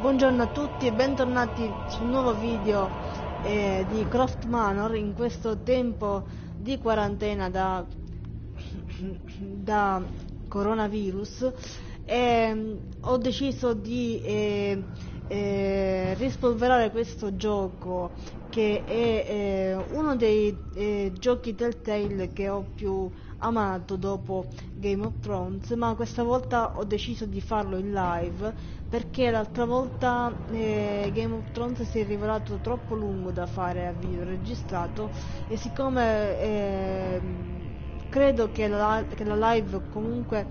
Buongiorno a tutti e bentornati sul nuovo video di Croft Manor in questo tempo di quarantena da coronavirus. Ho deciso di rispolverare questo gioco che è uno dei giochi Telltale che ho più amato dopo Game of Thrones, ma questa volta ho deciso di farlo in live perché l'altra volta Game of Thrones si è rivelato troppo lungo da fare a video registrato, e siccome credo che la live comunque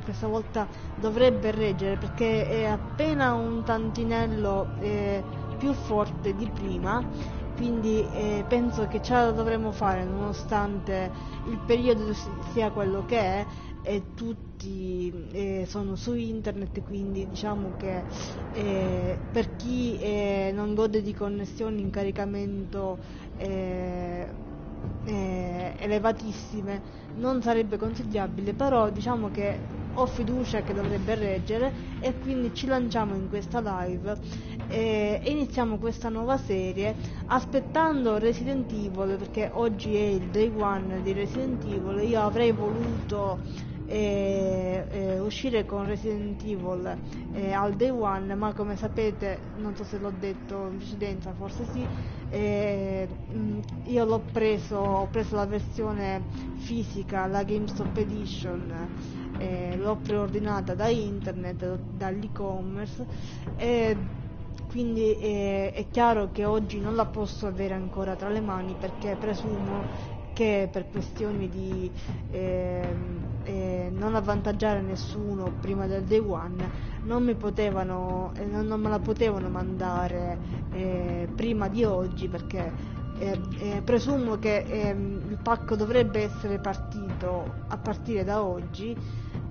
questa volta dovrebbe reggere, perché è appena un tantinello più forte di prima, quindi penso che ce la dovremo fare nonostante il periodo sia quello che è e tutti sono su internet, quindi diciamo che per chi non gode di connessioni in caricamento elevatissime non sarebbe consigliabile, però diciamo che ho fiducia che dovrebbe reggere, e quindi ci lanciamo in questa live e iniziamo questa nuova serie aspettando Resident Evil, perché oggi è il day one di Resident Evil. Io avrei voluto uscire con Resident Evil al day one, ma come sapete, non so se l'ho detto in precedenza, forse sì, io ho preso la versione fisica, la GameStop Edition, l'ho preordinata da internet, dall'e-commerce, quindi è chiaro che oggi non la posso avere ancora tra le mani, perché presumo che per questioni di non avvantaggiare nessuno prima del day one non me la potevano mandare prima di oggi, perché presumo che il pacco dovrebbe essere partito a partire da oggi,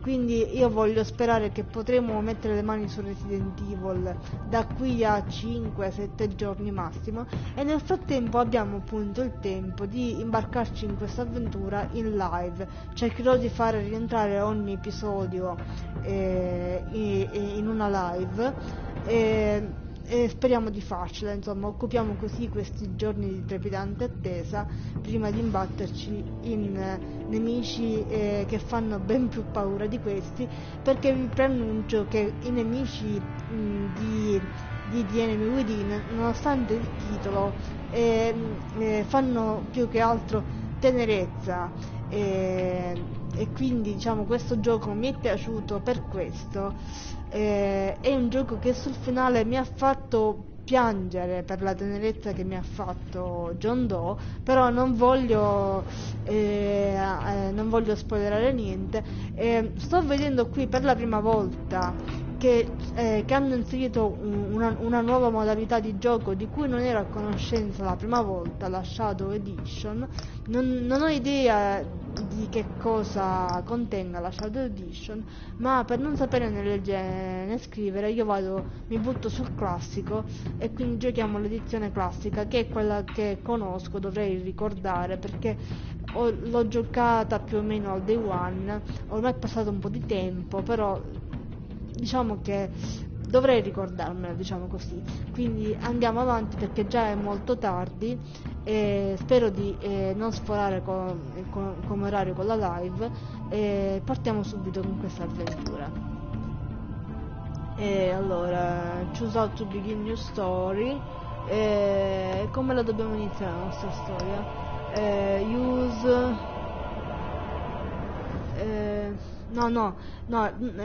quindi io voglio sperare che potremo mettere le mani su Resident Evil da qui a 5-7 giorni massimo, e nel frattempo abbiamo appunto il tempo di imbarcarci in questa avventura in live. Cercherò di fare rientrare ogni episodio in una live, e speriamo di farcela, insomma. Occupiamo così questi giorni di trepidante attesa prima di imbatterci in nemici che fanno ben più paura di questi, perché vi preannuncio che i nemici di The Enemy Within, nonostante il titolo, fanno più che altro tenerezza, e quindi diciamo questo gioco mi è piaciuto per questo. È un gioco che sul finale mi ha fatto piangere per la tenerezza che mi ha fatto John Doe, però non voglio spoilerare niente. Sto vedendo qui per la prima volta che hanno inserito una nuova modalità di gioco di cui non ero a conoscenza la prima volta, la Shadow Edition. Non ho idea di che cosa contenga la Shadow Edition, ma per non sapere né leggere né scrivere io mi butto sul classico, e quindi giochiamo l'edizione classica, che è quella che conosco, dovrei ricordare perché l'ho giocata più o meno al day one. Ormai è passato un po' di tempo, però diciamo che dovrei ricordarmela, diciamo così. Quindi andiamo avanti perché già è molto tardi, e spero di non sforare come orario con la live, e partiamo subito con questa avventura. E allora, choose how to begin your story. Come la dobbiamo iniziare la nostra storia? Use no,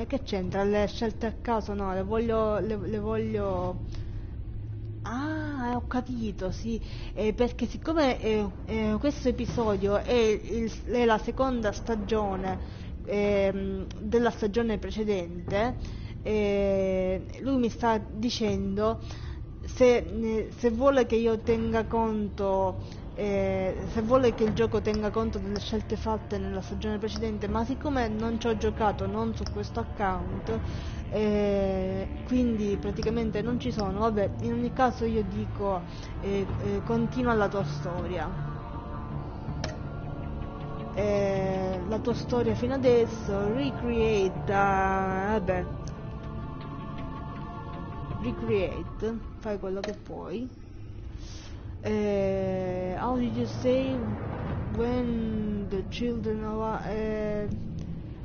che c'entra? Le scelte a caso? No, le voglio. Ah, ho capito, sì, perché siccome questo episodio è la seconda stagione della stagione precedente, lui mi sta dicendo se vuole che io tenga conto, se vuole che il gioco tenga conto delle scelte fatte nella stagione precedente, ma siccome non ci ho giocato, non su questo account, quindi praticamente non ci sono. Vabbè, in ogni caso io dico continua la tua storia, la tua storia fino adesso, recreate, vabbè. recreate, fai quello che puoi. How did you say when the children are...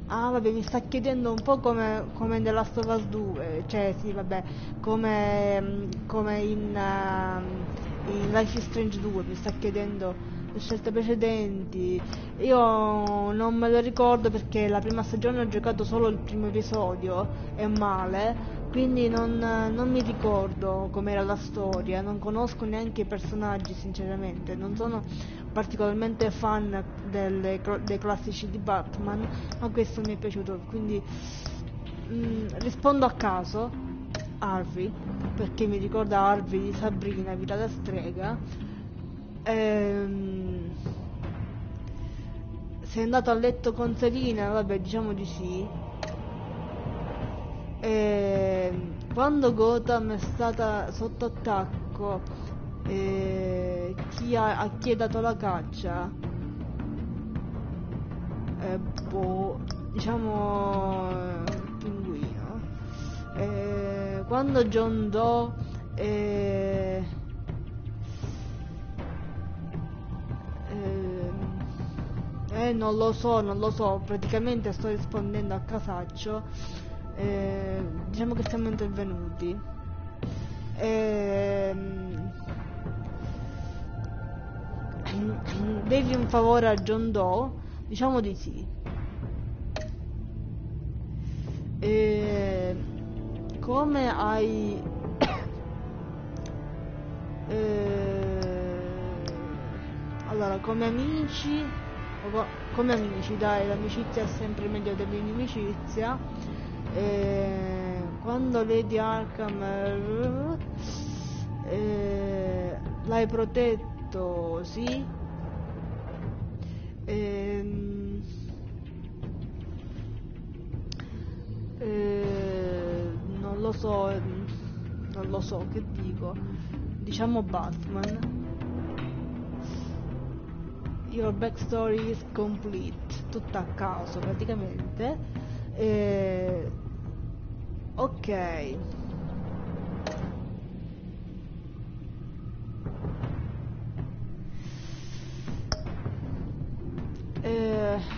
vabbè, mi sta chiedendo un po' come in The Last of Us 2, cioè sì, vabbè, come in Life is Strange 2, mi sta chiedendo le scelte precedenti. Io non me lo ricordo perché la prima stagione ho giocato solo il primo episodio e male, quindi non mi ricordo com'era la storia, non conosco neanche i personaggi sinceramente, non sono particolarmente fan dei classici di Batman, ma questo mi è piaciuto, quindi rispondo a caso, Harvey, perché mi ricorda Harvey di Sabrina, Vita da strega. Sei andato a letto con Selina? Vabbè, diciamo di sì. Quando Gotham è stata sotto attacco, chi ha dato la caccia? Diciamo pinguino. Quando John Doe non lo so, praticamente sto rispondendo a casaccio. Diciamo che siamo intervenuti. Devi un favore a John Doe? Diciamo di sì. Come hai allora, come amici, dai, l'amicizia è sempre meglio dell'inimicizia. Quando Lady Arkham l'hai protetto, sì. Non lo so, che dico? Diciamo Batman. Your backstory is complete, tutta a caso praticamente. Ok.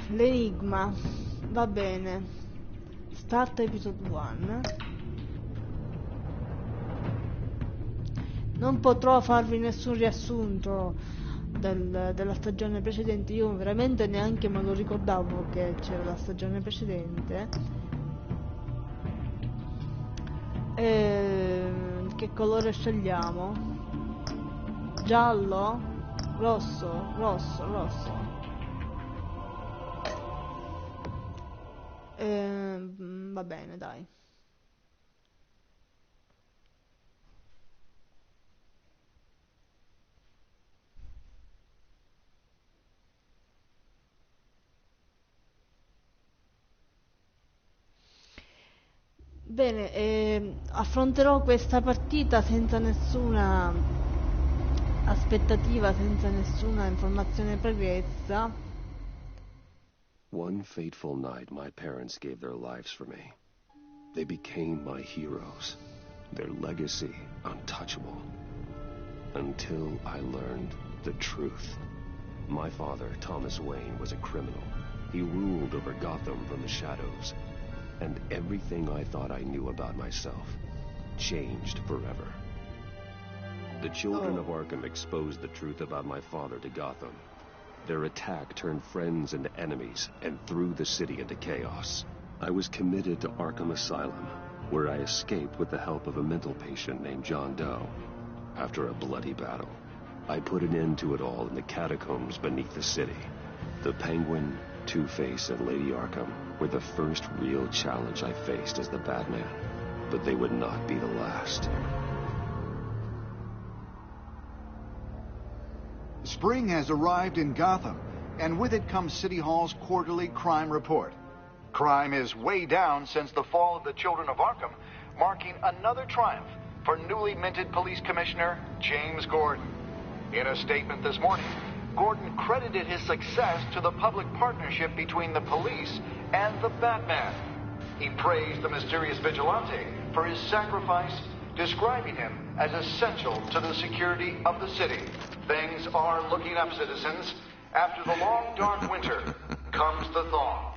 L'enigma, va bene. Start episode 1. Non potrò farvi nessun riassunto della stagione precedente, io veramente neanche me lo ricordavo che c'era la stagione precedente. Che colore scegliamo? Giallo? Rosso? Va bene, dai. Bene, affronterò questa partita senza nessuna aspettativa, senza nessuna informazione pregressa. One fateful night, my parents gave their lives for me. They became my heroes, their legacy untouchable. Until I learned the truth. My father, Thomas Wayne, was a criminal. He ruled over Gotham from the shadows. And everything I thought I knew about myself changed forever. The children of Arkham exposed the truth about my father to Gotham. Their attack turned friends into enemies and threw the city into chaos. I was committed to Arkham Asylum, where I escaped with the help of a mental patient named John Doe. After a bloody battle, I put an end to it all in the catacombs beneath the city. The Penguin, Two-Face, and Lady Arkham were the first real challenge I faced as the Batman, but they would not be the last. Spring has arrived in Gotham, and with it comes City Hall's quarterly crime report. Crime is way down since the fall of the Children of Arkham, marking another triumph for newly minted Police Commissioner James Gordon. In a statement this morning, Gordon credited his success to the public partnership between the police and the Batman. He praised the mysterious vigilante for his sacrifice describing him as essential to the security of the city. Things are looking up, citizens. After the long, dark winter comes the thaw.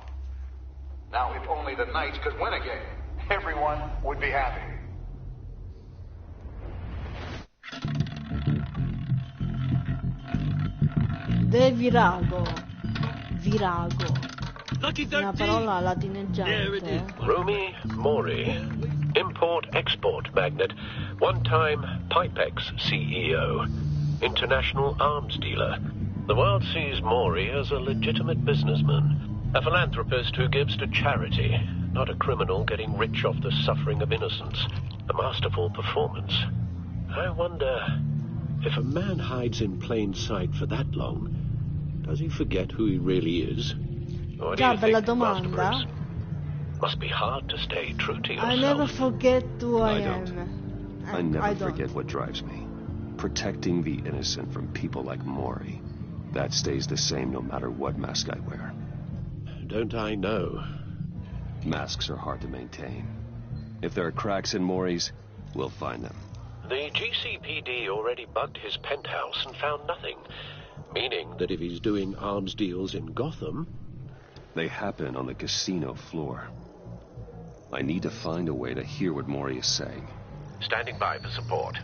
Now, if only the Knights could win again, everyone would be happy. De virago. Virago. Lucky Una 13. parola There it is. latineggiante. Rumi Mori, import-export magnate, one-time Pipex CEO, international arms dealer. The world sees Mori as a legitimate businessman, a philanthropist who gives to charity, not a criminal getting rich off the suffering of innocence. A masterful performance. I wonder, if a man hides in plain sight for that long, does he forget who he really is? What do Già, you bella think, Master domanda. Bruce? Must be hard to stay true to yourself. I never forget who I I am. don't. I I never don't. forget what drives me. Protecting the innocent from people like Mori. That stays the same no matter what mask I wear. Don't I know? Masks are hard to maintain. If there are cracks in Mori's, we'll find them. The GCPD already bugged his penthouse and found nothing. Meaning that if he's doing arms deals in Gotham... They happen on the casino floor. I need to find a way to hear what Mori is saying. Standing by for support.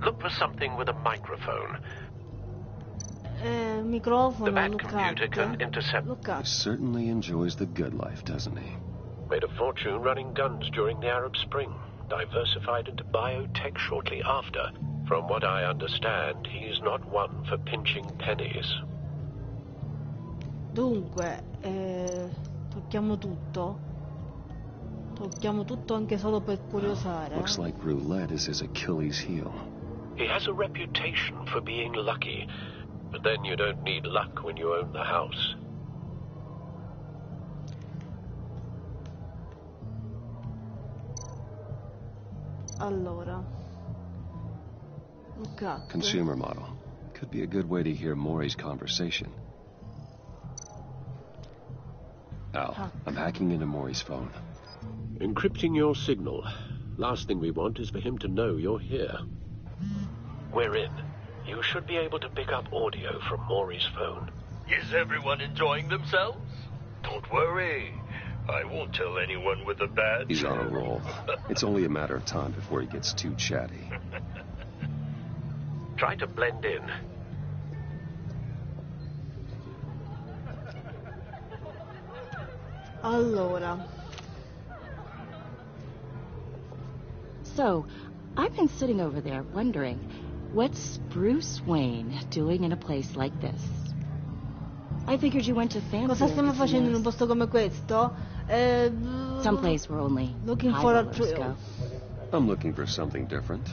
Look for something with a microphone. The Microfono, bad look computer up. can intercept... Look He up. certainly enjoys the good life, doesn't he? Made a fortune running guns during the Arab Spring. Diversified into biotech shortly after. From what I understand, he's not one for pinching pennies. Dunque, tocchiamo tutto. Tocchiamo tutto anche solo per curiosare. Looks like roulette is his Achilles heel. He has a reputation for being lucky. But then you don't need luck when you own the house. Allora. Look up. Consumer model. Could be a good way to hear Mori's conversation. Al, I'm hacking into Mori's phone. Encrypting your signal. Last thing we want is for him to know you're here. We're in. You should be able to pick up audio from Maury's phone. Is everyone enjoying themselves? Don't worry. I won't tell anyone with a badge. He's on a roll. It's only a matter of time before he gets too chatty. Try to blend in. Allora. So, I've been sitting over there wondering, what's Bruce Wayne doing in a place like this? I figured you went to fancy. Cosa stiamo facendo in un posto come questo? Someplace where only Looking high for a rollers thrill. go. I'm looking for something different.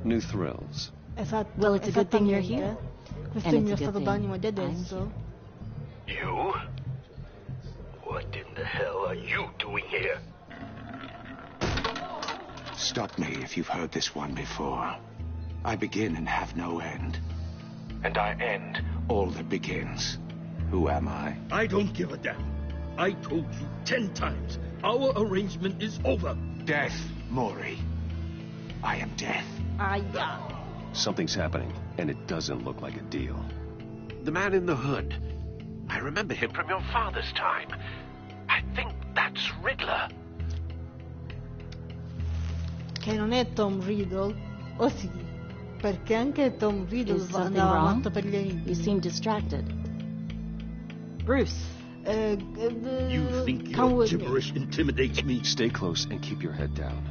New thrills. Esatto. Well, it's a good thing you're esattamente. here. Questo And è il mio it's a stato good d'animo di thing I'm adesso. You? What in the hell are you doing here? Stop me if you've heard this one before. I begin and have no end. And I end all that begins. Who am I? I don't give a damn. I told you 10 times. Our arrangement is over. Death, Mori. I am death. Aia. Something's happening, and it doesn't look like a deal. The man in the hood. I remember him from your father's time. I think that's Riddler. Che non è Tom Riddle? O sì? Perché anche Tom Riddle Is something andava wrong? matto per gli enigmi. You seem distracted. Bruce. You think come your with me. gibberish intimidates me? Stay close and keep your head down.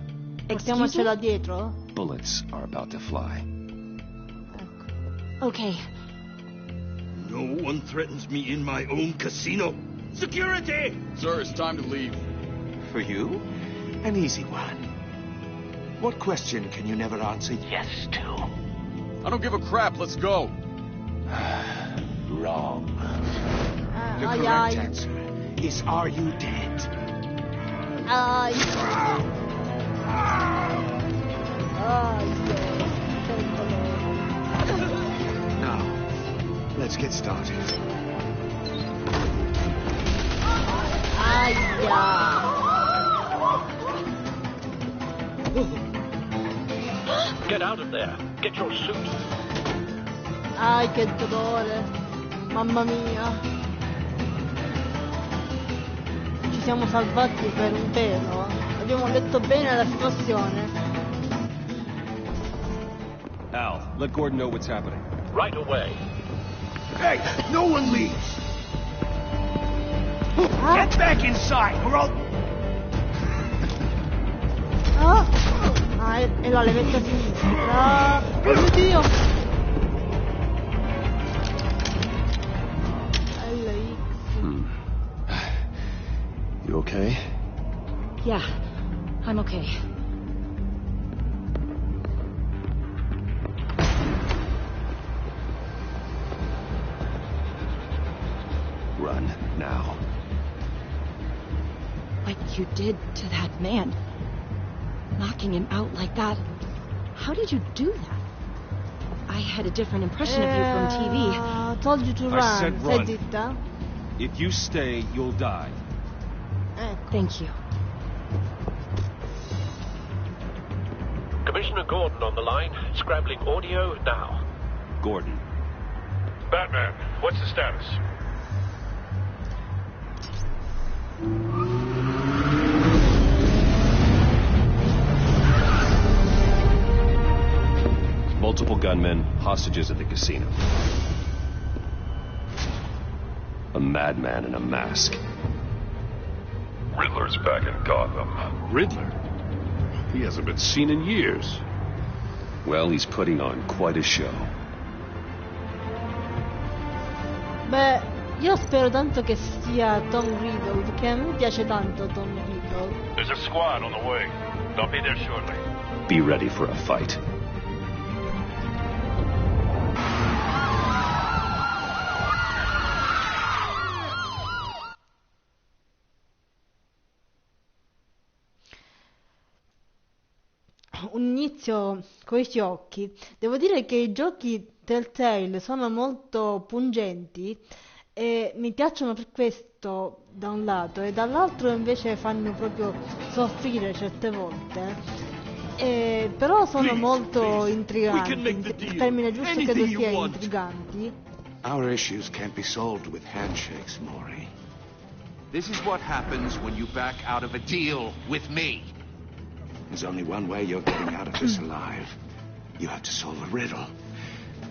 Portiamocela dietro? Bullets are about to fly. Ecco. Okay. No one threatens me in my own casino. Security! Sir, it's time to leave. For you? An easy one. What question can you never answer yes to? I don't give a crap. Let's go. Wrong. The Ai correct ai. answer is, are you dead? Ai. Now, let's get started. Aia. Get out of there. Get your suit. Ai, che dolore. Mamma mia. Ci siamo salvati per un pelo. Abbiamo letto bene la situazione. Al, let Gordon know what's happening. Right away. Hey, no one leaves! Ah, back inside, or I'll... ah, ah, è la levetta sinistra. Oh mio Dio. LX. You okay? Yeah, I'm okay. Run, now. What you did to that man, knocking him out like that, how did you do that? I had a different impression of you from TV. Told you to I run. said Sei run. zitta? If you stay, you'll die. Ecco. Thank you. Commissioner Gordon on the line. Scrabbling audio now. Gordon. Batman, what's the status? Multiple gunmen, hostages at the casino. A madman in a mask. Riddler's back in Gotham. Riddler? He hasn't been seen in years. Well, he's putting on quite a show. Beh, io spero tanto che sia Tom Riddle, perché a me piace tanto Tom Riddle. There's a squad on the way. They'll be there shortly. Be ready for a fight. Un inizio coi fiocchi. Devo dire che i giochi Telltale sono molto pungenti e mi piacciono per questo da un lato e dall'altro invece fanno proprio soffrire certe volte. Però sono molto intriganti. Il termine giusto credo sia intriganti. Our issues can't be solved with handshakes, Maury. This is what happens when you back out of a deal with me. There's only one way you're getting out of this alive. You have to solve a riddle.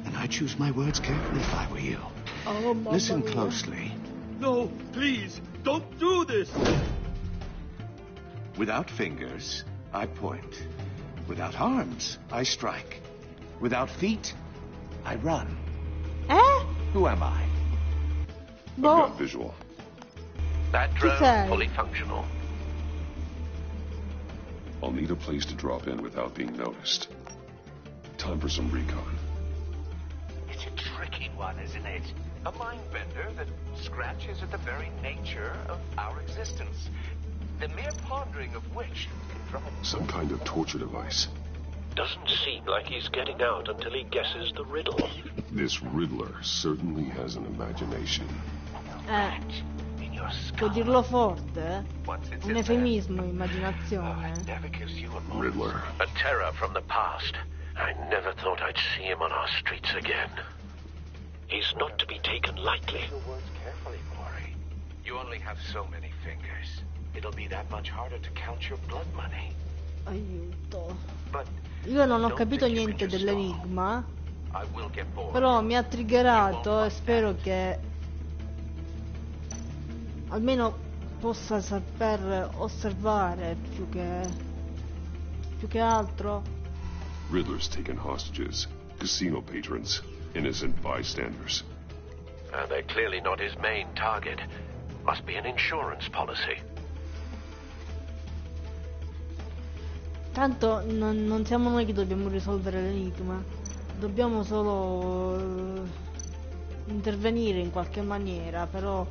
And I choose my words carefully if I were you. Oh, mamma Listen mia. closely. No, please, don't do this! Without fingers, I point. Without arms, I strike. Without feet, I run. Who am I? Boh, Visual. That Chi drone sei? fully functional. I'll need a place to drop in without being noticed. Time for some recon. It's a tricky one, isn't it? A mind bender that scratches at the very nature of our existence. The mere pondering of which can drive... Some kind of torture device. Doesn't seem like he's getting out until he guesses the riddle. This Riddler certainly has an imagination. in your può skull. dirlo forte, eh? Once it's Un in eufemismo, there, immaginazione. it never gives you a moment. Riddler. A terror from the past. I never thought I'd see him on our streets again. He's not to be taken lightly. Your words carefully, Maury. You only have so many fingers. It'll be that much harder to count your blood money. Aiuto. But Io non ho don't capito think you niente can just stall. dell'enigma, I will get bored. però mi ha triggerato e spero che almeno possa saper osservare più che altro. Riddler's taken hostages. Casino patrons. Innocent bystanders. They're clearly not his main target. Must be an insurance policy. Tanto non siamo noi che dobbiamo risolvere l'enigma, dobbiamo solo intervenire in qualche maniera, però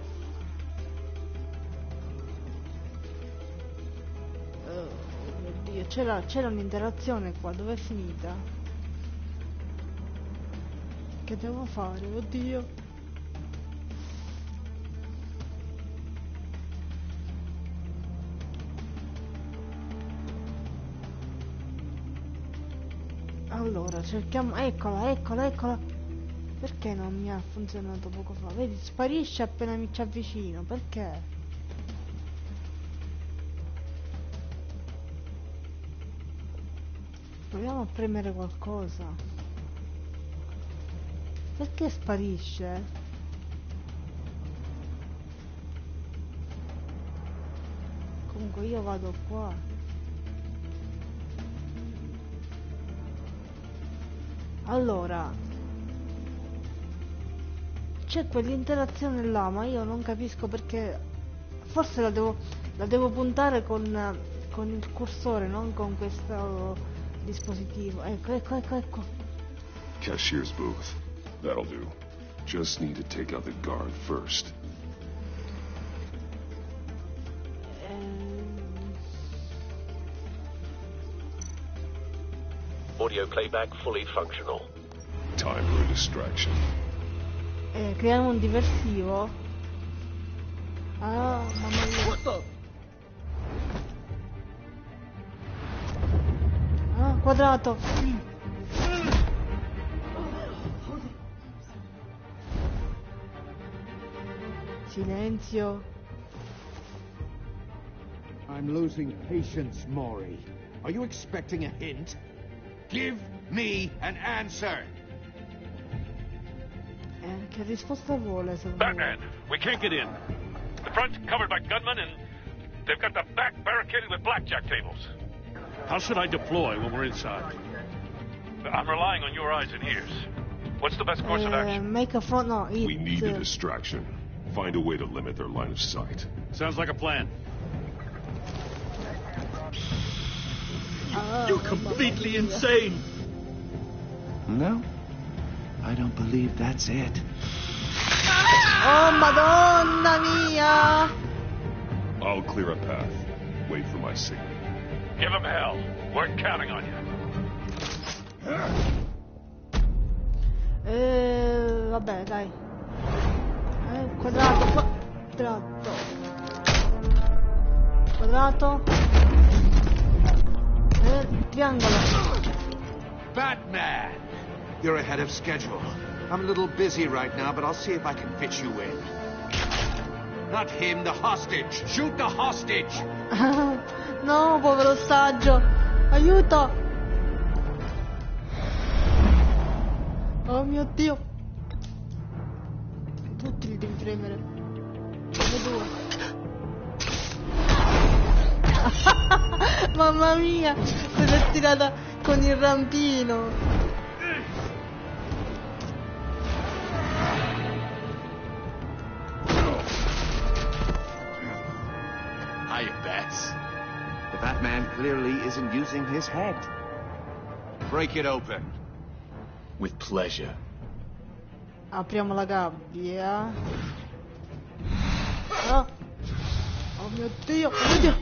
oh mio Dio, c'era un'interazione qua, dov'è finita? Che devo fare? Oddio. Allora, cerchiamo... Eccola. Perché non mi ha funzionato poco fa? Vedi, sparisce appena mi ci avvicino. Perché? Proviamo a premere qualcosa. Perché sparisce? Comunque io vado qua. Allora, c'è quell'interazione là, ma io non capisco perché. Forse la devo puntare con il cursore, non con questo dispositivo. Ecco. Cashier's booth. That'll do. Just need to take out the guard first. Audio playback fully functional. Time for a distraction. Creiamo un diversivo. Ah, mamma mia. Ah, quadrato. Silenzio. I'm losing patience, Maury. Are you expecting a hint? Give me an answer. Che risposta vuole, se vuole? Batman, we can't get in. The front's covered by gunmen, and they've got the back barricaded with blackjack tables. How should I deploy when we're inside? I'm relying on your eyes and ears. What's the best course of action? Make a front, no, We need a distraction. Find a way to limit their line of sight. Sounds like a plan. You're completely insane. No, I don't believe that's it. Oh, Madonna mia! I'll clear a path. Wait for my signal. Give him hell. We're counting on you. Vabbè, dai. Quadrato. Triangolo. Batman! You're ahead of schedule. I'm a little busy right now, but I'll see if I can fit you in. Not him, the hostage. Shoot the hostage! No, povero ostaggio. Aiuto! Oh mio Dio. Tutti li devi premere. Come due. Mamma mia, cosa è tirata con il rampino. Hiya, Bats. The Batman clearly isn't using his head. Break it open. With pleasure. Apriamo la gabbia. Oh, oh mio Dio, oh mio Dio.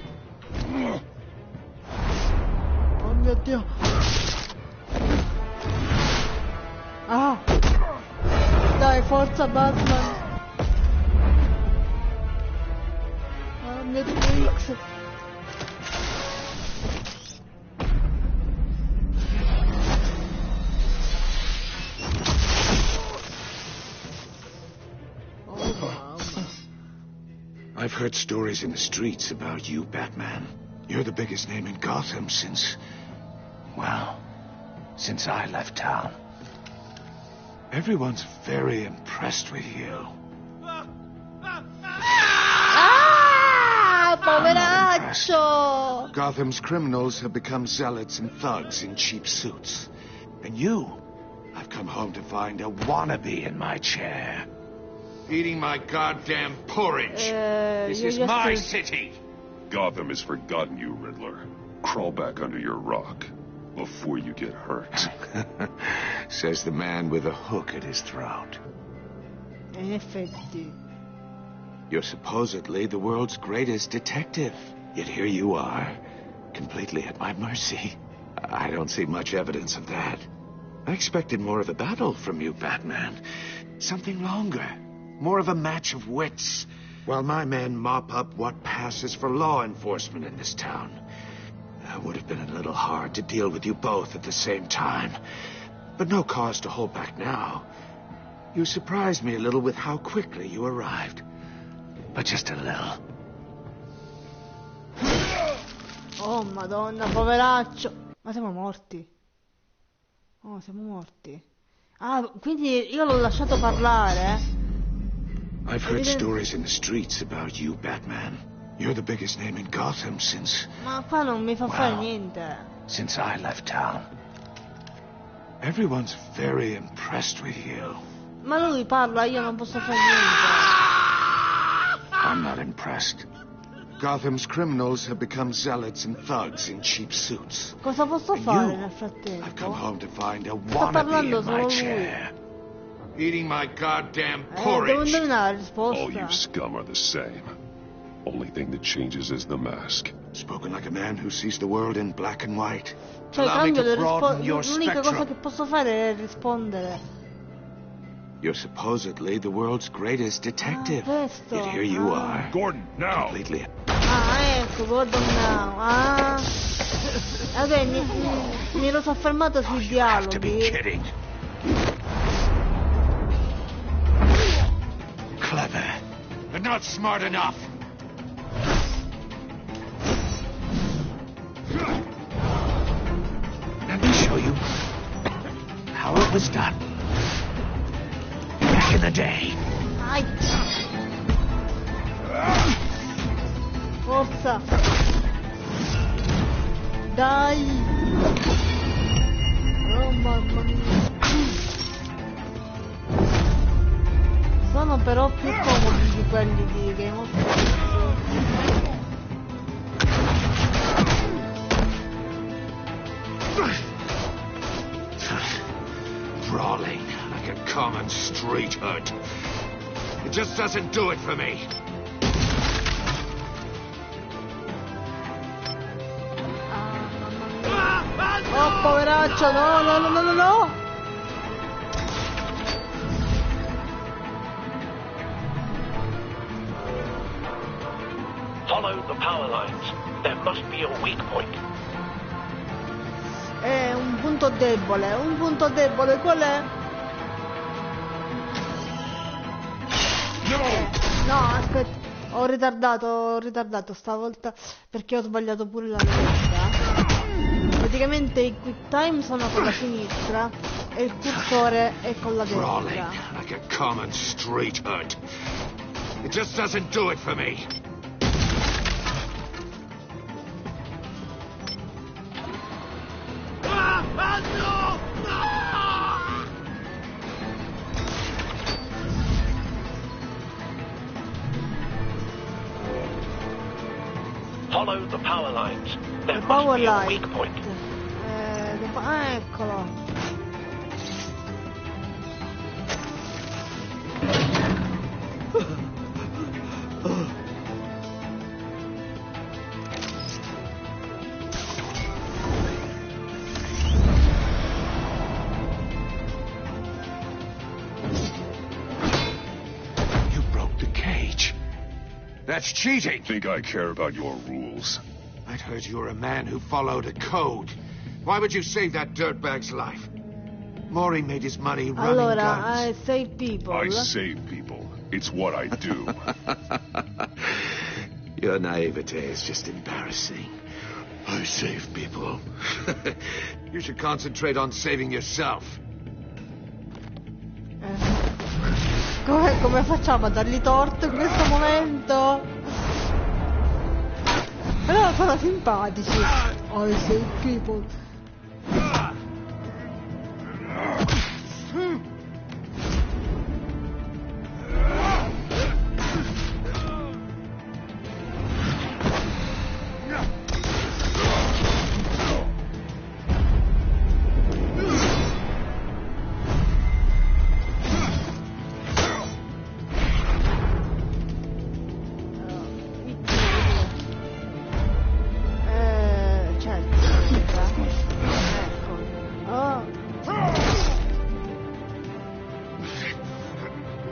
Oh mio Dio. Ah. Dai, forza Batman. Oh mio Dio X. I've heard stories in the streets about you, Batman. You're the biggest name in Gotham since I left town. Everyone's very impressed with you. Ah, poveraccio! Gotham's criminals have become zealots and thugs in cheap suits. And you, I've come home to find a wannabe in my chair. Eating my goddamn porridge. This is my city. Gotham has forgotten you, Riddler. Crawl back under your rock before you get hurt. Says the man with a hook at his throat. In effetti. You're supposedly the world's greatest detective. Yet here you are, completely at my mercy. I don't see much evidence of that. I expected more of a battle from you, Batman. Something longer. More of a match of wits, while my men mop up what passes for law enforcement in this town. It would have been a little hard to deal with you both at the same time. But no cause to hold back now. You surprised me a little with how quickly you arrived. But just a little. Oh, madonna, poveraccio. Ma siamo morti. Oh, siamo morti. Ah, quindi io l'ho lasciato parlare? I've heard stories in the streets about you, Batman. You're the biggest name in Gotham since... Ma qua non mi fa fare niente. Since I left town. Everyone's very impressed with you. Ma lui parla, io non posso fare niente. I'm not impressed. Gotham's criminals have become zealots and thugs in cheap suits. Cosa posso fare nel frattempo? I've come home to find a Sta parlando wannabe in my solo chair. Eating my goddamn Devo porridge. indovinare la risposta. All you scum are the same. Only thing that changes is the mask. Spoken like a man who sees the world in black and white. Cioè, Allow me cambio to le broaden your l'unica cosa spectrum. che posso fare è rispondere. You're supposedly the world's greatest detective. Questo. Yet here you are. Gordon, now! Completely. Ah, ecco, Gordon now. Ah. Ok, mi ero soffermato sui To be dialoghi. kidding. Clever, but not smart enough. Let me show you how it was done back in the day. Ai. Forza. Dai. Oh mamma mia. Sono però più comodi di quelli di Game of Thrones. Brawling like a common street hood. It just doesn't do it for me. Oh, poveraccio, no, no, no, no, no, no! Follow the power lines. There must be a weak point. È un punto debole, qual è? No, aspetta, ho ritardato stavolta perché ho sbagliato pure la lettera. Praticamente i quick time sono con la sinistra e il cursore è con la destra. Brawling like a common street hood. It just doesn't do it for me. Follow the power lines. There The must power be a line. weak point. Ah, eccolo. You broke the cage. That's cheating. Think I care about your rules? I'd heard you were a man who followed a code. Why would you save that dirtbag's life? Maury made his money running Allora, guns. I save people. I save people. It's what I do. Your naivete is just embarrassing. I save people. You should concentrate on saving yourself. Come facciamo a dargli torto in questo momento? Però sono simpatici. I save people.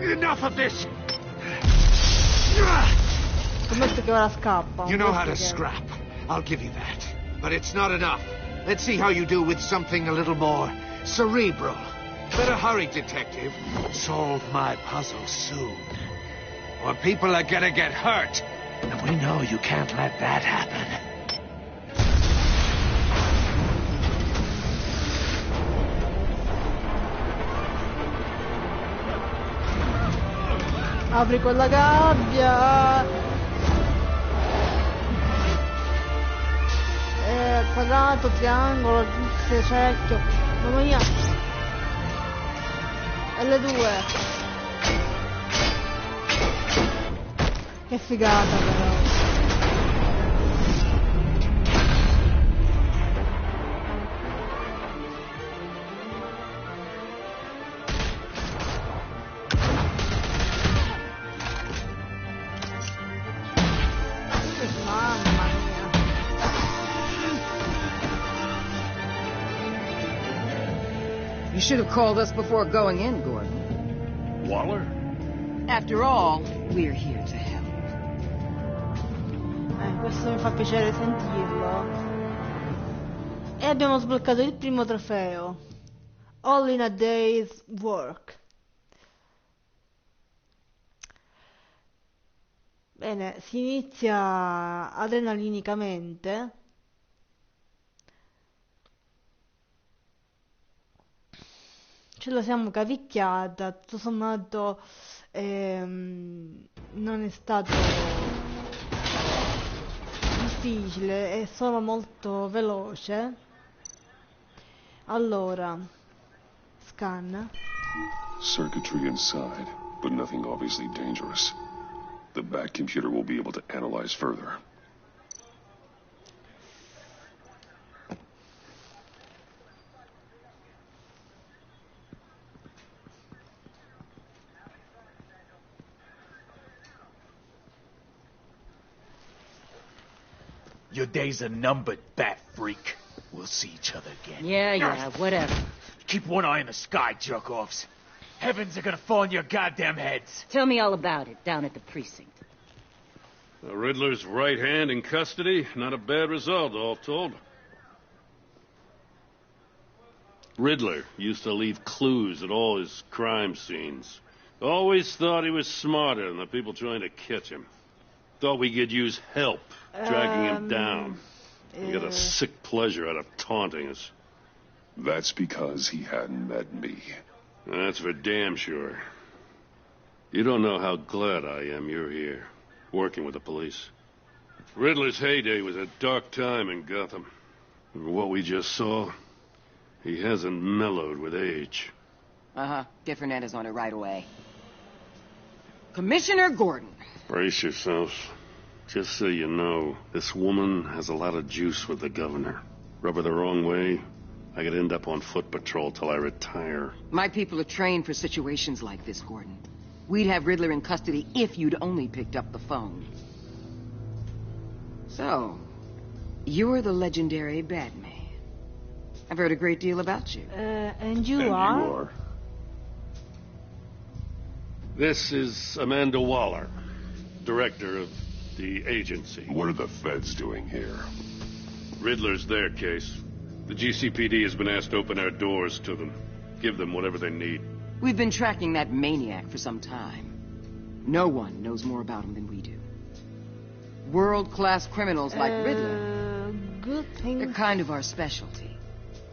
Enough of this! Scommetto che ora scappa. You know how to scrap. I'll give you that. but it's not enough. Let's see how you do with something a little more cerebral. Better hurry, detective. Solve my puzzle soon. Or people are gonna get hurt. And we know you can't let that happen. Apri quella gabbia. Quadrato, triangolo, cerchio. Mamma mia. L2. Che figata però. Mamma mia. You should have called us before going in, Gordon. Waller? After all, we're here to help. Questo mi fa piacere sentirlo. E abbiamo sbloccato il primo trofeo. All in a day's work. Bene, si inizia adrenalinicamente. Ce la siamo cavicchiata, tutto sommato non è stato difficile, è solo molto veloce. Allora, scan. Circuitry inside, but nothing obviously dangerous. The back computer will be able to analyze further. Your days are numbered, bat freak. We'll see each other again. Yeah, whatever. Keep one eye in the sky, jerk-offs. Heavens are gonna fall on your goddamn heads. Tell me all about it down at the precinct. The Riddler's right hand in custody. Not a bad result, all told. Riddler used to leave clues at all his crime scenes. Always thought he was smarter than the people trying to catch him. Thought we could use help dragging him down. He got a sick pleasure out of taunting us. That's because he hadn't met me. That's for damn sure. You don't know how glad I am you're here, working with the police. Riddler's heyday was a dark time in Gotham. And what we just saw, he hasn't mellowed with age. Get Fernandez on it right away. Commissioner Gordon. Brace yourselves. Just so you know, this woman has a lot of juice with the governor. Rub her the wrong way, I could end up on foot patrol till I retire. My people are trained for situations like this, Gordon. We'd have Riddler in custody if you'd only picked up the phone. So, you're the legendary Batman. I've heard a great deal about you. And you are? This is Amanda Waller, director of the agency. What are the feds doing here? Riddler's their case. The GCPD has been asked to open our doors to them. Give them whatever they need. We've been tracking that maniac for some time. No one knows more about him than we do. World-class criminals like Riddler. Good thing. They're kind of our specialty.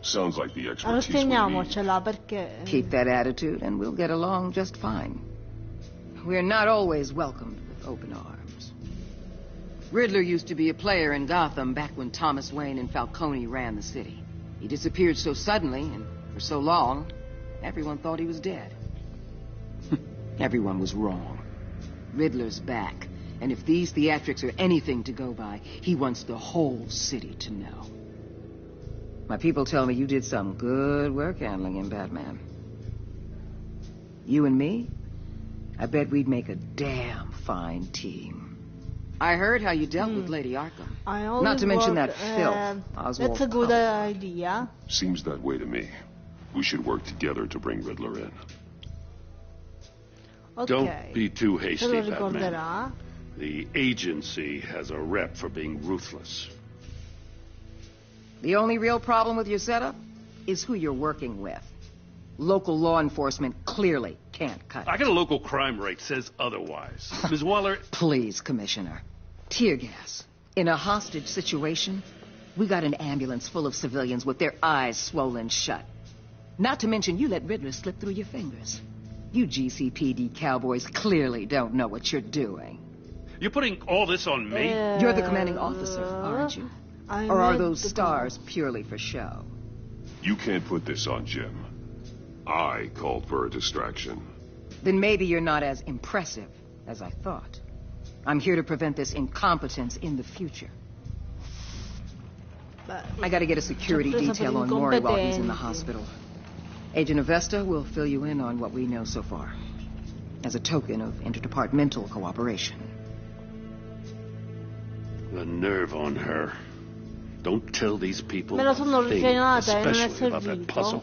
Sounds like the Allora expertise we need. spieghiamocela perché. Keep that attitude and we'll get along just fine. We're not always welcomed with open arms. Riddler used to be a player in Gotham back when Thomas Wayne and Falcone ran the city. He disappeared so suddenly and for so long, everyone thought he was dead. Everyone was wrong. Riddler's back, and if these theatrics are anything to go by, he wants the whole city to know. My people tell me you did some good work handling him, Batman. You and me? I bet we'd make a damn fine team. I heard how you dealt with Lady Arkham. Not to mention that filth, Oswald. That's a good idea. Seems that way to me. We should work together to bring Riddler in. Ok. Don't be too Se hasty, lo Batman. ricorderà. The agency has a rep for being ruthless. The only real problem with your setup is who you're working with. Local law enforcement clearly can't cut it. I got a local crime rate says otherwise. Ms. Waller... Please, Commissioner. Tear gas. In a hostage situation, we got an ambulance full of civilians with their eyes swollen shut. Not to mention you let Riddler slip through your fingers. You GCPD cowboys clearly don't know what you're doing. You're putting all this on me? You're the commanding officer, aren't you? Or are those stars purely for show? You can't put this on Jim. I called for a distraction. Then maybe you're not as impressive as I thought. I'm here to prevent this incompetence in the future. I gotta get a security detail on Maury while he's in the hospital. Agent Avesta will fill you in on what we know so far, as a token of interdepartmental cooperation. The nerve on her. Don't tell these people Me la sono a thing, rigenata e non è especially about that servito. puzzle.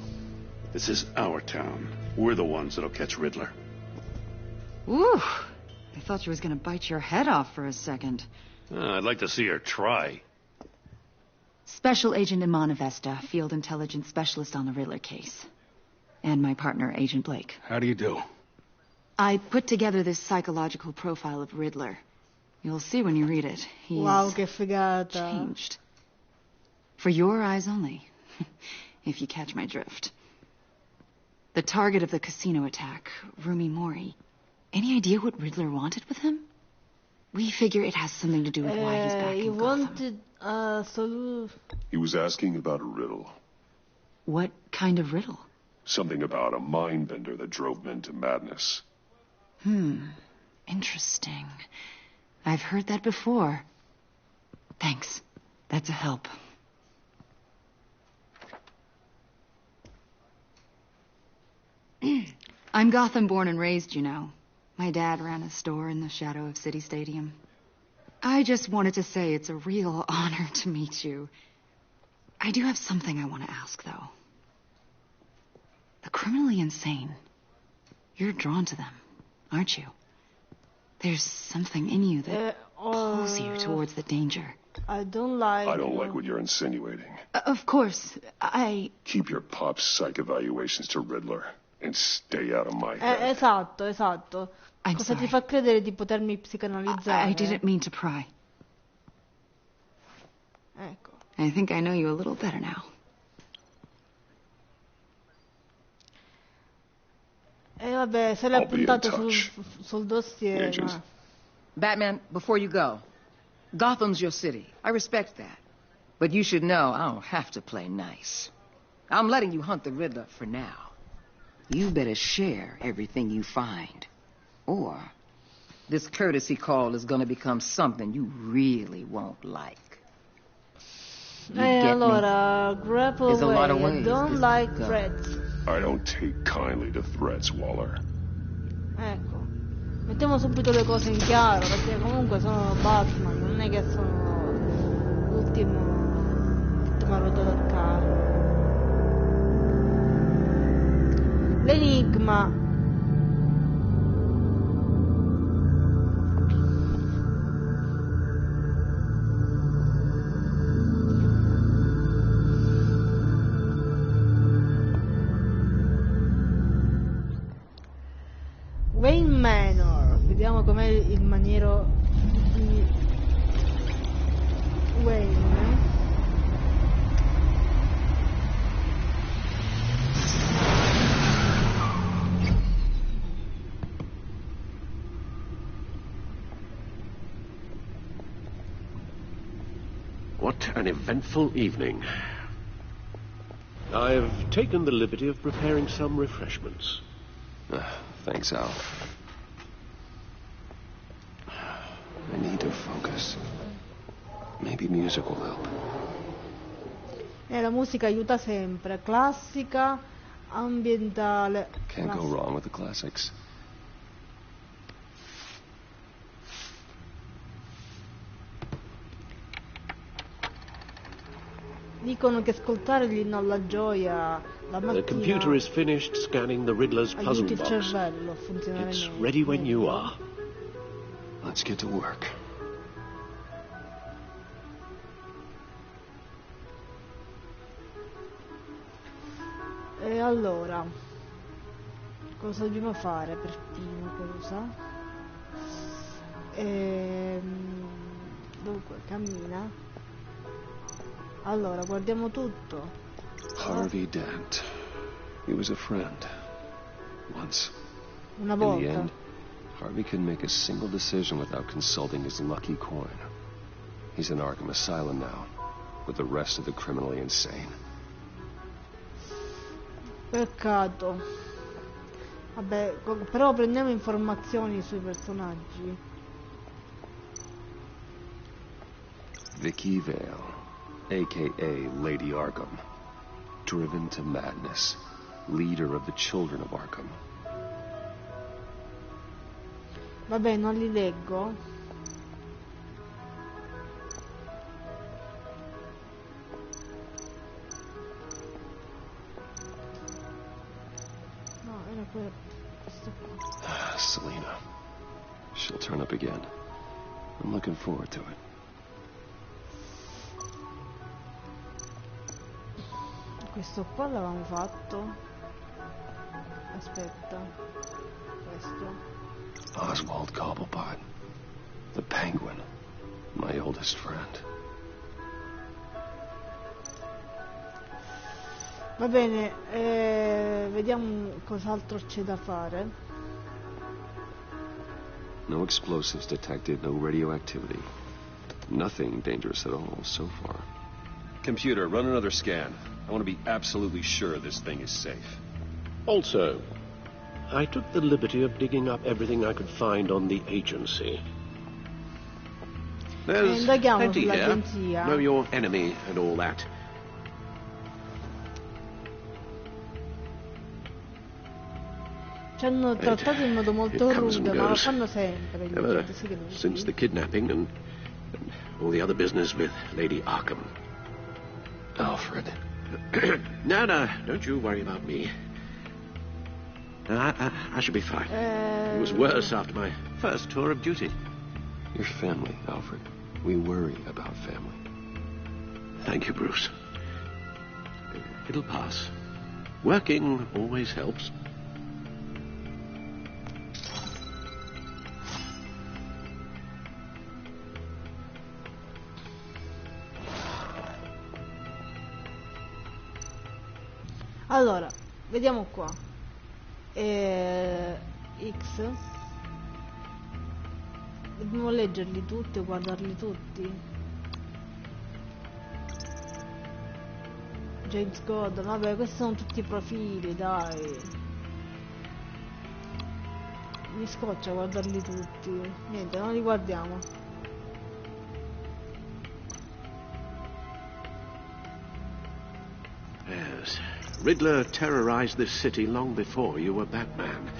This is our town. We're the ones that'll catch Riddler. Ooh, I thought she was gonna bite your head off for a second. I'd like to see her try. Special Agent Iman Avesta, Field Intelligence Specialist on the Riddler case. And my partner, Agent Blake. How do you do? I put together this psychological profile of Riddler. You'll see when you read it. He's Wow, che figata. changed. For your eyes only, if you catch my drift. The target of the casino attack, Rumi Mori. Any idea what Riddler wanted with him? We figure it has something to do with why he's back He in Gotham. wanted He was asking about a riddle. What kind of riddle? Something about a mind bender that drove men to madness. Interesting. I've heard that before. Thanks. That's a help. I'm Gotham born and raised, you know. My dad ran a store in the shadow of City Stadium. I just wanted to say it's a real honor to meet you. I do have something I want to ask, though. The criminally insane. You're drawn to them, aren't you? There's something in you that pulls you towards the danger. I don't like what you're insinuating. Of course, I... Keep your pop psych evaluations to Riddler and stay out of my head. esatto. I'm Cosa ti sorry. fa credere di potermi psicanalizzare? I didn't mean to pry. Ecco. I think I know you a little better now. E vabbè, se l'ha I'll be in puntato touch. sul dossier. Agent. Ma... Batman, before you go, Gotham's your city. I respect that. But you should know I don't have to play nice. I'm letting you hunt the Riddler for now. You better share everything you find. Or this courtesy call is going to become something you really won't like. You get me? Allora, grapple There's a lot of away. I ways don't this like could go. threats. I don't take kindly to threats, Waller. Ecco. Mettiamo subito le cose in chiaro, perché comunque sono Batman, non è che sono l'ultima ruota del carro. L'enigma. Wayne Manor, vediamo com'è il maniero di Wayne. What an eventful evening. I've taken the liberty of preparing some refreshments. Thanks, Al. I need to focus. Maybe music will help. La musica aiuta sempre, classica, ambientale. Can't go wrong with the classics. Dicono che ascoltare l'inno alla gioia la mattina. The computer is finished scanning the Riddler's puzzle aiuti il box. cervello a funzionare It's meglio. ready when you are. Let's get to work. E allora, cosa dobbiamo fare per prima cosa? Dunque, cammina. Allora, guardiamo tutto. Harvey Dent. He was a friend. Once. Una In the volta. end, Harvey can make a single decision without consulting his lucky coin. He's in Arkham Asylum now, with the rest of the criminally insane. Peccato. Vabbè, però prendiamo informazioni sui personaggi. Vicky Vale, a.k.a. Lady Arkham. Driven to madness. Leader of the children of Arkham. Vabbè, non li leggo. No, era questo qua. Selena. She'll turn up again. I'm looking forward to it. Questo qua l'avevamo fatto. Aspetta. Questo. Oswald Cobblepot. The Penguin. My oldest friend. Va bene, vediamo cos'altro c'è da fare. No explosives detected, no radioactivity. Nothing dangerous at all so far. Computer, run another scan. I want to be absolutely sure this thing is safe. Also, I took the liberty of digging up everything I could find on the agency. There's Indaghiamo plenty here. sull'agenzia. Know your enemy and all that. Ci hanno trattato in modo molto It comes and rude, ma lo goes. fanno sempre. Gli Ever agenti segreti. since the kidnapping and all the other business with Lady Arkham. Alfred. No, don't you worry about me. No, I should be fine. It was worse after my first tour of duty. Your family, Alfred. We worry about family. Thank you, Bruce. It'll pass. Working always helps. Allora, vediamo qua. X. Dobbiamo leggerli tutti o guardarli tutti. James Gordon, vabbè, questi sono tutti i profili, dai. Mi scoccia guardarli tutti. Niente, non li guardiamo. Yes. Riddler terrorized this city long before you were Batman.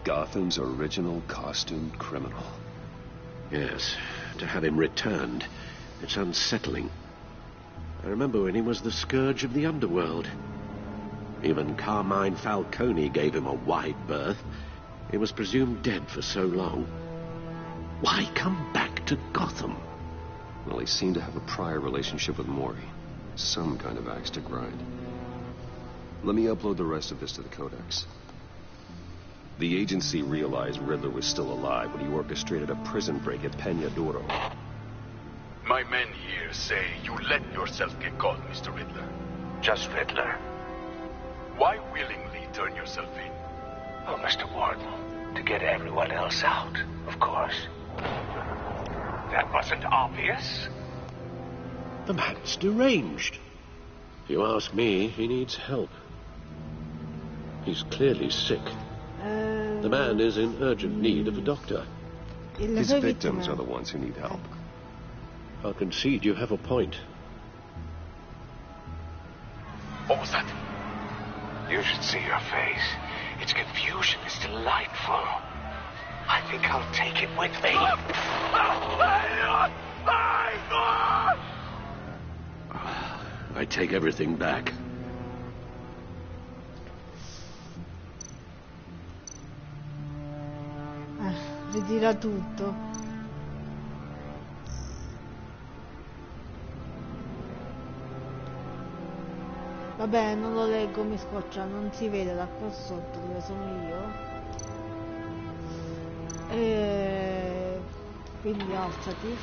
Gotham's original costumed criminal. Yes, to have him returned, it's unsettling. I remember when he was the scourge of the underworld. Even Carmine Falcone gave him a wide berth. He was presumed dead for so long. Why come back to Gotham? Well, he seemed to have a prior relationship with Maury. Some kind of axe to grind. Let me upload the rest of this to the Codex. The agency realized Riddler was still alive when he orchestrated a prison break at Peña Duro. My men here say you let yourself get caught, Mr. Riddler. Just Riddler. Why willingly turn yourself in? Oh, Mr. Warden, to get everyone else out, of course. That wasn't obvious. The man's deranged. If you ask me, he needs help. He's clearly sick. The man is in urgent need of a doctor. His victims are the ones who need help. I'll concede you have a point. What was that? You should see your face. Its confusion is delightful. I think I'll take it with me. I take everything back. Ritira tutto. Vabbè, non lo leggo, mi scoccia, non si vede da qua sotto dove sono io. Quindi alzati.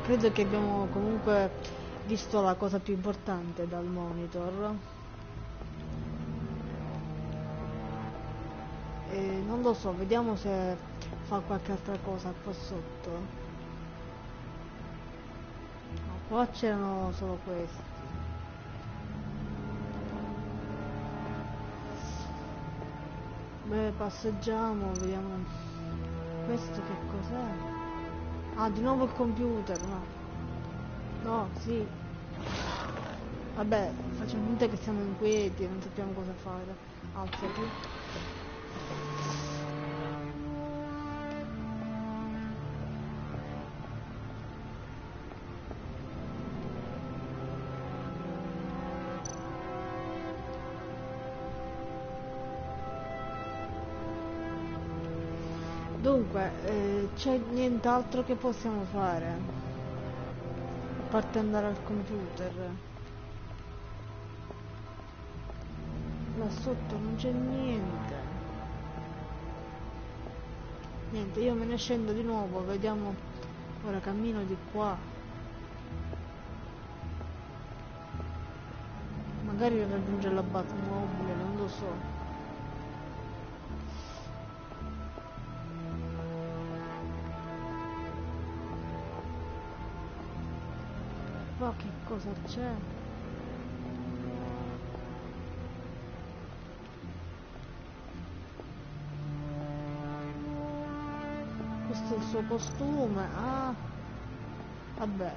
Credo che abbiamo comunque visto la cosa più importante dal monitor. Non lo so, vediamo se fa qualche altra cosa qua sotto. No, qua c'erano solo questi. Beh, passeggiamo, vediamo. Questo che cos'è? Ah, di nuovo il computer, no? No, sì. Vabbè, facciamo finta che siamo inquieti, non sappiamo cosa fare. Alzati. Dunque, c'è nient'altro che possiamo fare a parte andare al computer. Là sotto non c'è niente. Niente, io me ne scendo di nuovo, vediamo. Ora cammino di qua. Magari raggiunge la Batmobile, non lo so. Qua che cosa c'è? Questo è il suo costume. Ah, vabbè,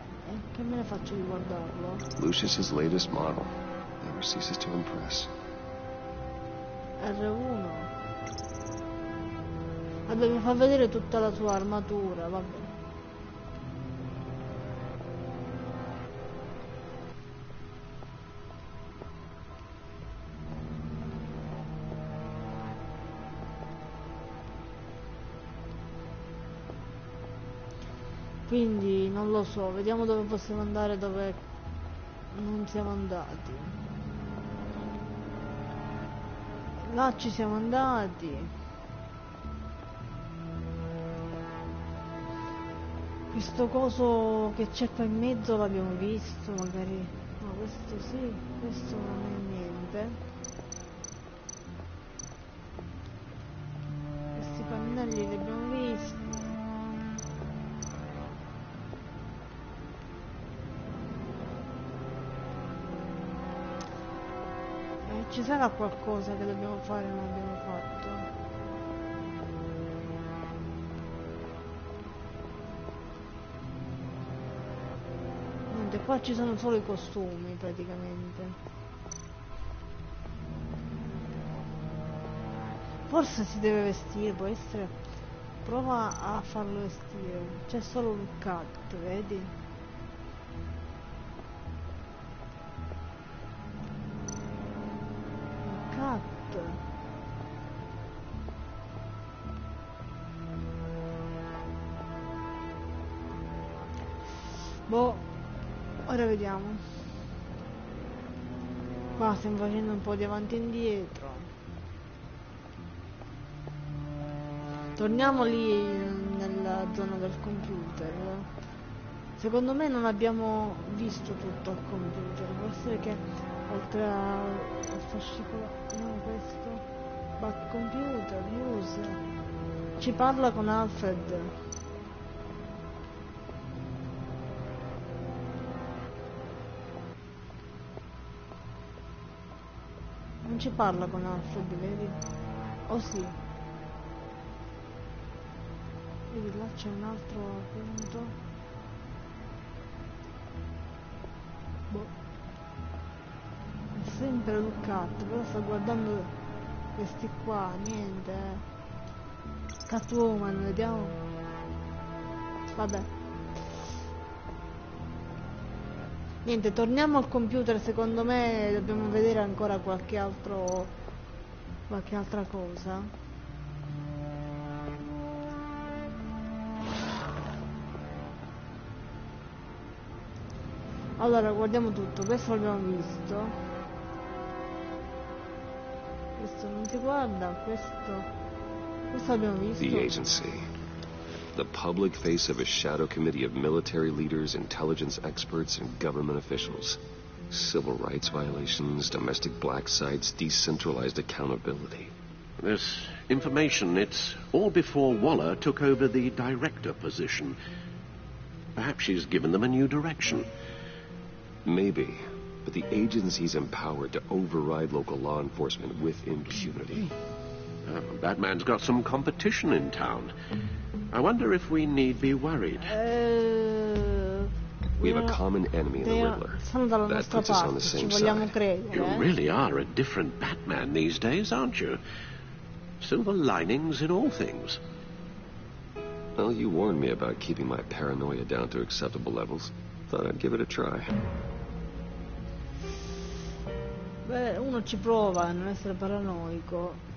che me ne faccio di guardarlo? Lucius's latest model. Never ceases to impress. R1. Vabbè, mi fa vedere tutta la sua armatura, vabbè. Quindi non lo so, vediamo dove possiamo andare, dove non siamo andati. Là ci siamo andati. Questo coso che c'è qua in mezzo l'abbiamo visto, magari. No, questo sì, questo non è niente. Questi pannelli li abbiamo visti. Ci sarà qualcosa che dobbiamo fare e non abbiamo fatto? Niente, qua ci sono solo i costumi praticamente. Forse si deve vestire, può essere. Prova a farlo vestire. C'è solo un cut, vedi? Boh, ora vediamo. Qua stiamo facendo un po' di avanti e indietro. Torniamo lì nella zona del computer. Secondo me non abbiamo visto tutto al computer. Può essere che oltre a fascicolo, no, questo back computer, news, ci parla con Alfred. Non ci parla con Alfred, vedi? Oh sì. Vedi, là c'è un altro punto. Boh. È sempre Loggato, però sto guardando questi qua, niente. Catwoman, vediamo. Vabbè. Niente, torniamo al computer, secondo me dobbiamo vedere ancora qualche altra cosa. Allora, guardiamo tutto, questo l'abbiamo visto. questo non si guarda, questo abbiamo visto. The agency. The public face of a shadow committee of military leaders, intelligence experts, and government officials. Civil rights violations, domestic black sites, decentralized accountability. This information, it's all before Waller took over the director position. Perhaps she's given them a new direction. Maybe, but the agency's empowered to override local law enforcement with impunity. Batman's got some competition in town. I wonder if we need be worried. We have a common enemy in the Riddler. Sono dalla That nostra puts us on parte, the ci same vogliamo side. credere. You really are a different Batman these days, aren't you? Silver linings in all things. Well, you warned me about keeping my paranoia down to acceptable levels. Thought I'd give it a try. Beh, uno ci prova a non essere paranoico.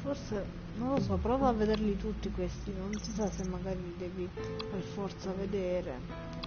Forse, non lo so, prova a vederli tutti questi, non si sa se magari li devi per forza vedere.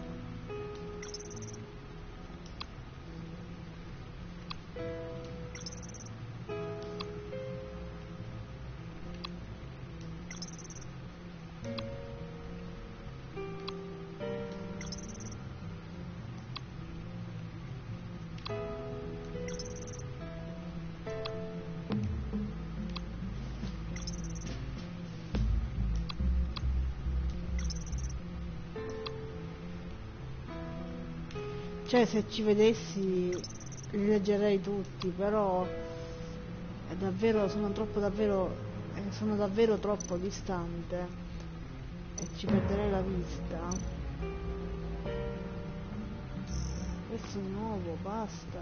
Cioè, se ci vedessi li leggerei tutti, però è davvero, sono davvero troppo distante e ci perderei la vista. Questo è nuovo, basta.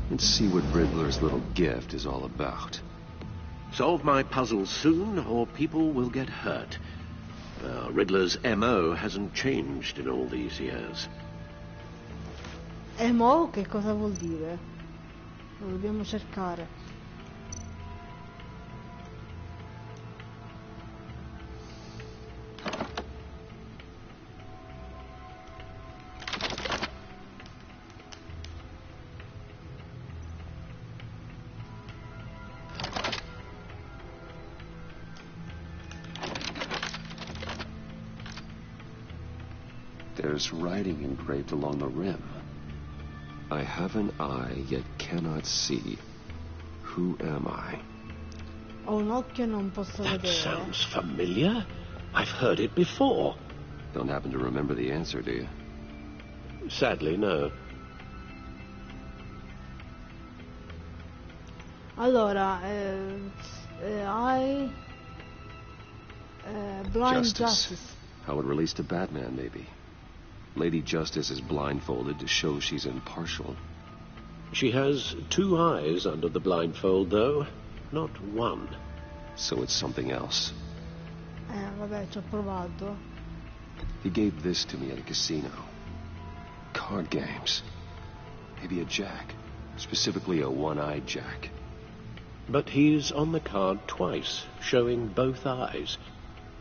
Let's see what Riddler's little gift is all about. Solve my puzzle soon, or people will get hurt. Riddler's M.O. hasn't changed in all these years. M.O. che cosa vuol dire? Lo dobbiamo cercare. There's writing engraved along the rim. I have an eye, yet cannot see. Who am I? Ho un occhio e non posso That vedere. sounds familiar. I've heard it before. Don't happen to remember the answer, do you? Sadly, no. Allora, Blind Justice. How it relates to Batman, maybe. Lady Justice is blindfolded to show she's impartial. She has two eyes under the blindfold, though, not one. So it's something else. Vabbè, ci ho provato. He gave this to me at a casino. Card games. Maybe a jack. Specifically a one-eyed jack. But he's on the card twice, showing both eyes.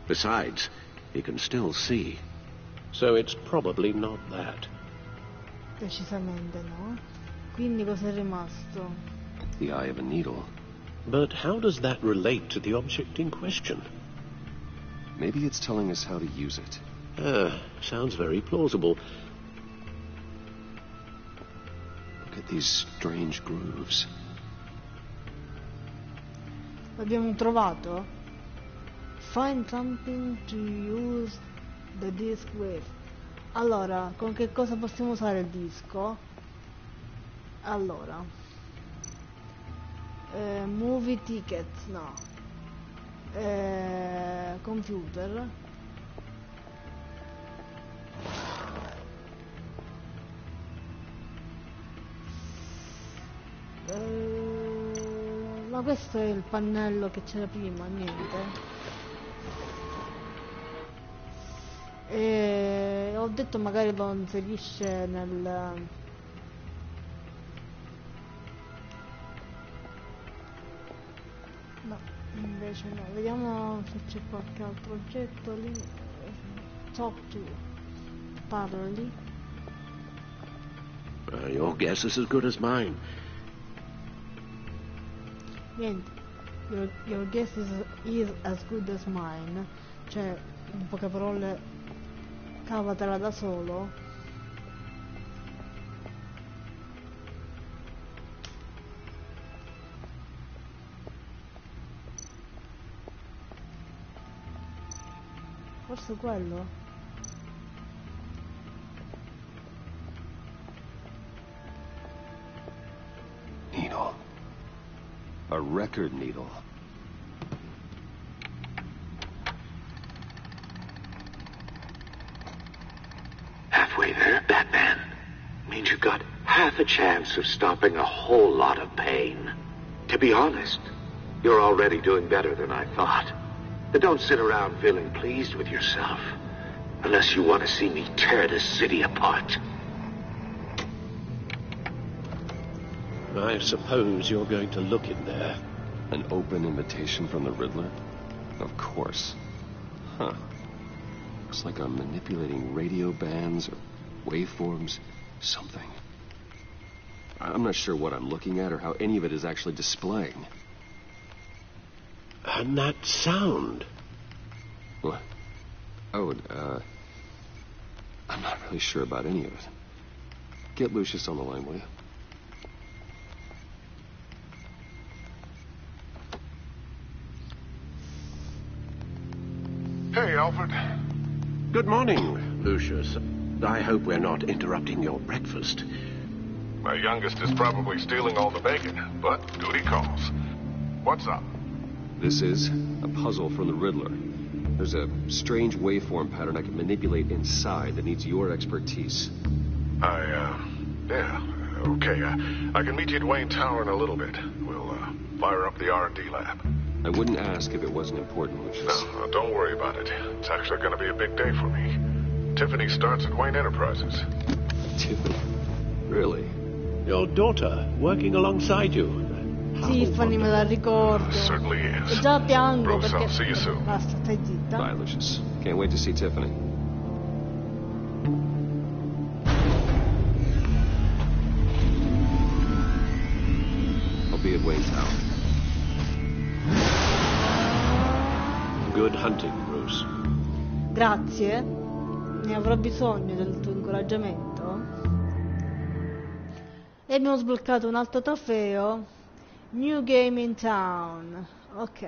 Besides, he can still see. So it's probably not that. Decisamente no. Quindi cos'è rimasto? The eye of a needle. But how does that relate to the object in question? Maybe it's telling us how to use it. Sounds very plausible. Look at these strange grooves. L'abbiamo trovato? Find something to use the disc with. Allora, con che cosa possiamo usare il disco? Allora, movie ticket, no. Computer. Ma questo è il pannello che c'era prima, niente. ho detto magari lo inserisce nel... No, invece no. Vediamo se c'è qualche altro oggetto lì. Talk to. Parli. Your guess is as good as mine. Niente. Your guess is as good as mine. Cioè, in poche parole, cavatela da solo. Forse quello? Needle. A record needle. Halfway there, Batman. Means you've got half a chance of stopping a whole lot of pain. To be honest, you're already doing better than I thought. But don't sit around feeling pleased with yourself. Unless you want to see me tear this city apart. I suppose you're going to look in there. An open invitation from the Riddler? Of course. Huh. Looks like I'm manipulating radio bands or waveforms. Something. I'm not sure what I'm looking at or how any of it is actually displaying. And that sound. What? Oh, I'm not really sure about any of it. Get Lucius on the line, will you? Hey, Alfred. Good morning, Lucius. I hope we're not interrupting your breakfast. My youngest is probably stealing all the bacon, but duty calls. What's up? This is a puzzle from the Riddler. There's a strange waveform pattern I can manipulate inside that needs your expertise. Yeah, okay. I can meet you at Wayne Tower in a little bit. We'll, fire up the R&D lab. I wouldn't ask if it wasn't important, Lucius. No, don't worry about it. It's actually going to be a big day for me. Tiffany starts at Wayne Enterprises. Tiffany? Really? Your daughter working alongside you. Tiffany, me la ricordo. Certainly is. E già piango Bruce, perché... I'll see you soon. Basta, stai zitta. Bye, Lucius. Can't wait to see Tiffany. I'll be at Wayne Tower. Good hunting, Bruce. Grazie. Ne avrò bisogno del tuo incoraggiamento. E abbiamo sbloccato un altro trofeo. New game in town. Ok.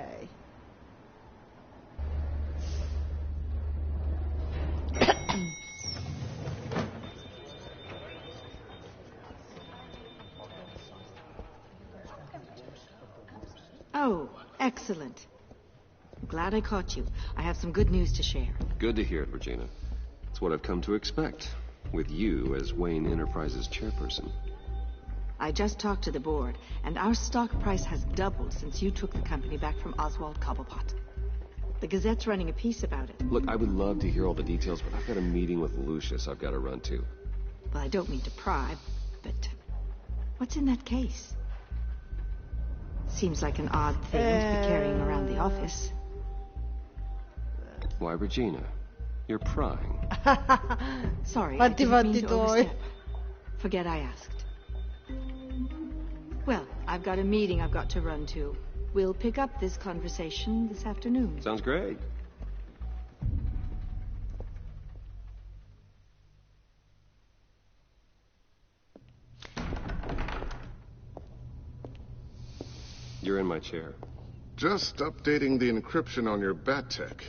Oh, excellent. Glad I caught you. I have some good news to share. Good to hear it, Regina. It's what I've come to expect, with you as Wayne Enterprises chairperson. I just talked to the board, and our stock price has doubled since you took the company back from Oswald Cobblepot. The Gazette's running a piece about it. Look, I would love to hear all the details, but I've got a meeting with Lucius I've got to run to. Well, I don't mean to pry, but what's in that case? Seems like an odd thing to be carrying around the office. Why, Regina? You're prying. Sorry, I didn't mean to overstep. Forget I asked. Well, I've got a meeting I've got to run to. We'll pick up this conversation this afternoon. Sounds great. You're in my chair. Just updating the encryption on your bat tech.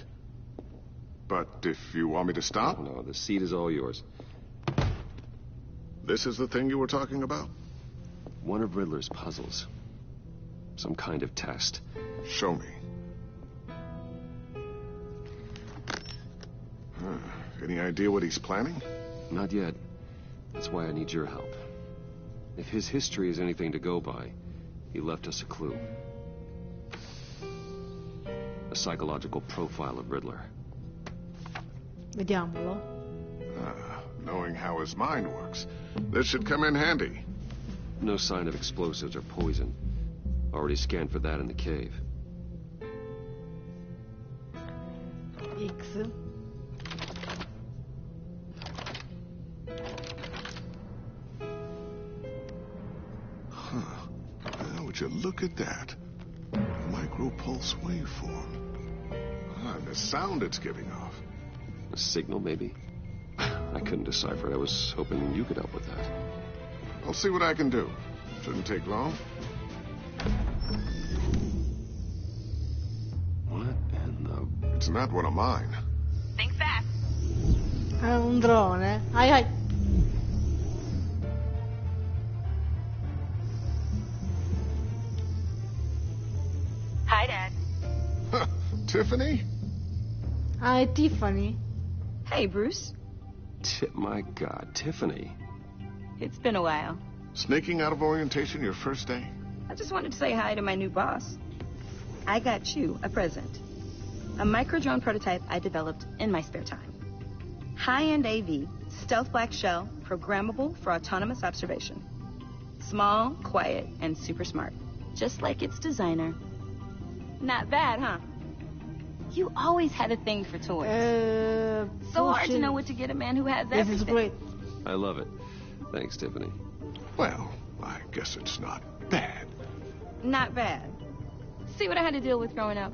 But if you want me to stop? No, the seat is all yours. This is the thing you were talking about? One of Riddler's puzzles. Some kind of test. Show me. Any idea what he's planning? Not yet. That's why I need your help. If his history is anything to go by, he left us a clue. A psychological profile of Riddler. Vediamolo. Knowing how his mind works, this should come in handy. No sign of explosives or poison. Already scanned for that in the cave. X. Would you look at that? Micro-pulse waveform. And the sound it's giving off. A signal, maybe? I couldn't decipher it. I was hoping you could help with that. I'll see what I can do. Shouldn't take long. What in the... It's not one of mine. Think fast. È un drone. Ai ai. Hi, Dad. Tiffany? Ah, è Tiffany. Hey, Bruce. My God, Tiffany. It's been a while. Sneaking out of orientation your first day? I just wanted to say hi to my new boss. I got you a present. A micro-drone prototype I developed in my spare time. High-end AV, stealth black shell, programmable for autonomous observation. Small, quiet, and super smart. Just like its designer. Not bad, huh? You always had a thing for toys. So hard to know what to get a man who has everything. This is great. I love it. Thanks, Tiffany. Well, I guess it's not bad. Not bad. See what I had to deal with growing up?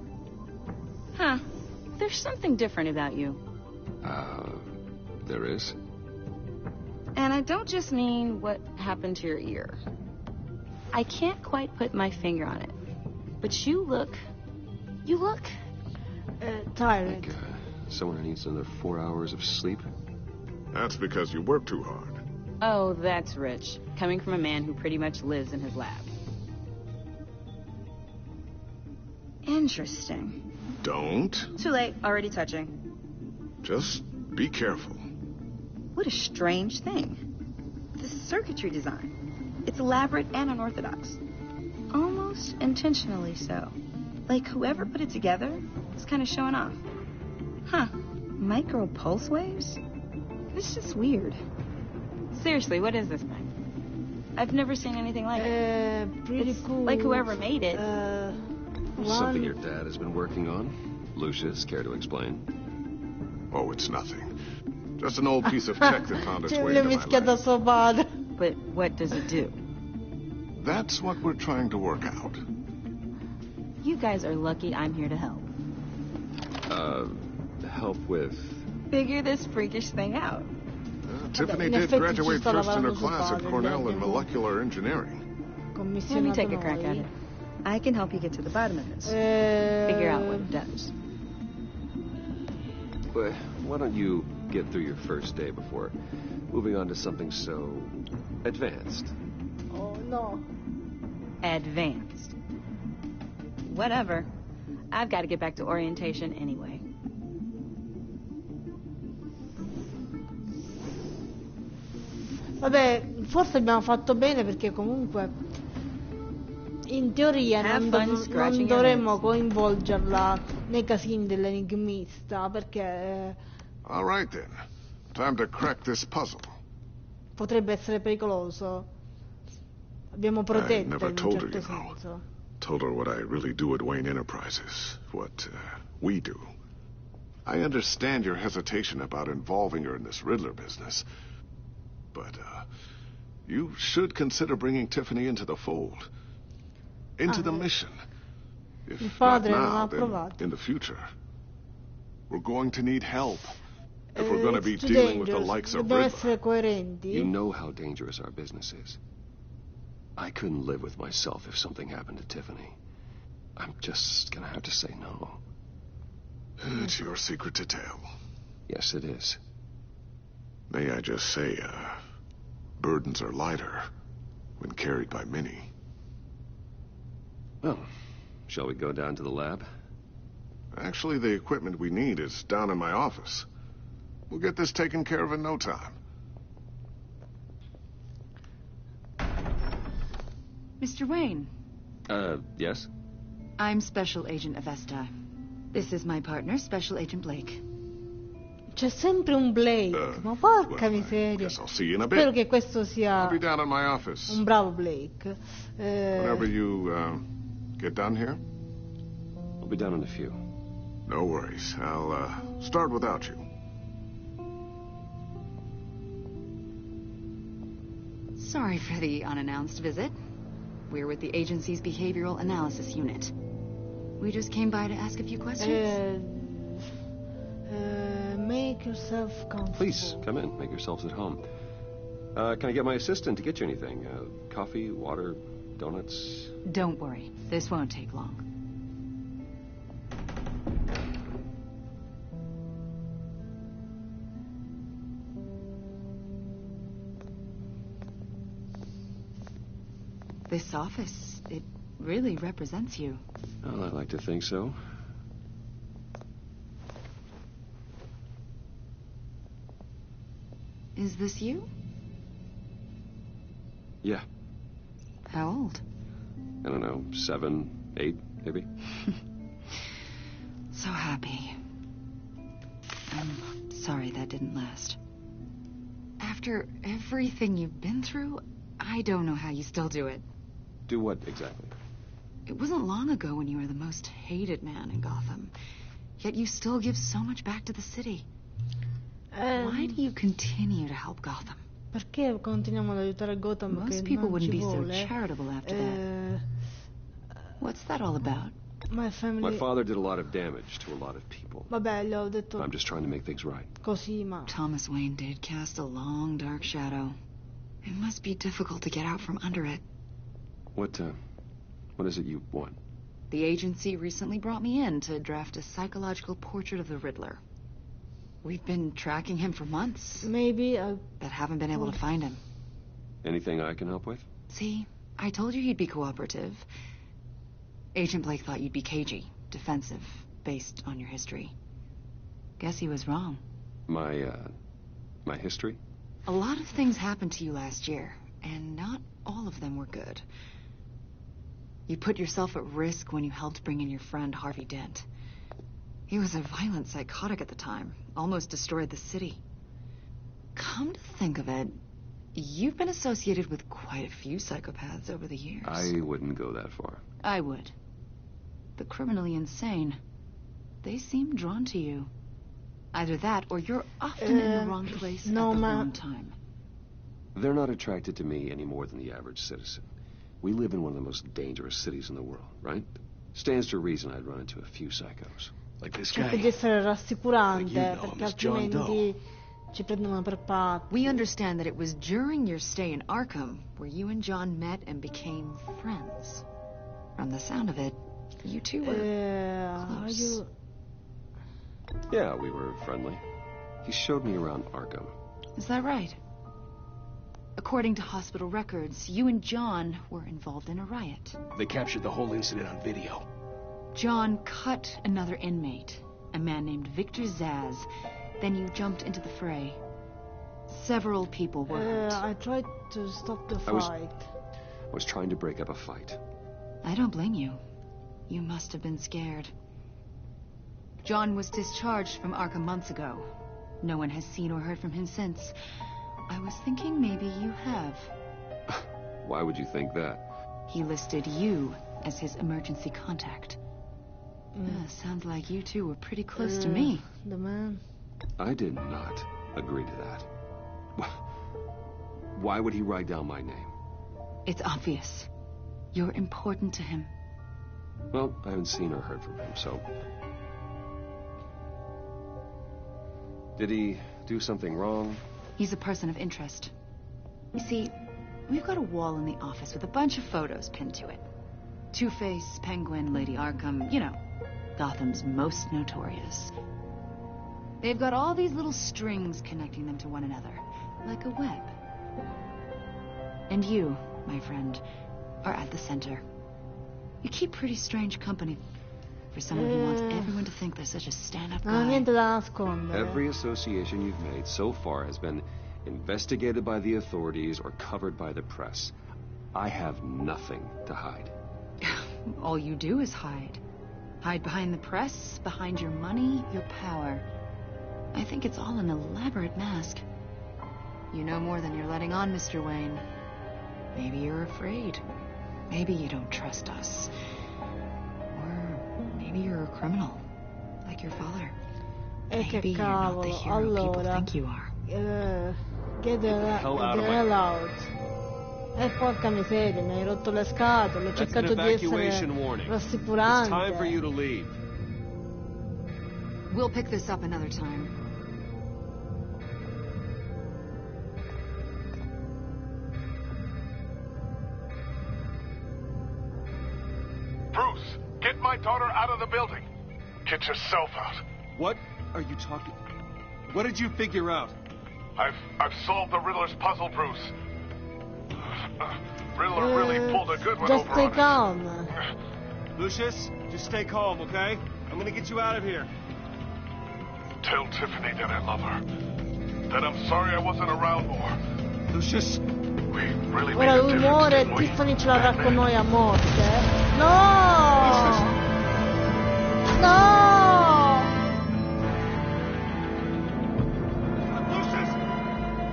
Huh. There's something different about you. There is? And I don't just mean what happened to your ear. I can't quite put my finger on it. But you look... tired. Like, someone who needs another 4 hours of sleep? That's because you work too hard. Oh, that's rich. Coming from a man who pretty much lives in his lab. Interesting. Don't. Too late. Already touching. Just be careful. What a strange thing. The circuitry design. It's elaborate and unorthodox. Almost intentionally so. Like whoever put it together is kind of showing off. Huh. Micro pulse waves? It's just weird. Seriously, what is this thing? I've never seen anything like it. Pretty cool. Like whoever made it. Something your dad has been working on? Lucius, care to explain? Oh, it's nothing. Just an old piece of tech that found its way into my lab. But what does it do? That's what we're trying to work out. You guys are lucky I'm here to help. Help with... Figure this freakish thing out. Tiffany did graduate first in her class at Cornell in molecular engineering. Let me take a crack at it. I can help you get to the bottom of this. Figure out what it does. But why don't you get through your first day before moving on to something so advanced? Oh, no. Advanced. Whatever. I've got to get back to orientation anyway. Vabbè, forse abbiamo fatto bene perché comunque in teoria non dovremmo coinvolgerla nei casini dell'enigmista perché All right then. Time to crack this puzzle. Potrebbe essere pericoloso. Abbiamo protetta in un certo senso. Told her what I really do at Wayne Enterprises, what we do. I understand your hesitation about involving her in this Riddler business, but you should consider bringing Tiffany into the fold, into the mission. If not now, then in the future. We're going to need help if we're going to be dealing with the likes of Riddler. You know how dangerous our business is. I couldn't live with myself if something happened to Tiffany. I'm just gonna have to say no. It's your secret to tell. Yes, it is. May I just say, burdens are lighter when carried by many. Well, shall we go down to the lab? Actually, the equipment we need is down in my office. We'll get this taken care of in no time. Mr. Wayne. Yes? I'm Special Agent Avesta. This is my partner, Special Agent Blake. C'è sempre un Blake, ma porca miseria. Guess I'll see you in a bit. Spero che questo sia I'll be down at my office. un bravo Blake. Whenever you get done here. I'll be down in a few. No worries. I'll start without you. Sorry for the unannounced visit. We're with the agency's behavioral analysis unit. We just came by to ask a few questions. Make yourself comfortable. Please, come in. Make yourselves at home. Can I get my assistant to get you anything? Coffee, water, donuts? Don't worry. This won't take long. This office, it really represents you. Well, I like to think so. Is this you? Yeah. How old? I don't know, 7, 8, maybe? So happy. I'm sorry that didn't last. After everything you've been through, I don't know how you still do it. Do what exactly? It wasn't long ago when you were the most hated man in Gotham. Yet you still give so much back to the city. Why do you continue to help Gotham? Perché continuiamo ad aiutare Gotham? Most people wouldn't be so charitable after that. What's that all about? My family... My father did a lot of damage to a lot of people. Vabbè, le ho detto I'm just trying to make things right. così, ma... Thomas Wayne did cast a long, dark shadow. It must be difficult to get out from under it. What is it you want? The agency recently brought me in to draft a psychological portrait of the Riddler. We've been tracking him for months. Maybe but haven't been able to find him. Anything I can help with? See, I told you he'd be cooperative. Agent Blake thought you'd be cagey, defensive, based on your history. Guess he was wrong. My history? A lot of things happened to you last year, and not all of them were good. You put yourself at risk when you helped bring in your friend Harvey Dent. He was a violent psychotic at the time, almost destroyed the city. Come to think of it, you've been associated with quite a few psychopaths over the years. I wouldn't go that far. I would. The criminally insane. They seem drawn to you. Either that, or you're often in the wrong place at the wrong time. They're not attracted to me any more than the average citizen. We live in one of the most dangerous cities in the world, right? Stands to reason I'd run into a few psychos. Like this Cerca di essere rassicurante, perché altrimenti ci prendono per pazzi. We understand that it was during your stay in Arkham where you and John met and became friends. From the sound of it, you two were close. Yeah, we were friendly. He showed me around Arkham. Is that right? According to hospital records, you and John were involved in a riot. They captured the whole incident on video. John cut another inmate, a man named Victor Zaz. Then you jumped into the fray. Several people were hurt. I tried to stop the fight. I was trying to break up a fight. I don't blame you. You must have been scared. John was discharged from Arkham months ago. No one has seen or heard from him since. I was thinking maybe you have. Why would you think that? He listed you as his emergency contact. Sounds like you two were pretty close to me. The man. I did not agree to that. Why would he write down my name? It's obvious. You're important to him. Well, I haven't seen or heard from him, so... Did he do something wrong? He's a person of interest. You see, we've got a wall in the office with a bunch of photos pinned to it. Two-Face, Penguin, Lady Arkham, you know, Gotham's most notorious. They've got all these little strings connecting them to one another, like a web. And you, my friend, are at the center. You keep pretty strange company for someone who wants everyone to think they're such a stand-up guy. Niente da nascondere. Every association you've made so far has been investigated by the authorities or covered by the press. I have nothing to hide. All you do is hide. Hide behind the press, behind your money, your power. I think it's all an elaborate mask. You know more than you're letting on, Mr. Wayne. Maybe you're afraid. Maybe you don't trust us. Or maybe you're a criminal, like your father. Maybe you're not the hero people think you are. Get the hell out. Porca miseria, mi hai rotto le scatole, ho cercato di essere rassicurante. It's time for you to leave. We'll pick this up another time. Bruce, get my daughter out of the building. Get yourself out. What are you talking? What did you figure out? I've solved the Riddler's puzzle, Bruce. Riddler really pulled a good one just over stay on calm. us. Lucius, just stay calm, okay? I'm gonna get you out of here. Tell Tiffany that I love her. That I'm sorry I wasn't around more. Lucius. We really Ora lui muore e didn't we? Tiffany ce l'avrà con noi a morte. No! No! Lucius!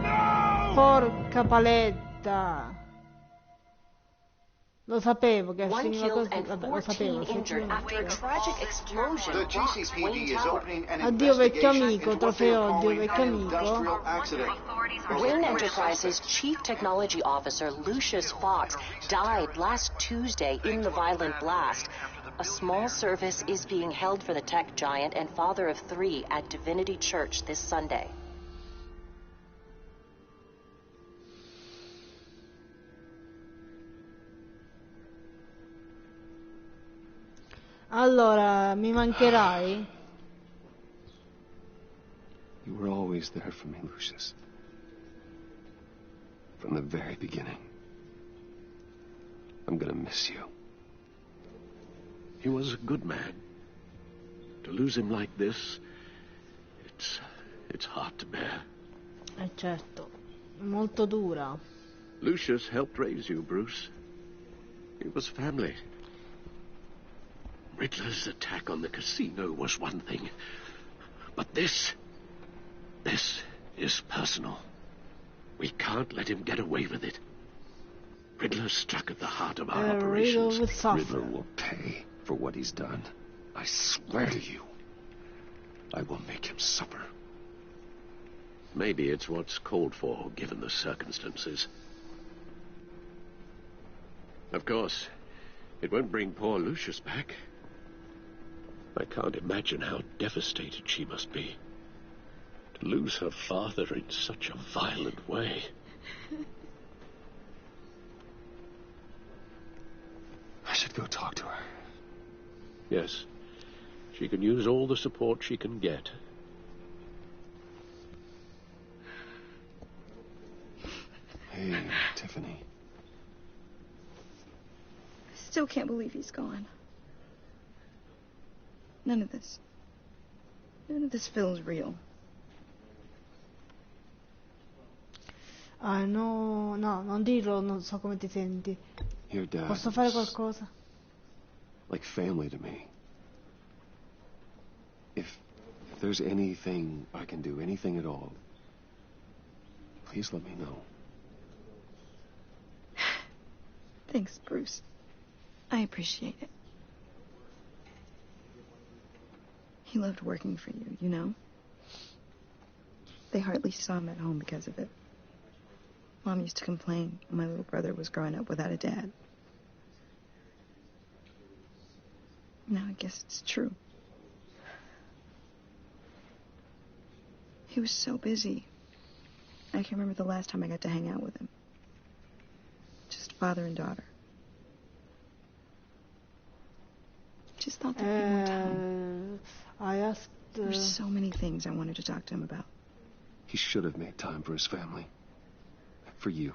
No! Porca paletta. Lo sapevo che finiva così. Vabbè, lo sapevo. The GCPD is opening an Addio vecchio investigation amico, into what they trofeo, are addio calling vecchio an amico. industrial accident. Ring Enterprises' chief technology officer, Lucius Fox, died last Tuesday in the violent blast. A small service is being held for the tech giant and father of 3 at Divinity Church this Sunday. Allora, mi mancherai? You were always there for me, Lucius. From the very beginning. I'm gonna miss you. He was a good man. To lose him like this, it's hard to bear. Certo, molto dura. Lucius helped raise you, Bruce. It was family. Riddler's attack on the casino was one thing. But this is personal. We can't let him get away with it. Riddler struck at the heart of our operations. Riddler will pay for what he's done. I swear to you, I will make him suffer. Maybe it's what's called for, given the circumstances. Of course, it won't bring poor Lucius back. I can't imagine how devastated she must be. To lose her father in such a violent way. I should go talk to her. Yes, she can use all the support she can get. Hey, Tiffany. I still can't believe he's gone. None of this feels real. No, non dirlo, non so come ti senti. Your dad Posso fare was qualcosa? like family to me. If there's anything I can do, anything at all, please let me know. Thanks, Bruce. I appreciate it. He loved working for you, you know? They hardly saw him at home because of it. Mom used to complain when my little brother was growing up without a dad. Now I guess it's true. He was so busy. I can't remember the last time I got to hang out with him. Just father and daughter. Just thought there'd be more time. I asked... There were so many things I wanted to talk to him about. He should have made time for his family. For you.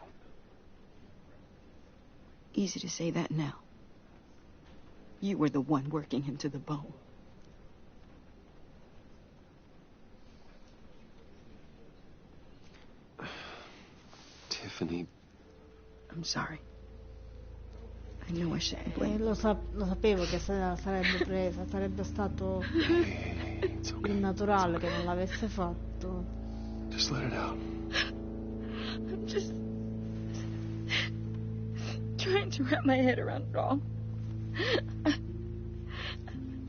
Easy to say that now. You were the one working him to the bone. Tiffany. I'm sorry. I know I shouldn't blame you. Lo sapevo che sarebbe presa, sarebbe stato... il naturale che non l'avesse fatto. Just let it out. I'm just trying to wrap my head around it all.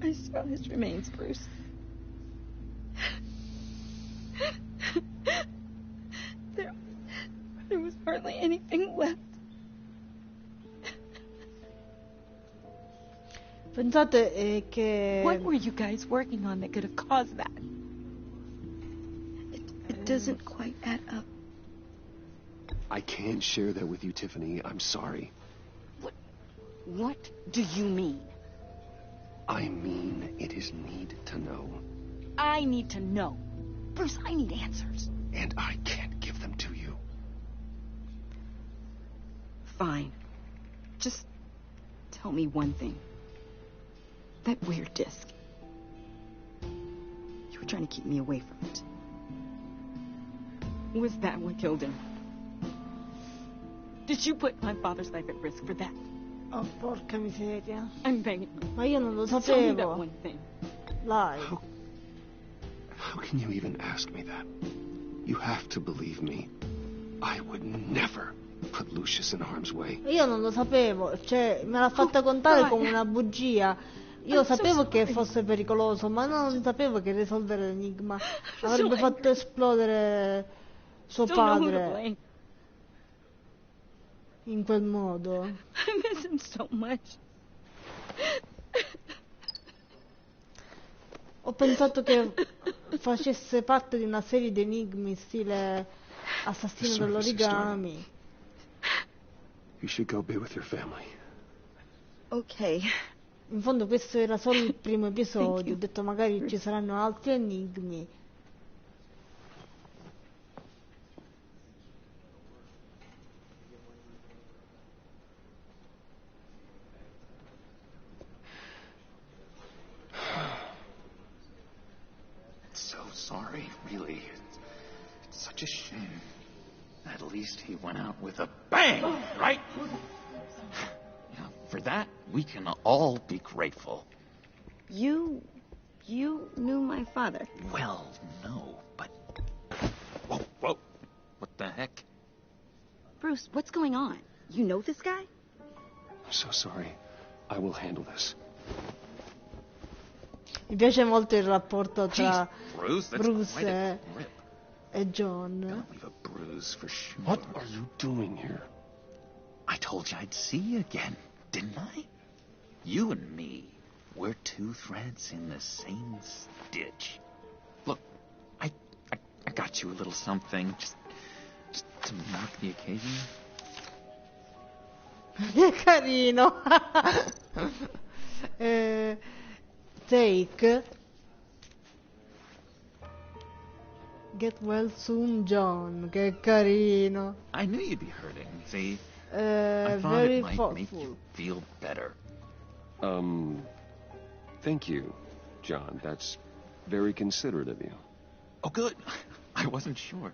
I saw his remains, Bruce. There was hardly anything left. Pensate che... What were you guys working on that could have caused that? It doesn't quite add up. I can't share that with you, Tiffany. I'm sorry. What do you mean? I mean, it is need to know. I need to know. Bruce, I need answers. And I can't give them to you. Fine. Just tell me one thing. That weird disc. You were trying to keep me away from it. Was that what killed him? Did you put my father's life at risk for that? Oh, porca miseria. I'm begging you. Ma io non lo Tell me that sapevo. one thing. Dai. How can you even ask me that? You have to believe me. I would never put Lucius in harm's way. Io non lo sapevo, cioè me l'ha fatta contare come una bugia. Io sapevo che fosse pericoloso, ma non sapevo che risolvere l'enigma avrebbe fatto esplodere suo padre in quel modo. I miss him so much. Ho pensato che facesse parte di una serie di enigmi stile assassino dell'origami. You should go be with your family. Ok. In fondo questo era solo il primo episodio, ho detto magari ci saranno altri enigmi. So sorry, really. It's such a shame. At least he went out with a bang, right? Yeah, for that, we can all be grateful. You knew my father. Well, no, but... Whoa. What the heck? Bruce, what's going on? You know this guy? I'm so sorry. I will handle this. Mi piace molto il rapporto tra Bruce, that's Bruce quite a grip. e John. Gonna leave a bruise for sure. What are you doing here? I told you I'd see you again, didn't I? You and me, we're two threads in the same stitch. Look, I got you a little something, just to mark the occasion. Che carino. Take. Get well soon, John. Che carino. I knew you'd be hurting, see? I thought Very it might thoughtful. make you feel better. Thank you, John. That's very considerate of you. Oh, good. I wasn't sure.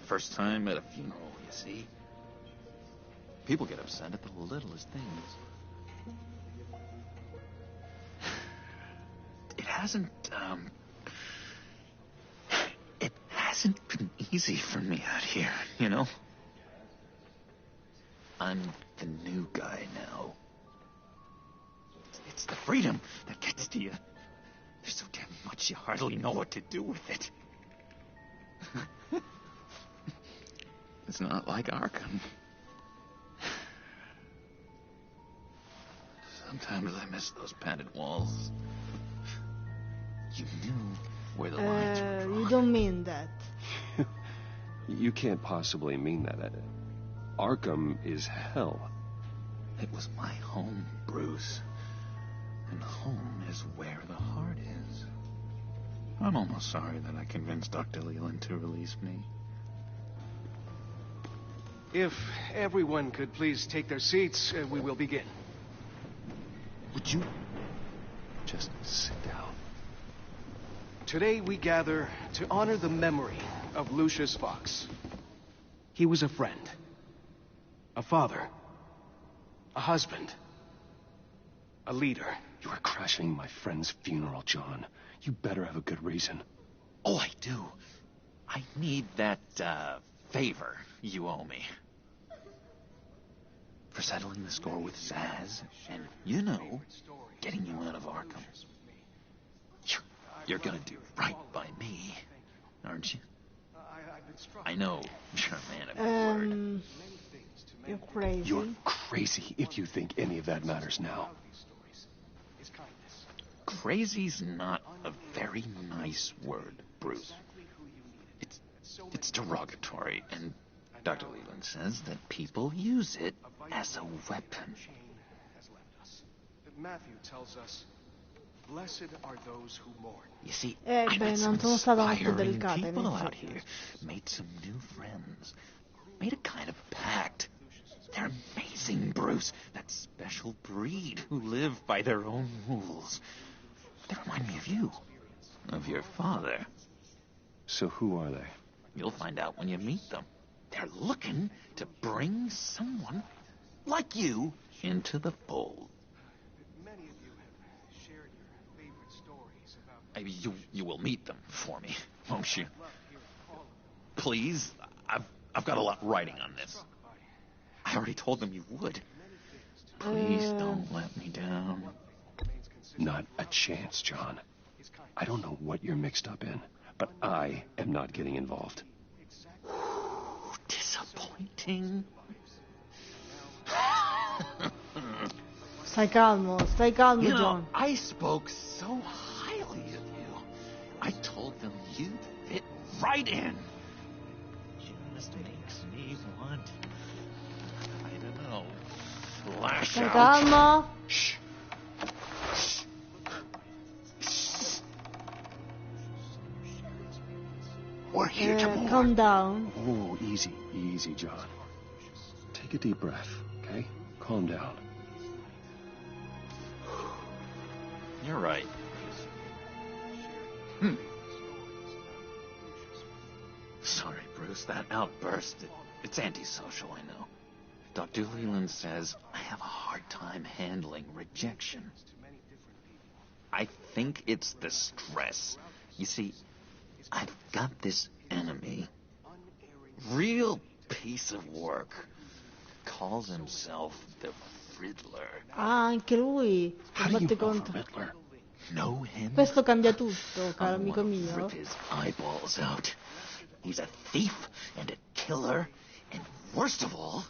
First time at a funeral, you see? People get upset at the littlest things. It hasn't been easy for me out here, you know? I'm the new guy now. It's the freedom that gets to you. There's so damn much you hardly know what to do with it. It's not like Arkham. Sometimes I miss those padded walls. You knew where the lines were drawn. You don't mean that. You can't possibly mean that. Arkham is hell. It was my home, Bruce. And home is where the heart is. I'm almost sorry that I convinced Dr. Leland to release me. If everyone could please take their seats, we will begin. Would you just sit down? Today we gather to honor the memory of Lucius Fox. He was a friend, a father, a husband, a leader. You are crashing my friend's funeral, John. You better have a good reason. Oh, I do. I need that, favor you owe me. For settling the score with Zaz, and, getting you out of Arkham. You're gonna do right by me, aren't you? I know you're a man of your word. You're crazy. You're crazy if you think any of that matters now. Crazy's not a very nice word, Bruce. It's derogatory, and Dr. Leland says that people use it as a weapon. Matthew tells us, blessed are those who mourn. You see, beh, non sono stata molto delicata, in people out effetti. here, made some new friends, made a kind of pact. They're amazing, Bruce. That special breed who live by their own rules. They remind me of you, of your father. So who are they? You'll find out when you meet them. They're looking to bring someone like you into the fold. Many of you have shared your favorite stories about... You will meet them for me, won't you? Please, I've got a lot writing on this. I already told them you would. Please don't let me down. Not a chance, John. I don't know what you're mixed up in, but I am not getting involved. Disappointing. Stai calmo, John. I spoke so highly of you. I told them you'd fit right in. Just makes me want, I don't know, lash Stai out. calmo. Shh. We're here to mourn. Calm down. Oh, easy, John. Take a deep breath, okay? Calm down. You're right. Sorry, Bruce, that outburst, it's antisocial, I know. Dr. Leland says I have a hard time handling rejection. I think it's the stress. You see, I've got this enemy. Real piece of work. Calls himself the Riddler. Ah, anche lui. How do you Batte know contro. Riddler? Know him? Questo cambia tutto, caro amico I wanna mio. rip his eyeballs out. He's a thief and a killer, and worst of all,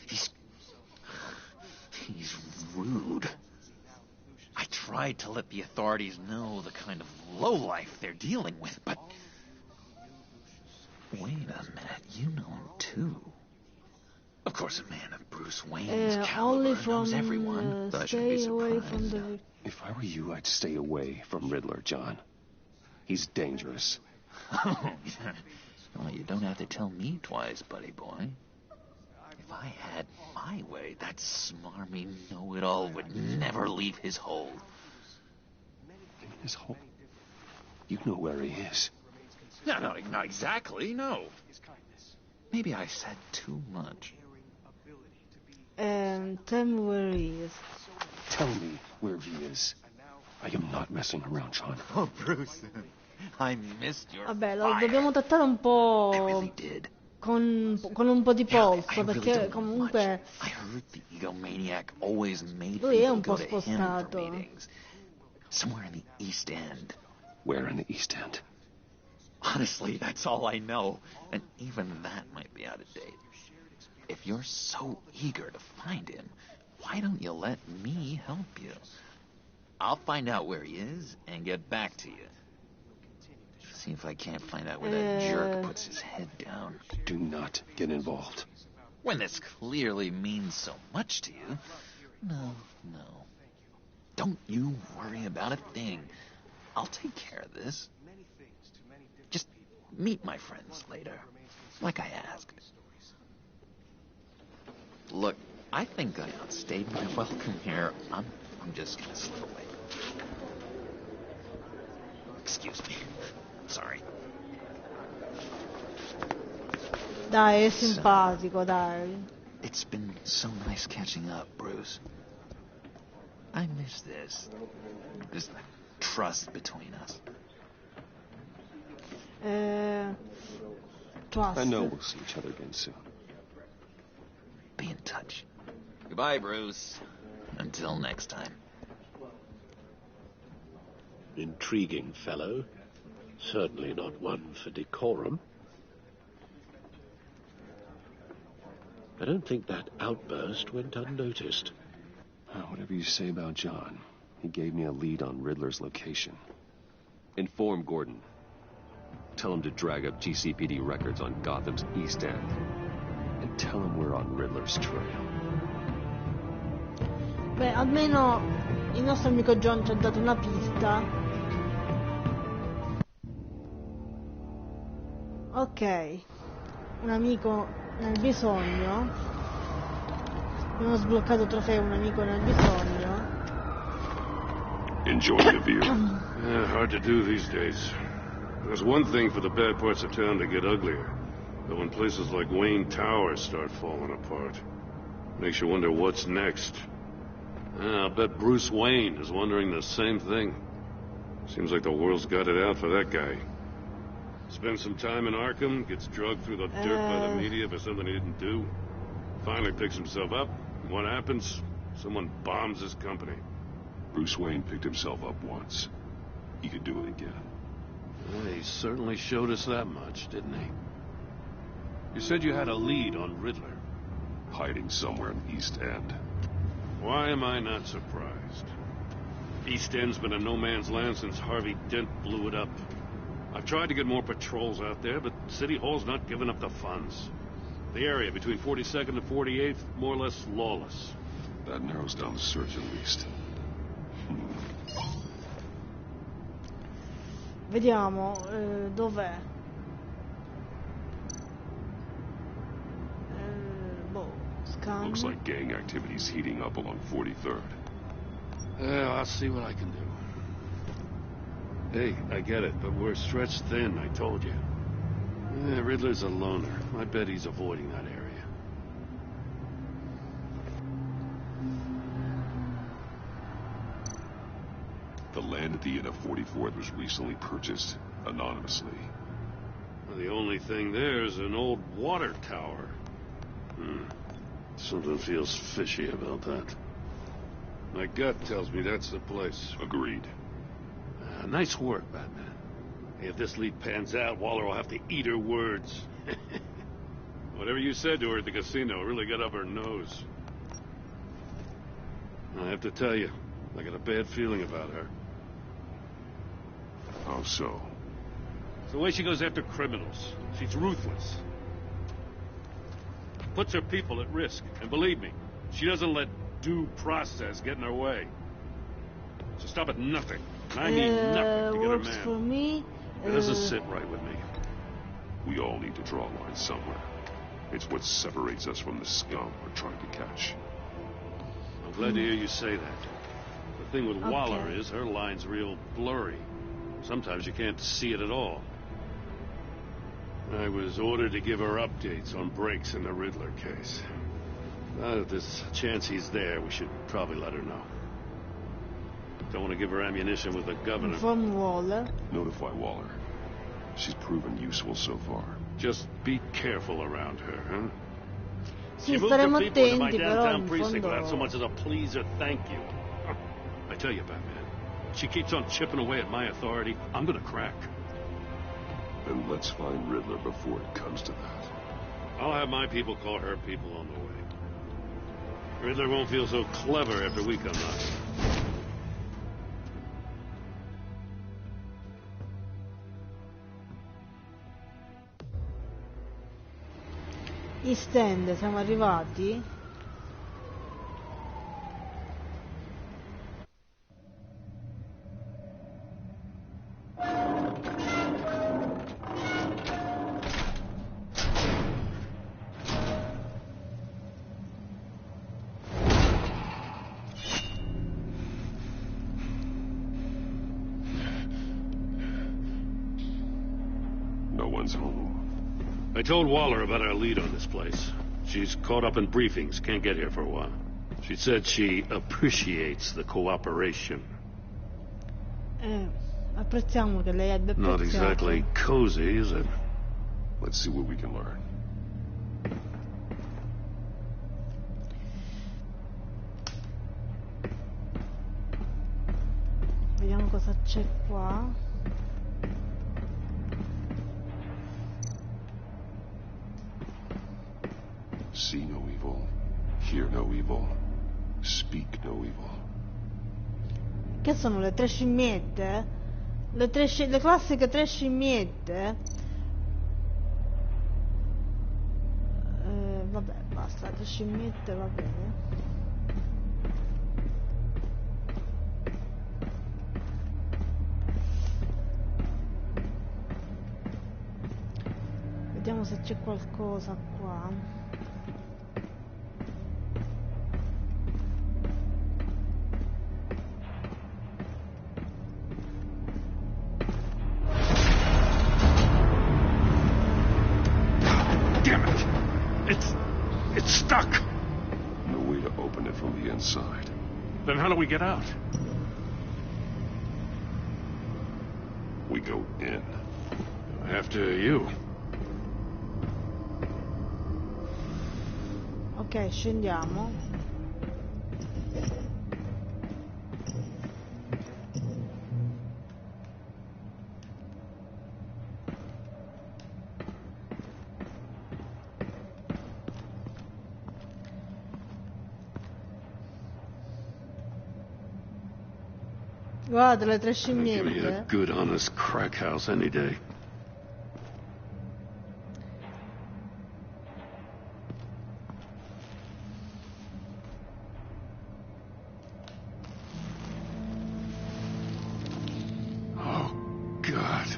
he's rude. I tried to let the authorities know the kind of lowlife they're dealing with, but... Wait a minute, you know him too. Of course, a man of Bruce Wayne's Only caliber from knows everyone. So I shouldn't be stay away surprised. from the... If I were you, I'd stay away from Riddler, John. He's dangerous. Oh, yeah. Well, you don't have to tell me twice, buddy boy. If I had my way, that smarmy know-it-all would never leave his hole. His hole? You know where he is. No, not exactly, no. Maybe I said too much. Tell me where he is. Tell me where he is. I am not messing around, John. Oh, Bruce, I missed your Vabbè, lo fire. dobbiamo trattare un po' con un po' di polso, perché comunque I heard the egomaniac always made lui è people un po' go to him for spostato. meetings. Somewhere in the East End. Where in the East End? Honestly, that's all I know. And even that might be out of date. If you're so eager to find him, why don't you let me help you? I'll find out where he is and get back to you. See if I can't find out where that jerk puts his head down. Do not get involved. When this clearly means so much to you. No. Don't you worry about a thing. I'll take care of this. Just meet my friends later, like I asked. Look, I think I outstayed my welcome here. I'm just gonna slip away. Excuse me. Sorry. Dai, è simpatico, dai. It's been so nice catching up, Bruce. I miss this. This trust between us. Trust. I know we'll see each other again soon. Be in touch. Goodbye, Bruce. Until next time. Intriguing fellow. Certainly not one for decorum. I don't think that outburst went unnoticed. Whatever you say about John, he gave me a lead on Riddler's location. Inform Gordon. Tell him to drag up GCPD records on Gotham's East End. And tell him we're on Riddler's trail. Beh, almeno il nostro amico John ci ha dato una pista. Ok, un amico nel bisogno. Abbiamo sbloccato trofeo, un amico nel bisogno. Enjoying the view. Yeah, hard to do these days. There's one thing for the bad parts of town to get uglier. But when places like Wayne Tower start falling apart, makes you wonder what's next. I'll bet Bruce Wayne is wondering the same thing. Seems like the world's got it out for that guy. Spends some time in Arkham, gets drugged through the dirt by the media for something he didn't do. Finally picks himself up. What happens? Someone bombs his company. Bruce Wayne picked himself up once. He could do it again. Well, he certainly showed us that much, didn't he? You said you had a lead on Riddler. Hiding somewhere in the East End. Why am I not surprised? East End's been a no-man's land since Harvey Dent blew it up. I've tried to get more patrols out there, but City Hall's not giving up the funds. The area between 42nd and 48th, more or less lawless. That narrows down the search at least. Vediamo, dov'è? Scan. Looks like gang activity's heating up along 43rd. Well, I'll see what I can do. Hey, I get it, but we're stretched thin, I told you. Riddler's a loner. I bet he's avoiding that area. The land at the end of 44th was recently purchased anonymously. Well, the only thing there is an old water tower. Something feels fishy about that. My gut tells me that's the place. Agreed. Nice work, Batman. Hey, if this lead pans out, Waller will have to eat her words. Whatever you said to her at the casino really got up her nose. I have to tell you, I got a bad feeling about her. How so? It's the way she goes after criminals. She's ruthless. Puts her people at risk. And believe me, she doesn't let due process get in her way. So stop at nothing. And I mean nothing to get her Works man. for me. It doesn't sit right with me. We all need to draw a line somewhere. It's what separates us from the scum we're trying to catch. I'm glad to hear you say that. The thing with Waller is her line's real blurry. Sometimes you can't see it at all. I was ordered to give her updates on breaks in the Riddler case. Now that there's a chance he's there, we should probably let her know. Don't want to give her ammunition with the governor. From Waller. Notify Waller. She's proven useful so far. Just be careful around her, huh? Sì, She moved staremo her people into my attenti, però downtown in precinct without so fondo... much as a please or thank you. I tell you, Batman, she keeps on chipping away at my authority. I'm gonna crack. Then let's find Riddler before it comes to that. I'll have my people call her people on the way. Riddler won't feel so clever after we come knocking. East End, siamo arrivati? No one's home. I told Waller about our lead on this place. She's caught up in briefings, can't get here for a while. She said she appreciates the cooperation. Apprezziamo che lei abbia Not apprezzato. exactly cozy, is it? Let's see what we can learn. Vediamo cosa c'è qua. See no evil, hear no evil, speak no evil. Che sono le 3 scimmiette? Le classiche 3 scimmiette? Vabbè, basta, 3 scimmiette va bene. Vediamo se c'è qualcosa qua. Damn it! It's stuck! No way to open it from the inside. Then how do we get out? We go in. After you. Ok, scendiamo. Guarda le 3 Give me a scimmiette. good, honest crack house any day. Oh, God.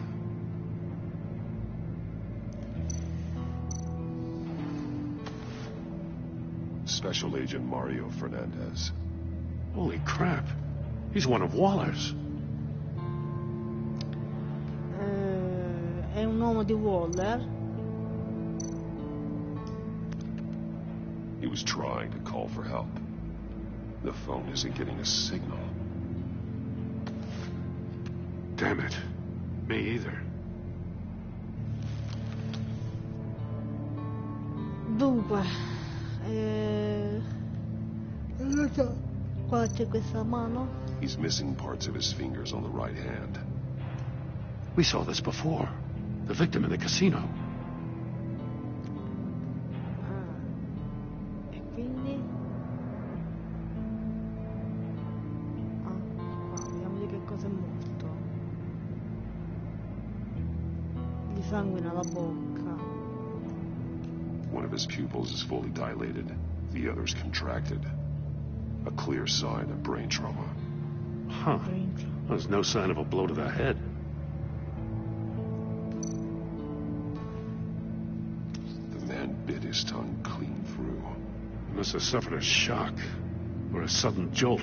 Special Agent Mario Fernandez. Holy crap. He's one of Waller's. È un uomo di Waller. He was trying to call for help. The phone isn't getting a signal. Damn it. Me either. Dunque, non so, qua c'è questa mano. He's missing parts of his fingers on the right hand. We saw this before. The victim in the casino. E quindi? Qua, vediamo di che cosa è morto. Gli sanguina la bocca. One of his pupils is fully dilated. The other's contracted. A clear sign of brain trauma. Huh. There's no sign of a blow to the head. The man bit his tongue clean through. He must have suffered a shock or a sudden jolt.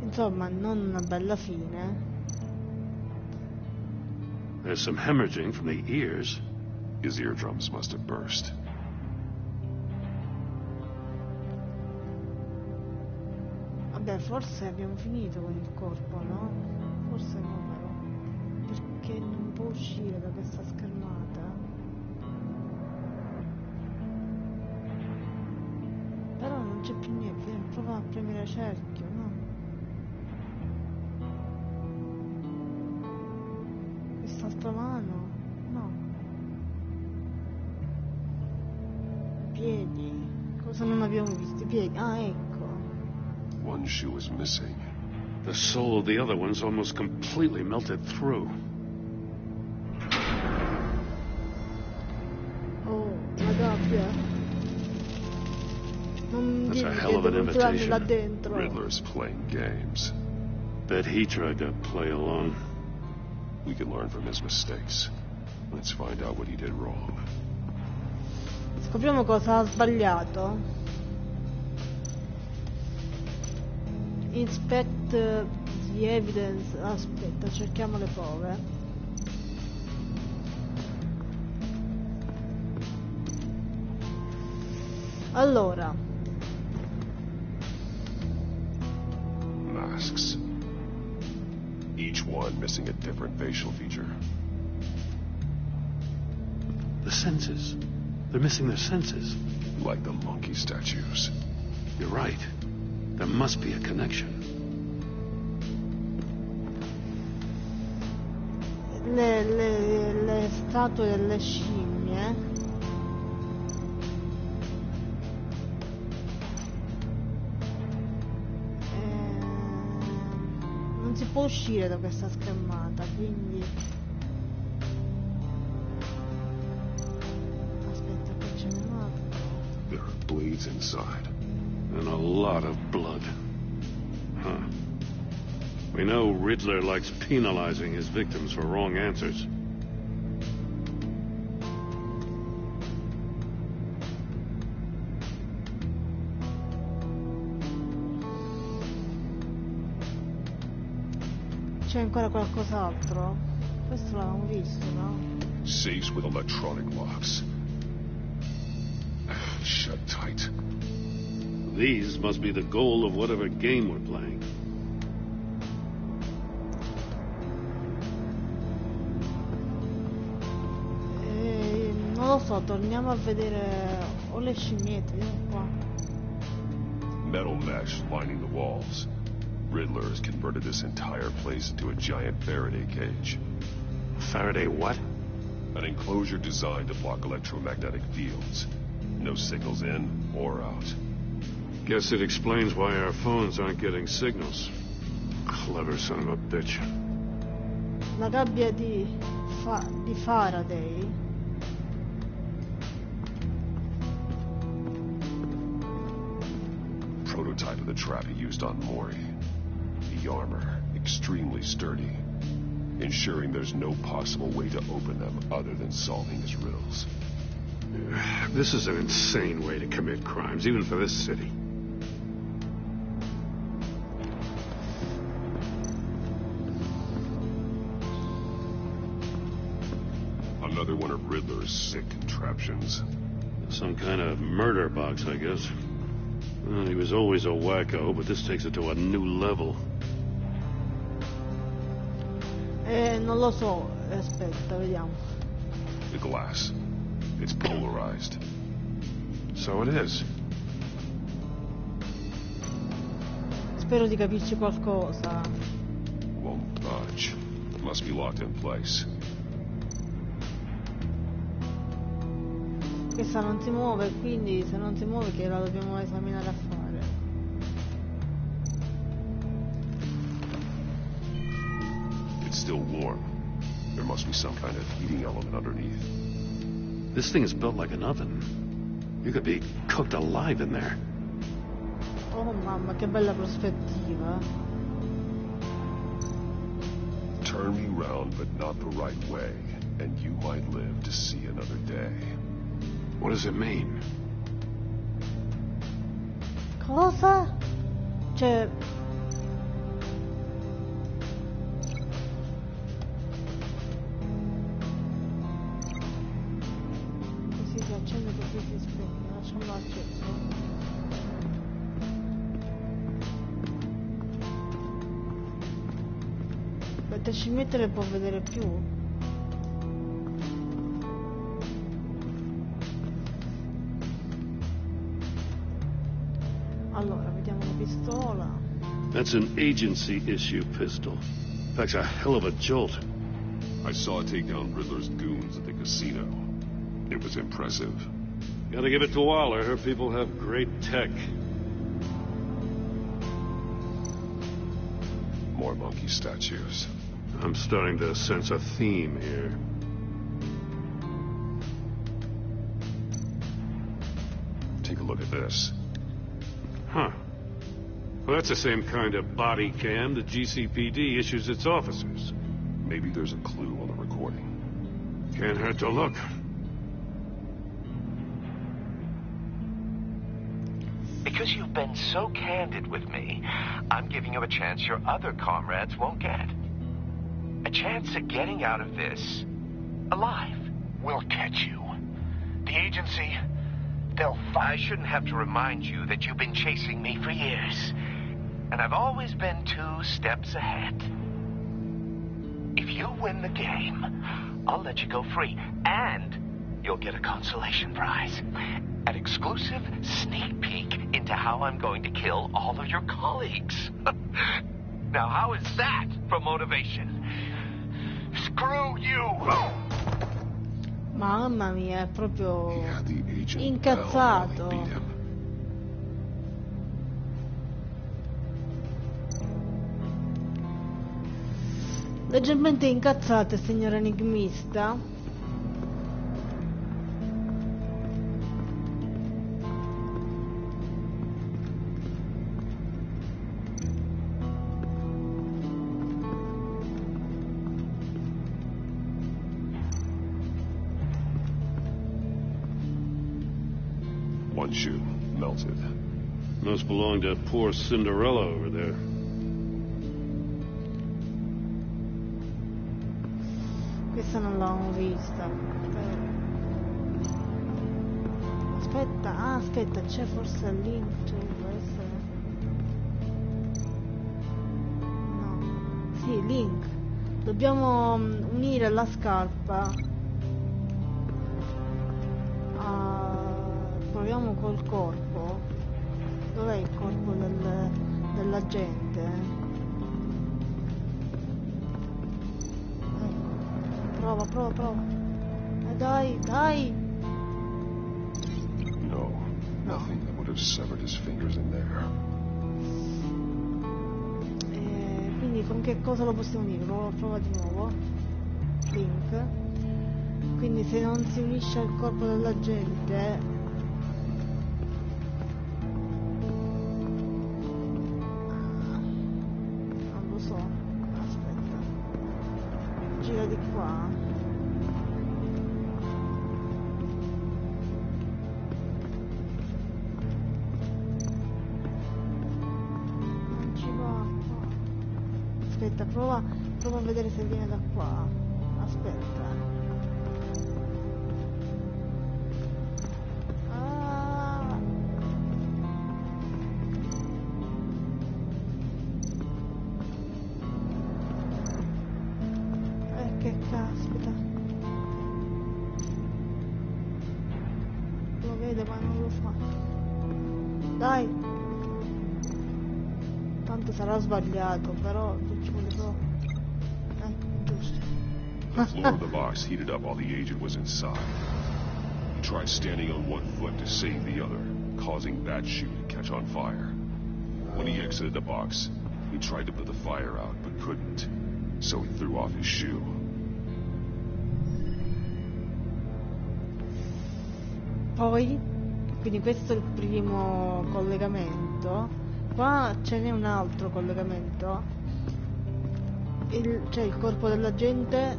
Insomma, non una bella fine. There's some hemorrhaging from the ears. His eardrums must have burst. Vabbè, forse abbiamo finito con il corpo, no? Forse no, però. Perché non può uscire da questa schermata. Però non c'è più niente, prova a premere cerchio, no? Quest'altra mano? No. Piedi. Cosa non abbiamo visto? I piedi. Ah, ecco. One shoe is missing. The sole of the other one's almost completely melted through. Oh, la gabbia. Non That's a dirmi hell che of an devo entrarmi là invitation. dentro. Riddler's playing games. Bet he tried to play along. We can learn from his mistakes. Let's find out what he did wrong. Scopriamo cosa ha sbagliato. Inspect the evidence. Aspetta, cerchiamo le prove. Allora, masks. Each one missing a different facial feature. The senses. They're missing their senses. Like the monkey statues. You're right. There must be a connection. le statue delle scimmie non si può uscire da questa schermata, quindi aspetta, qui c'è un altro. There are blades inside. And a lot of blood. Huh. We know Riddler likes penalizing his victims for wrong answers. C'è ancora qualcos'altro? Questo l'avevamo visto, no? Safes with electronic locks. Shut tight. These must be the goal of whatever game we're playing. Non lo so, torniamo a vedere. Ho le scimmiette, vediamo qua. Metal mesh lining the walls. Riddler has converted this entire place into a giant Faraday cage. Faraday what? An enclosure designed to block electromagnetic fields. No signals in or out. Guess it explains why our phones aren't getting signals. Clever son of a bitch. La gabbia di Faraday. Prototype of the trap he used on Mori. The armor, extremely sturdy, ensuring there's no possible way to open them other than solving his riddles. This is an insane way to commit crimes, even for this city. Another one of Riddler's sick contraptions. Some kind of murder box, I guess. Well, he was always a wacko, but this takes it to a new level. Non lo so, aspetta, vediamo. The glass. It's polarized. So it is. Spero di capirci qualcosa. Won't budge. Must be locked in place. Questa non si muove, quindi se non si muove che la dobbiamo esaminare a fare. It's still warm. There must be some kind of heating element underneath. This thing is built like an oven. You could be cooked alive in there. Oh mamma, che bella prospettiva. Turn me round, but not the right way, and you might live to see another day. What does it mean? Cosa? Cioè... Così si accende, così si spegne. Lasciamolo acceso. Queste scimmiette le può vedere più? Allora, vediamo la pistola. That's an agency issue pistol. Packs a hell of a jolt. I saw it take down Riddler's goons at the casino. It was impressive. Gotta give it to Waller. Her people have great tech. More monkey statues. I'm starting to sense a theme here. Take a look at this. Huh. Well, that's the same kind of body cam the GCPD issues its officers. Maybe there's a clue on the recording. Can't hurt to look. Because you've been so candid with me, I'm giving you a chance your other comrades won't get. A chance at getting out of this alive. We'll catch you. The agency, they'll find. I shouldn't have to remind you that you've been chasing me for years. And I've always been 2 steps ahead. If you win the game, I'll let you go free. And you'll get a consolation prize. An exclusive sneak peek into how I'm going to kill all of your colleagues. Now, how is that for motivation? Screw you! Mamma mia, è proprio incazzato. Leggermente incazzato, signor enigmista. One shoe, melted. Must belong to poor Cinderella over there. Questa non l'avevamo vista. Aspetta, c'è forse il link, cioè può essere. No. Sì, link. Dobbiamo unire la scarpa. Proviamo col corpo. Dov'è il corpo dell'agente? Ecco. Prova. Dai. No, nothing that would have severed his fingers in there. Quindi con che cosa lo possiamo unire? Prova di nuovo. Link. Quindi se non si unisce al corpo dell'agente, gira di qua. Non ci va. Aspetta, prova a vedere se viene da qua. Aspetta. Che caspita. Lo vede ma non lo fa. Dai. Tanto sarà sbagliato, però ci vuole solo. Giusto. The floor of the box heated up while the agent was inside. He tried standing on one foot to save the other, causing that shoe to catch on fire. When he exited the box, he tried to put the fire out, but couldn't, so he threw off his shoe. Poi, quindi questo è il primo collegamento. Qua ce n'è un altro collegamento. Cioè il corpo dell'agente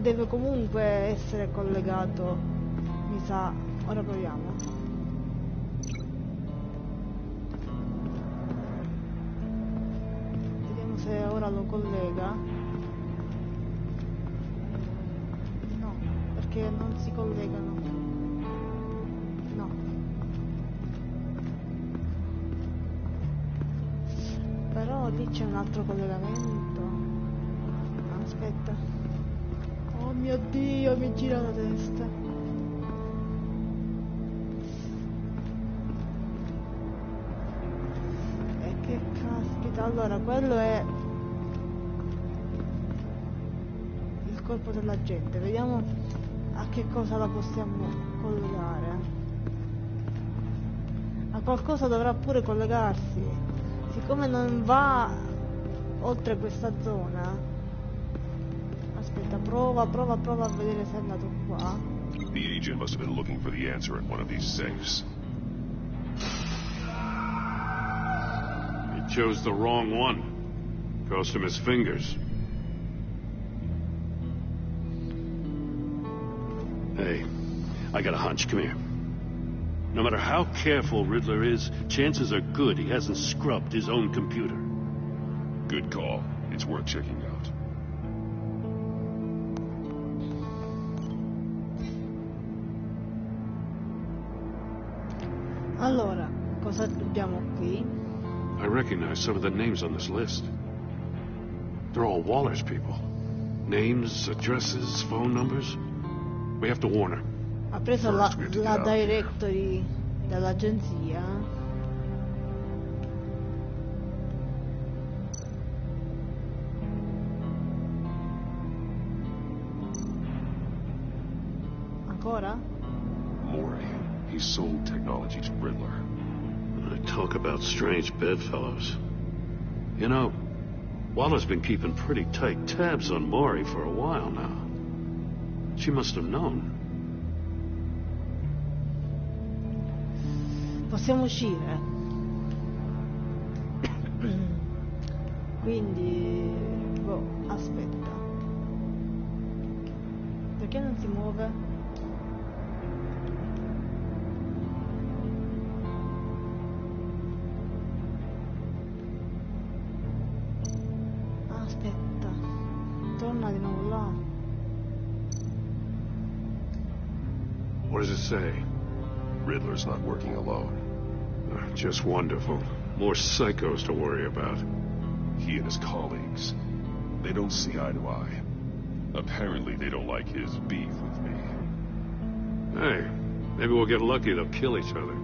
deve comunque essere collegato, mi sa. Ora proviamo. Vediamo se ora lo collega. Che non si collegano. No. Però lì c'è un altro collegamento. Aspetta. Oh mio Dio, mi gira la testa. E che caspita. Allora, quello è il corpo dell'agente. Vediamo a che cosa la possiamo collegare. A qualcosa dovrà pure collegarsi. Siccome non va oltre questa zona. Aspetta, prova a vedere se è andato qua. The agent must have been looking for the answer in one of these safes. He chose the wrong one. Cost him his fingers. Hey, I got a hunch. Come here. No matter how careful Riddler is, chances are good he hasn't scrubbed his own computer. Good call. It's worth checking out. Allora, cosa abbiamo qui? I recognize some of the names on this list. They're all Waller's people. Names, addresses, phone numbers. We have to warn her. Ha preso la directory dell'agenzia. Ancora? Maury. He sold technology to Riddler. Talk about strange bedfellows. You know, Waller's been keeping pretty tight tabs on Maury for a while now. She must have known. Possiamo uscire. Quindi... boh, aspetta. Perché non si muove? Aspetta. Torna di nuovo là. What does it say? Riddler's not working alone. Just wonderful. More psychos to worry about. He and his colleagues, they don't see eye to eye. Apparently they don't like his beef with me. Hey, maybe we'll get lucky, they'll kill each other.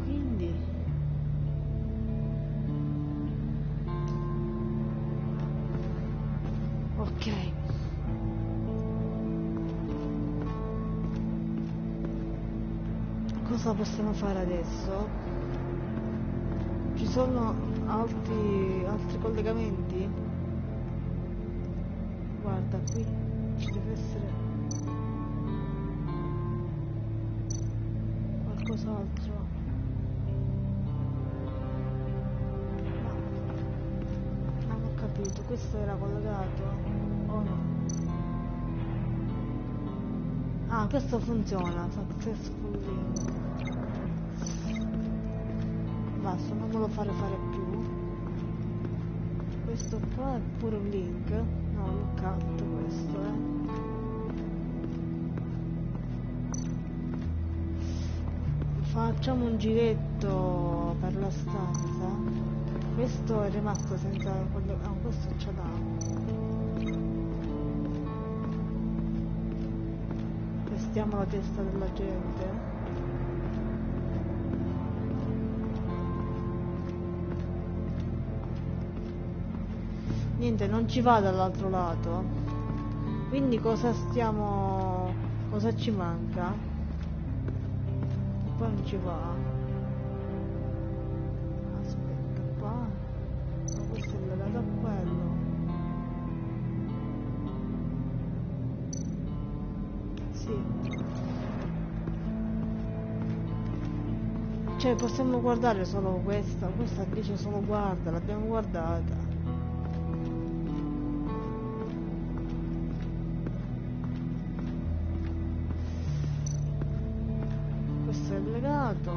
Quindi... ok. Cosa possiamo fare adesso? Ci sono altri collegamenti? Guarda, qui ci deve essere qualcos'altro. Ma non ho capito, questo era collegato o no? Ah, questo funziona, successful link. Basta, non me lo fare più. Questo qua è pure un link. No, loggato questo, Facciamo un giretto per la stanza. Questo è rimasto senza... Ah, questo ce l'ha. Vestiamo la testa della gente. Niente, non ci va dall'altro lato. Quindi cosa ci manca? Poi non ci va. Aspetta qua. No, questo è legato a quello. Sì. Cioè possiamo guardare solo questa dice solo guarda, l'abbiamo guardata. Questo è legato.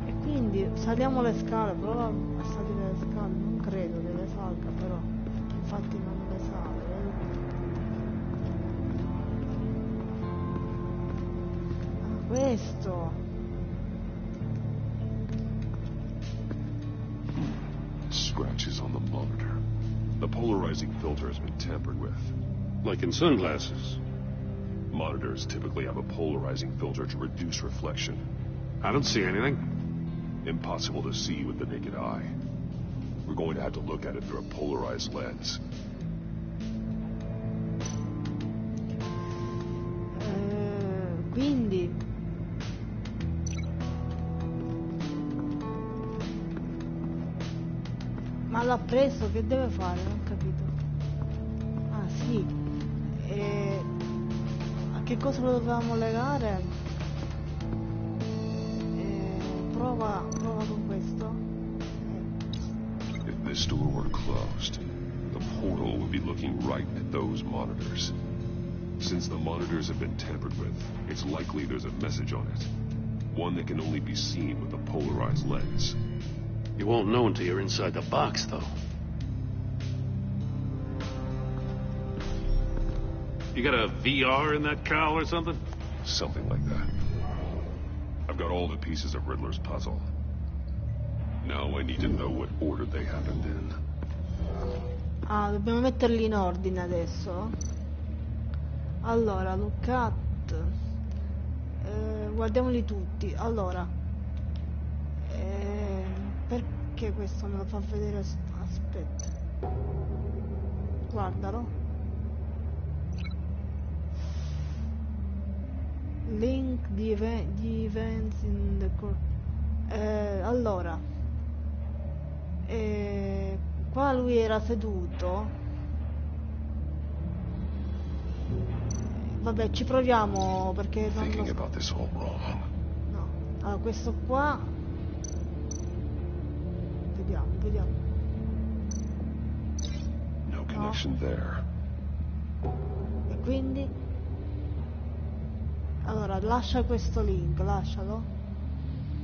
E quindi saliamo le scale, prova a salire le scale, non credo che le salga però, infatti non le sale. Questo Scratches on the monitor. The polarizing filter has been tampered with. Like in sunglasses. Monitors typically have a polarizing filter to reduce reflection. I don't see anything. Impossible to see with the naked eye. We're going to have to look at it through a polarized lens. Quindi ma l'ha preso, che deve fare? Non ho capito. Ah sì. A che cosa lo dovevamo legare? Prova con questo. If this door were closed, the portal would be looking right at those monitors. Since the monitors have been tampered with, it's likely there's a message on it. One that can only be seen with a polarized lens. You won't know until you're inside the box, though. You got a VR in that cowl or something? Something like that. I've got all the pieces of Riddler's puzzle. Now I need to know what order they happened in. Ah, dobbiamo metterli in ordine adesso. Allora, look at. Guardiamoli tutti. Allora, perché questo me lo fa vedere? Aspetta, guardalo. Link di events in the allora, qua lui era seduto. Vabbè, ci proviamo perché non lo so. No. Allora, questo qua. Vediamo. No connection there. E quindi? Allora, lascia questo link, lascialo.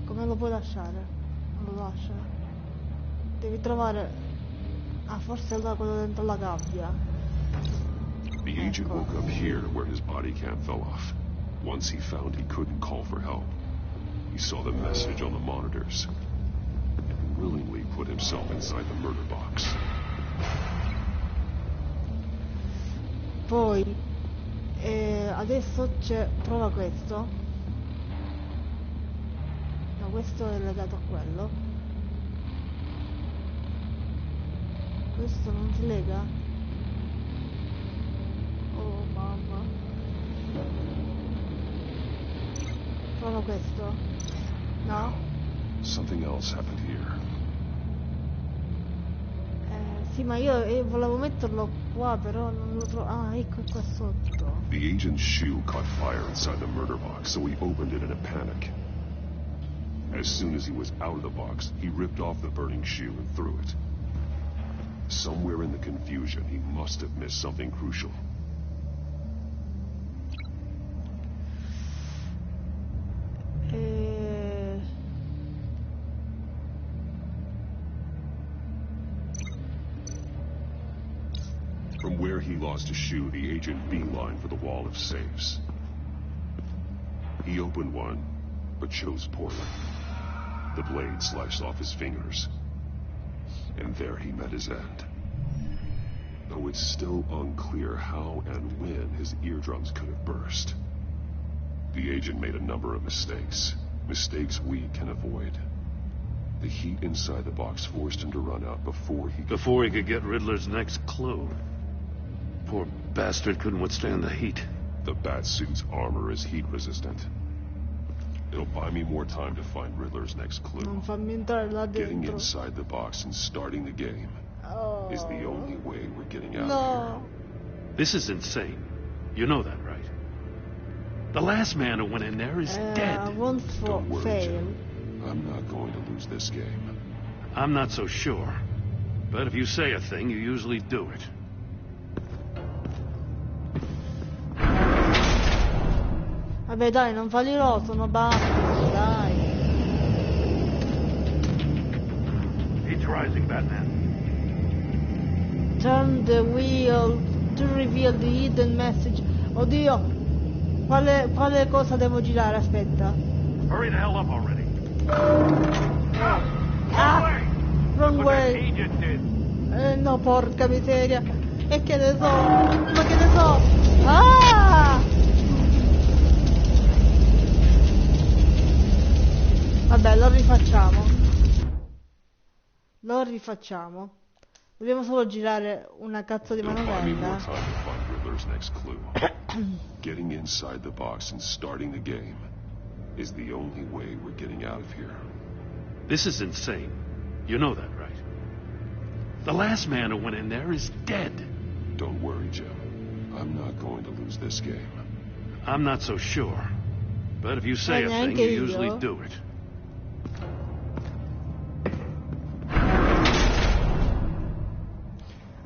Come lo puoi lasciare? Non lo lascia. Devi trovare. Ah, forse allora quello dentro la gabbia. The agent woke up here where his body cam fell off. Once he found he couldn't call for help, he saw the message on the monitors and willingly put himself inside the murder box. Poi adesso c'è. Prova questo. No, questo è legato a quello. Questo non si lega? Oh mamma. Prova questo. No? Something else happened here. Sì, ma io volevo metterlo qua, però non lo trovo. Ah, ecco, è qua sotto. The agent's shoe caught fire inside the murder box, so he opened it in a panic. As soon as he was out of the box, he ripped off the burning shoe and threw it. Somewhere in the confusion, he must have missed something crucial. From where he lost a shoe, the agent beelined for the wall of safes. He opened one, but chose poorly. The blade sliced off his fingers. And there he met his end. Though it's still unclear how and when his eardrums could have burst. The agent made a number of mistakes. Mistakes we can avoid. The heat inside the box forced him to run out before he could get Riddler's next clue. Poor bastard couldn't withstand the heat. The Batsuit's armor is heat resistant. It'll buy me more time to find Riddler's next clue. Non fammi entrare là dentro. Getting inside the box and starting the game is the only way we're getting out of here. This is insane. You know that, right? The last man who went in there is dead. Don't worry, Jim. I'm not going to lose this game. I'm not so sure. But if you say a thing, you usually do it. Vabbè dai, non fallirò, sono basta, dai. He's rising, Batman. Turn the wheel to reveal the hidden message. Oddio, quale cosa devo girare? Aspetta. Hurry the hell up already. Wrong way. No, porca miseria. E che ne so? Ma che ne so? Vabbè, lo rifacciamo. Dobbiamo solo girare una cazzo di manovella. Getting inside the box and starting the game is the only way we're getting out of here. This is insane. You know that, right? The last man who went in there is dead. Don't worry, Jim. I'm not going to lose this game. I'm not so sure. But if you say a thing, you usually do it.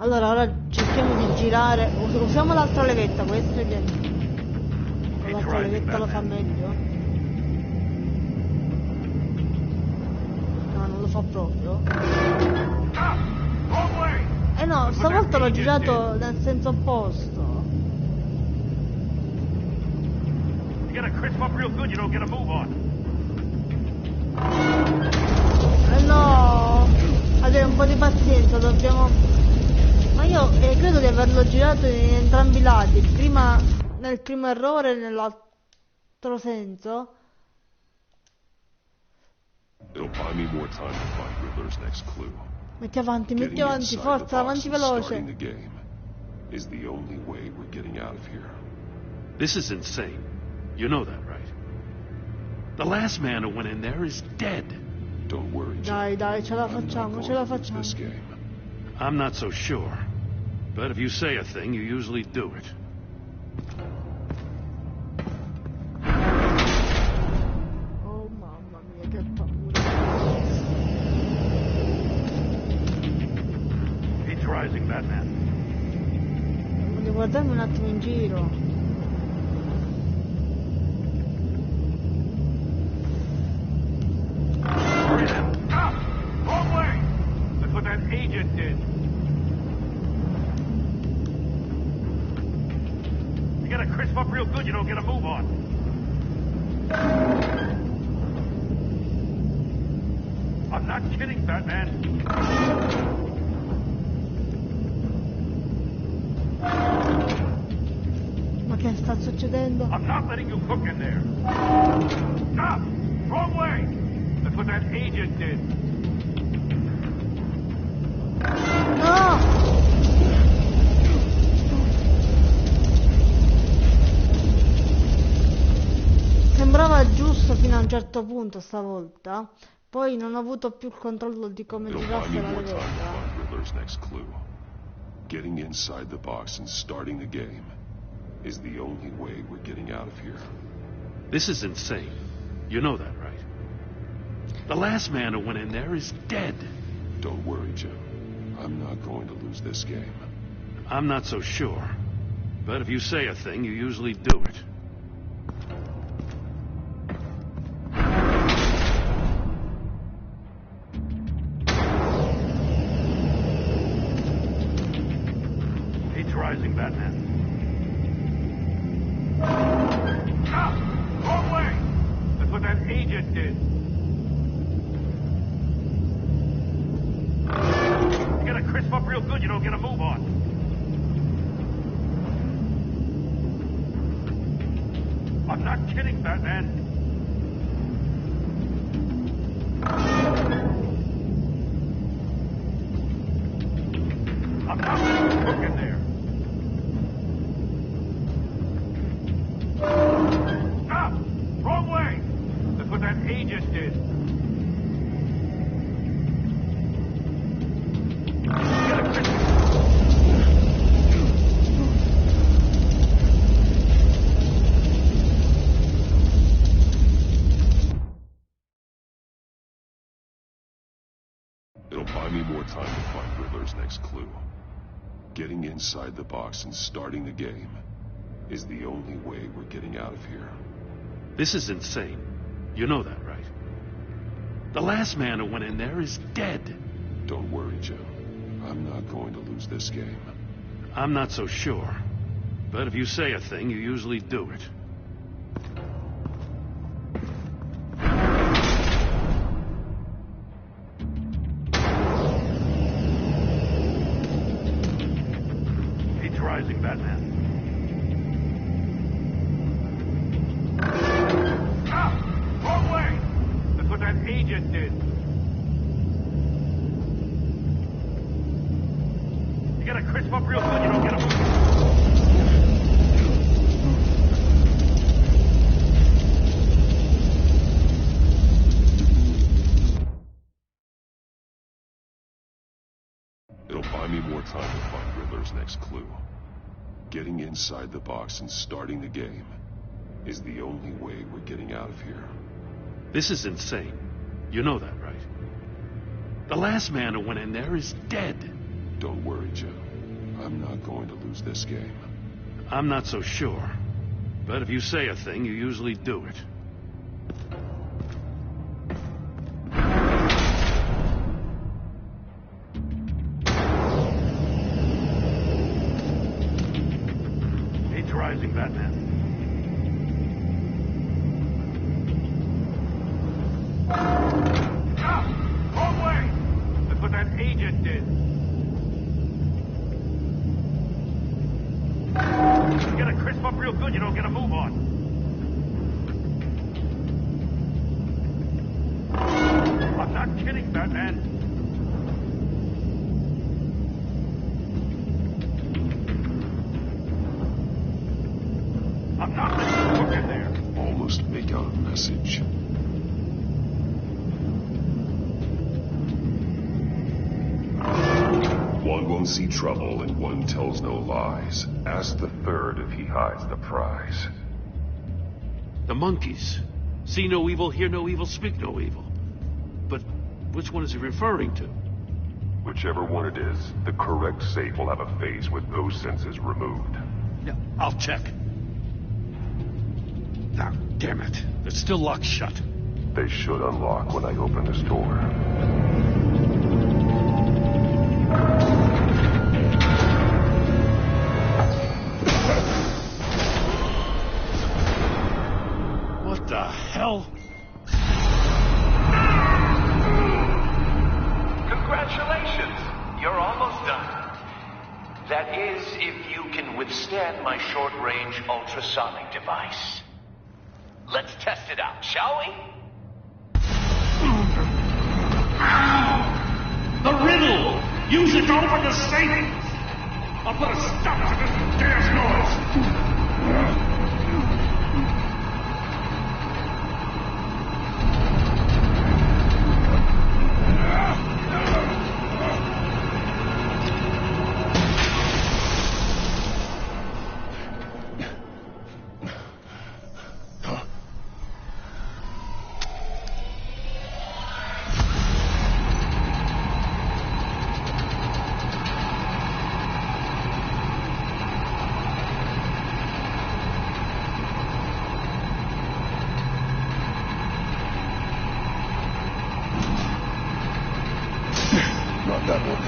Allora, ora cerchiamo di girare. Usiamo l'altra levetta, questo è l'altra levetta lo fa meglio. No, non lo fa proprio. Eh no, stavolta l'ho girato nel senso opposto. You gotta crisp up real good, you don't get a move on. No, avete un po' di pazienza, dobbiamo... Ma io credo di averlo girato in entrambi i lati, prima nel primo errore e nell'altro senso. It'll buy me more time to find Riddler's next clue. Metti avanti, forza, avanti veloce. The game is the only way we're getting out of here. This is insane. You know that, right? The last man who went in there is dead. Don't worry, Dai, ce la facciamo, ce la facciamo. This game. I'm not so sure. But if you say a thing, you usually do it. Oh mamma mia, che paura. He's rising, Batman. Voglio guardarmi un attimo in giro. Wrong way! That's what that agent did. You gotta crisp up real good, you don't get a move on. I'm not kidding, Batman. Ma che sta succedendo? I'm not letting you cook in there. Stop! Wrong way! That's what that agent did. No! Sembrava giusto fino a un certo punto stavolta, poi non ho avuto più il controllo di come girasse la levetta. Riddler's next clue. Getting inside the box and starting the game is the only way we're getting out of here. This is insane. You know that, right? The last man who went in there is dead. Don't worry, Joe. I'm not going to lose this game. I'm not so sure. But if you say a thing, you usually do it. He's rising, Batman. Stop! Wrong way! That's what that agent did. You gotta crisp up real good, you don't get a move on. I'm not kidding, Batman. I'm not letting you cook in there. Stop! Wrong way! That's what that agent did. It'll buy me more time to find Riddler's next clue. Getting inside the box and starting the game is the only way we're getting out of here. This is insane. You know that, right? The last man who went in there is dead. Don't worry, Joe. I'm not going to lose this game. I'm not so sure. But if you say a thing, you usually do it. He's rising, Batman. Stop! Wrong way! That's what that agent did. You gotta crisp up real good, you don't get a move. It'll buy me more time to find Riddler's next clue. Getting inside the box and starting the game is the only way we're getting out of here. This is insane. You know that, right? The last man who went in there is dead. Don't worry, Joe. I'm not going to lose this game. I'm not so sure. But if you say a thing, you usually do it. agent did. You get a crisp up real good, you don't get a move on. I'm not kidding, Batman. I'm not letting you look in there. Almost make out a message. One won't see trouble and one tells no lies. Ask the third if he hides the prize. The monkeys. See no evil, hear no evil, speak no evil. But which one is he referring to? Whichever one it is, the correct safe will have a phase with those senses removed. Yeah, I'll check. Now, damn it. It's still locked shut. They should unlock when I open this door. What the hell? Congratulations! You're almost done. That is, if you can withstand my short-range ultrasonic device. Let's test it out, shall we? The riddle! Use it to open the safe! I'll put a stop to this damn noise! Not that one.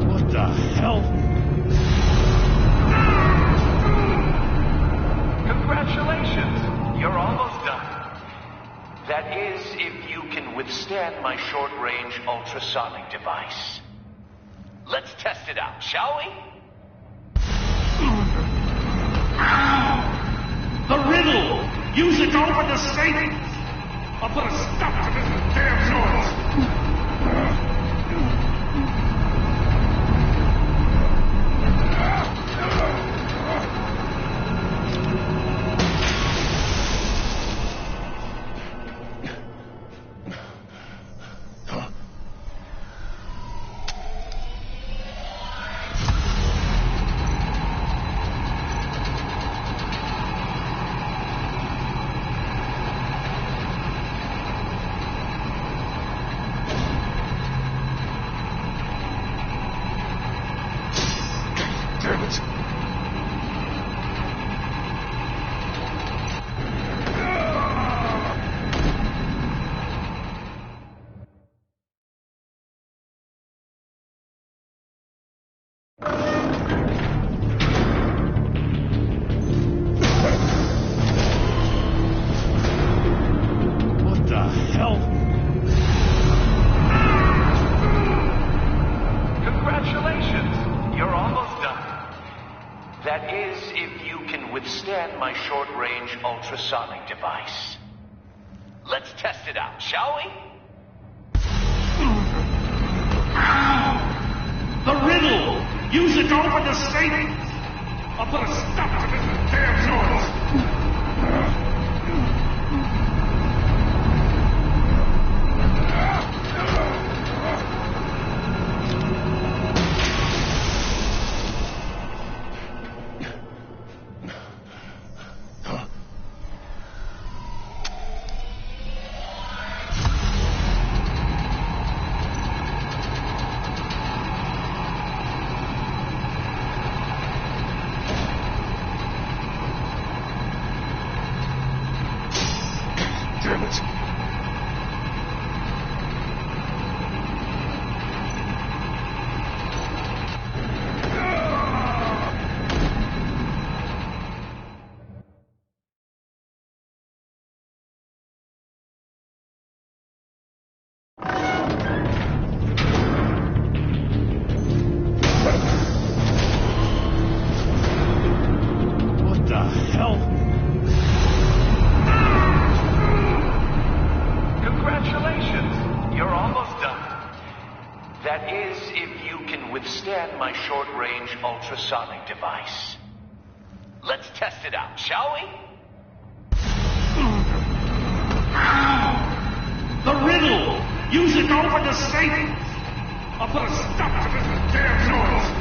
What the hell? Congratulations! You're almost done. That is, if you can withstand my short-range ultrasonic device. Let's test it out, shall we? The riddle! Use it to open the safe! I'll put a stop to this damn noise! Damn it. What the hell? Congratulations! You're almost done. That is, if you can withstand my short-range ultrasonic device. Let's test it out, shall we? The riddle! Use it to open the safe! I'll put a stop to this damn noise! Congratulations, you're almost done. That is, if you can withstand my short-range ultrasonic device. Let's test it out, shall we? The riddle! Use it to open the safe! I'll put a stop to this damn noise!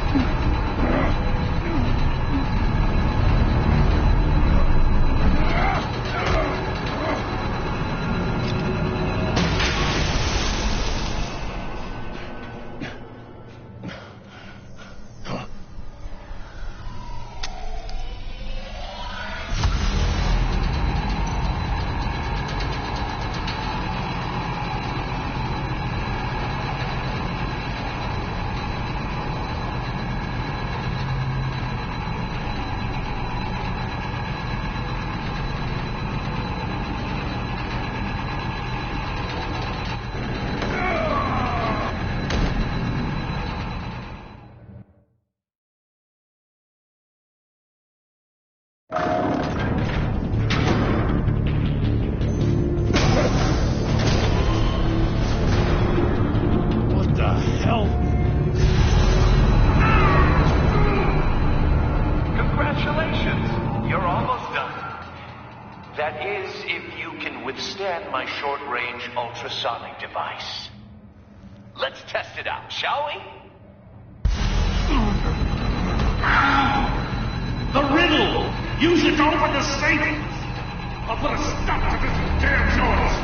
Ultrasonic device. Let's test it out, shall we? The riddle! Use it to open the safe! I'll put a stop to this damn noise!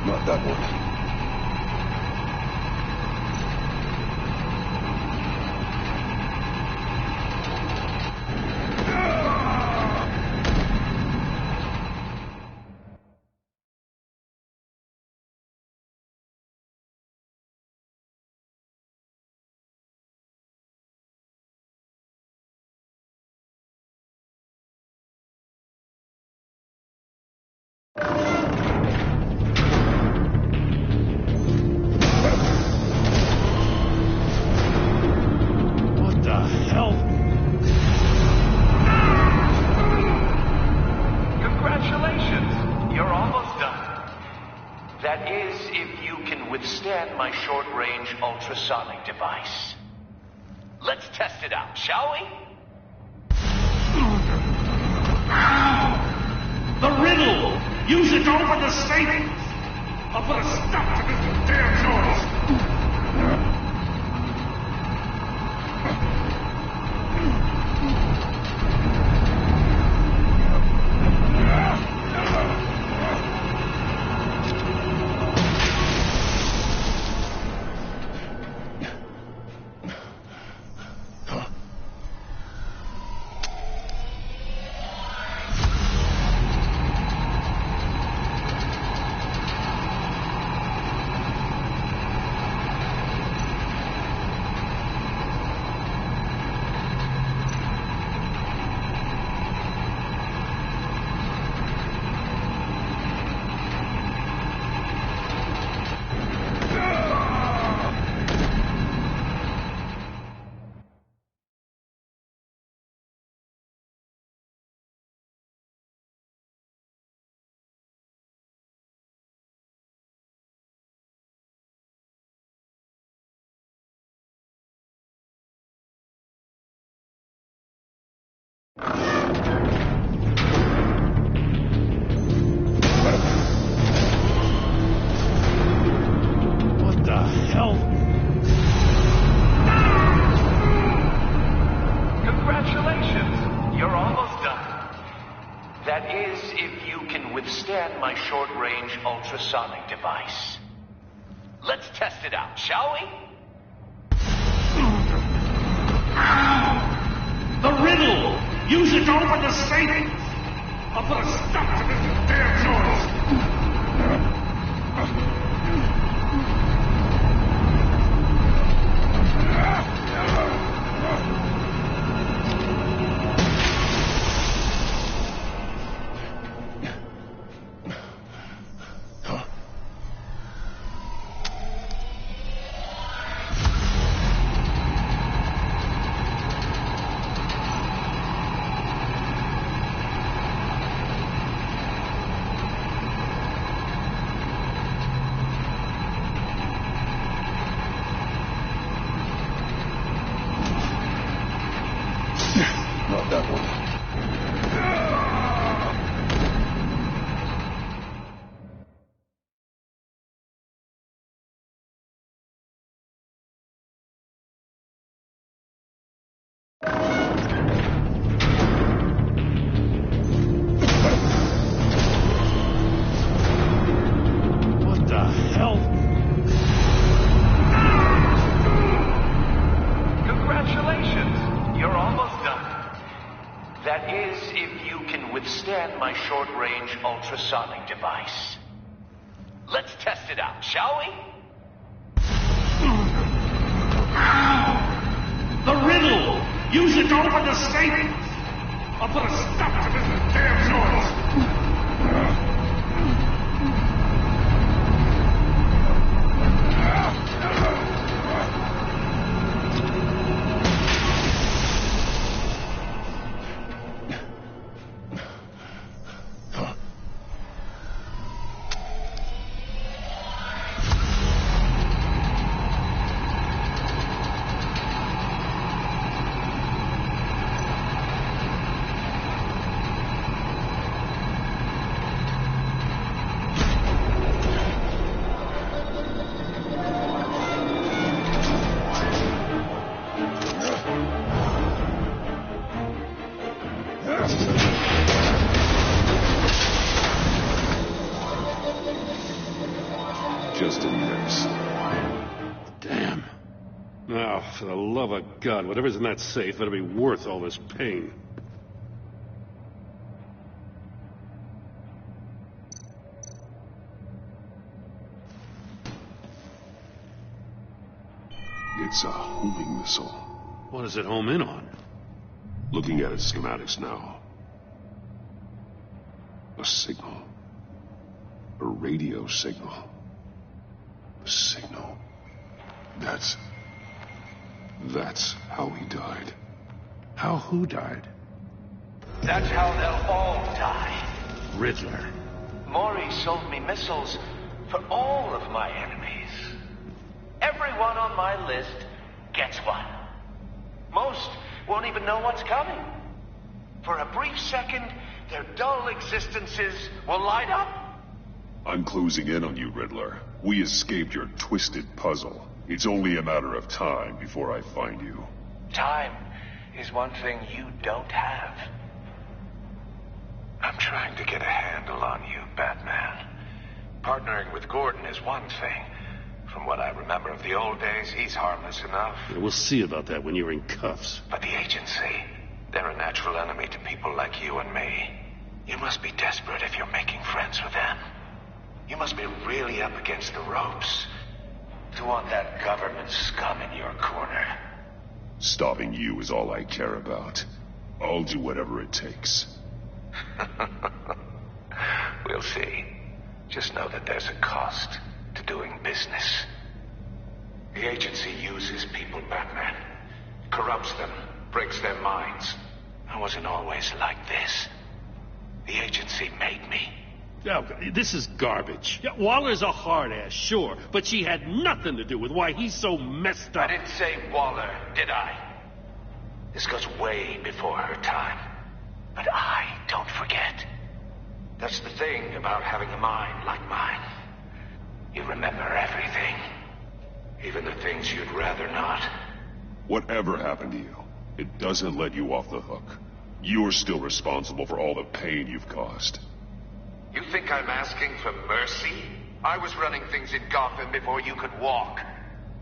Not that one. My short-range ultrasonic device. Let's test it out, shall we? The riddle! Use it to open the safe! I'll put a stop to this damn noise! My short-range ultrasonic device. Let's test it out, shall we? The riddle! Use it to open the safe! I'll put a stop to this damn noise! Not that one. What the hell? Congratulations! You're almost done. That is, if you can withstand my short-range ultrasonic device. Let's test it out, shall we? The riddle! Use it to open the safe! I'll put a stop to this damn noise! Just in case. Damn. Now, for the love of God, whatever's in that safe better be worth all this pain. It's a homing missile. What does it home in on? Looking at its schematics now. A signal. A radio signal. A signal. That's how he died. How who died? That's how they'll all die. Riddler. Maury sold me missiles for all of my enemies. Everyone on my list gets one. Most won't even know what's coming. For a brief second, their dull existences will light up. I'm closing in on you, Riddler. We escaped your twisted puzzle. It's only a matter of time before I find you. Time is one thing you don't have. I'm trying to get a handle on you, Batman. Partnering with Gordon is one thing. From what I remember of the old days, he's harmless enough. Yeah, we'll see about that when you're in cuffs. But the agency, they're a natural enemy to people like you and me. You must be desperate if you're making friends with them. You must be really up against the ropes to want that government scum in your corner. Stopping you is all I care about. I'll do whatever it takes. We'll see. Just know that there's a cost to doing business. The agency uses people, Batman. Corrupts them, breaks their minds. I wasn't always like this. The agency made me. Yeah, this is garbage. Yeah, Waller's a hard ass, sure, but she had nothing to do with why he's so messed up. I didn't say Waller, did I? This goes way before her time. But I don't forget. That's the thing about having a mind like mine. You remember everything. Even the things you'd rather not. Whatever happened to you, it doesn't let you off the hook. You're still responsible for all the pain you've caused. You think I'm asking for mercy? I was running things in Gotham before you could walk.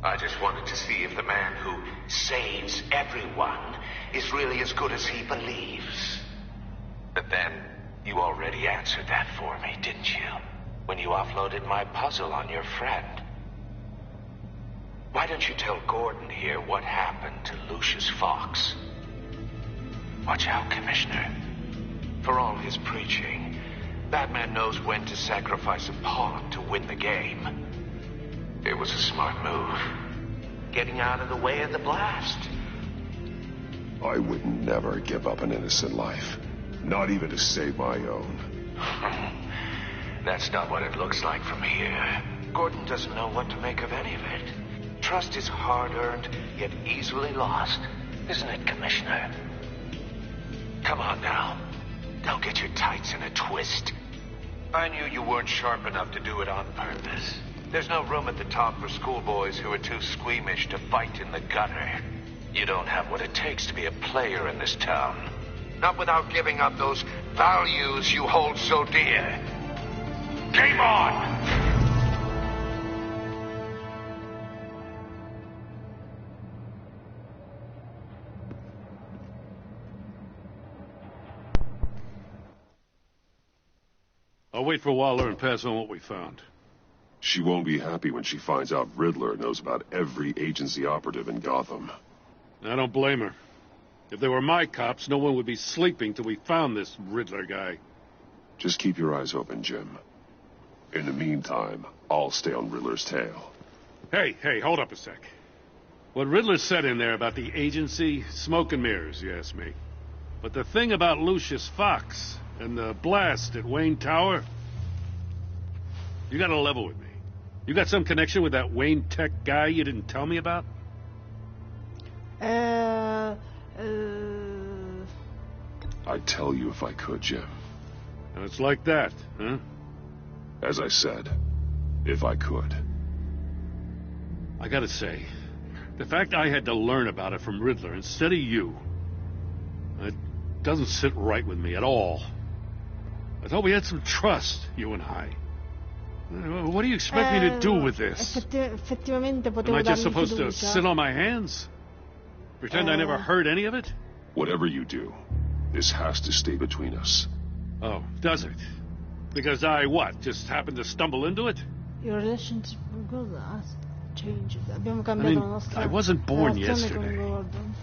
I just wanted to see if the man who saves everyone is really as good as he believes. But then, you already answered that for me, didn't you? When you offloaded my puzzle on your friend. Why don't you tell Gordon here what happened to Lucius Fox? Watch out, Commissioner. For all his preaching, that man knows when to sacrifice a pawn to win the game. It was a smart move. Getting out of the way of the blast. I would never give up an innocent life. Not even to save my own. That's not what it looks like from here. Gordon doesn't know what to make of any of it. Trust is hard-earned, yet easily lost. Isn't it, Commissioner? Come on now. Don't get your tights in a twist. I knew you weren't sharp enough to do it on purpose. There's no room at the top for schoolboys who are too squeamish to fight in the gutter. You don't have what it takes to be a player in this town. Not without giving up those values you hold so dear. Game on! I'll wait for a while and pass on what we found. She won't be happy when she finds out Riddler knows about every agency operative in Gotham. I don't blame her. If they were my cops, no one would be sleeping till we found this Riddler guy. Just keep your eyes open, Jim. In the meantime, I'll stay on Riddler's tail. Hey, hold up a sec. What Riddler said in there about the agency, smoke and mirrors, you ask me. But the thing about Lucius Fox and the blast at Wayne Tower, you gotta level with me. You got some connection with that Wayne Tech guy you didn't tell me about? I'd tell you if I could, Jim. And it's like that, huh? As I said, if I could. I gotta say, the fact I had to learn about it from Riddler instead of you, it doesn't sit right with me at all. I thought we had some trust, you and I. What do you expect me to do with this? Effettivamente Am potevo I just dargli supposed to fiducia. sit on my hands? Pretend I never heard any of it? Whatever you do, this has to stay between us. Oh, does it? Because I, what, just happened to stumble into it? Your relationship with God has changed. Abbiamo cambiato la nostra I wasn't born relazione con yesterday. Gordon.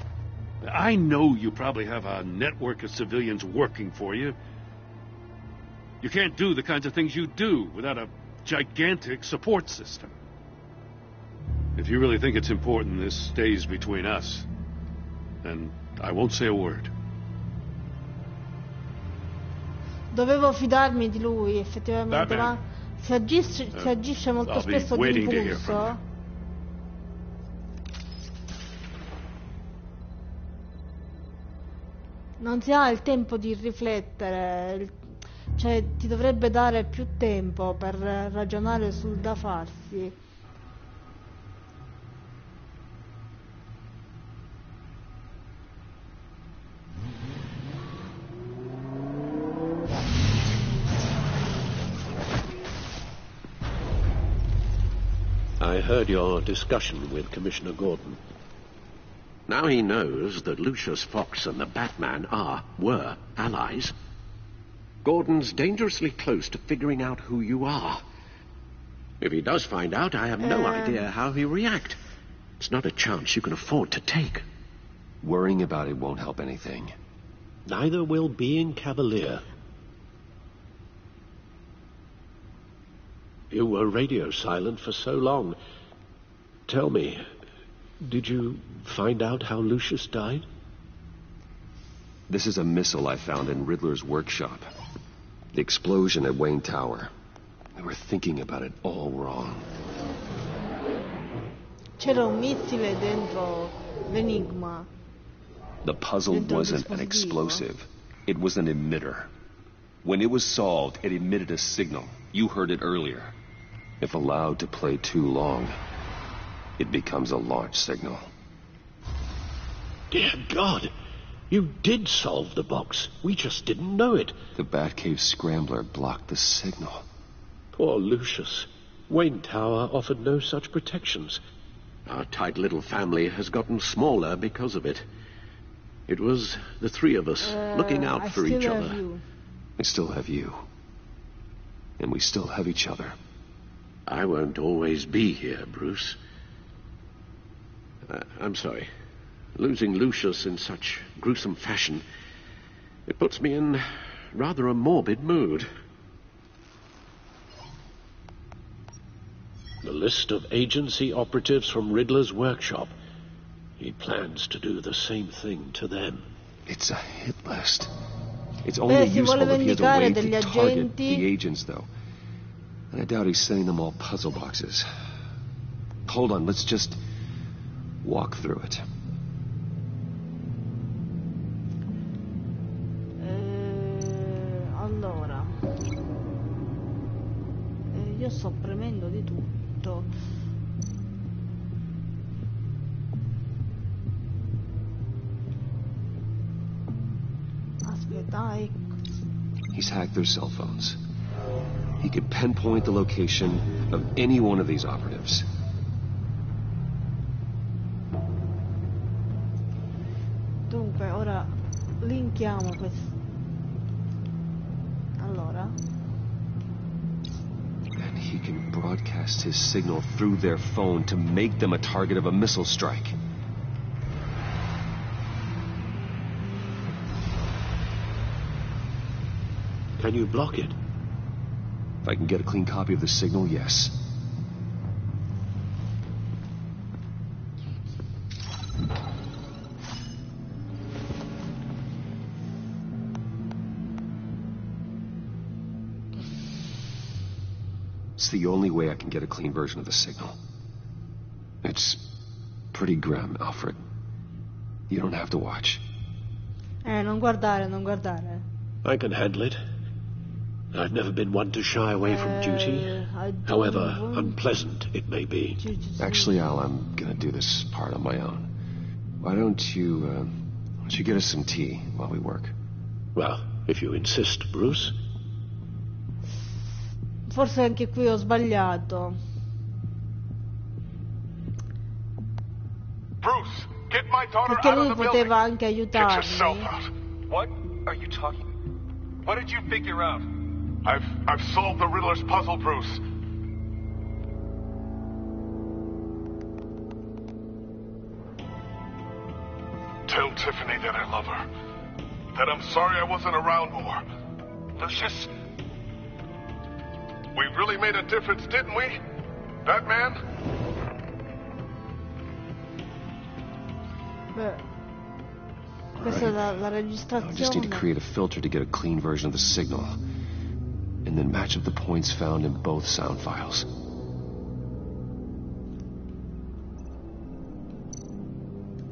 I know you probably have a network of civilians working for you. You can't do the kinds of things you do without a gigantic support system. If you really think it's important this stays between us, then I won't say a word. Dovevo fidarmi di lui, effettivamente, Batman. ma si agisce molto I'll be spesso di waiting to hear from impulso. Non si ha il tempo di riflettere, cioè ti dovrebbe dare più tempo per ragionare sul da farsi. I heard your discussion with Commissioner Gordon. Now he knows that Lucius Fox and the Batman were allies. Gordon's dangerously close to figuring out who you are. If he does find out, I have no idea how he'll react. It's not a chance you can afford to take. Worrying about it won't help anything. Neither will being cavalier. You were radio silent for so long. Tell me, did you find out how Lucius died? This is a missile I found in Riddler's workshop. The explosion at Wayne Tower. We were thinking about it all wrong. C'era un missile dentro l'enigma. The puzzle Dentro il wasn't an dispositivo. explosive. It was an emitter. When it was solved, it emitted a signal. You heard it earlier. If allowed to play too long, it becomes a launch signal. Dear God, you did solve the box. We just didn't know it. The Batcave scrambler blocked the signal. Poor Lucius. Wayne Tower offered no such protections. Our tight little family has gotten smaller because of it. It was the three of us looking out for each other. I still have you. And we still have each other. I won't always be here, Bruce. I'm sorry. Losing Lucius in such gruesome fashion, it puts me in rather a morbid mood. The list of agency operatives from Riddler's workshop. He plans to do the same thing to them. It's a hit list. It's only useful if he has a way to target the agents, though. And I doubt he's sending them all puzzle boxes. Hold on, let's just walk through it. Allora. Io sto premendo di tutto. Aspetta, ecco. He's hacked their cell phones. He could pinpoint the location of any one of these operatives. Dunque, ora linkiamo questo. Allora. And he can broadcast his signal through their phone to make them a target of a missile strike. Can you block it? If I can get a clean copy of the signal, yes. It's the only way I can get a clean version of the signal. It's pretty grim, Alfred. You don't have to watch. Non guardare, non guardare. I can handle it. I've never been one to shy away from duty, however unpleasant it may be. Actually, Al, I'm gonna do this part on my own. Why don't you get us some tea while we work? Well, if you insist, Bruce. Forse anche qui ho sbagliato. Bruce, get my daughter Perché out of lui the poteva building. anche Get yourself aiutarmi. out. What are you talking? What did you figure out? I've solved the Riddler's puzzle, Bruce. Tell Tiffany that I love her. That I'm sorry I wasn't around more. Lucius, we really made a difference, didn't we? Batman? Beh, questa è la I just need to registrazione. create a filter to get a clean version of the signal. And then match up the points found in both sound files.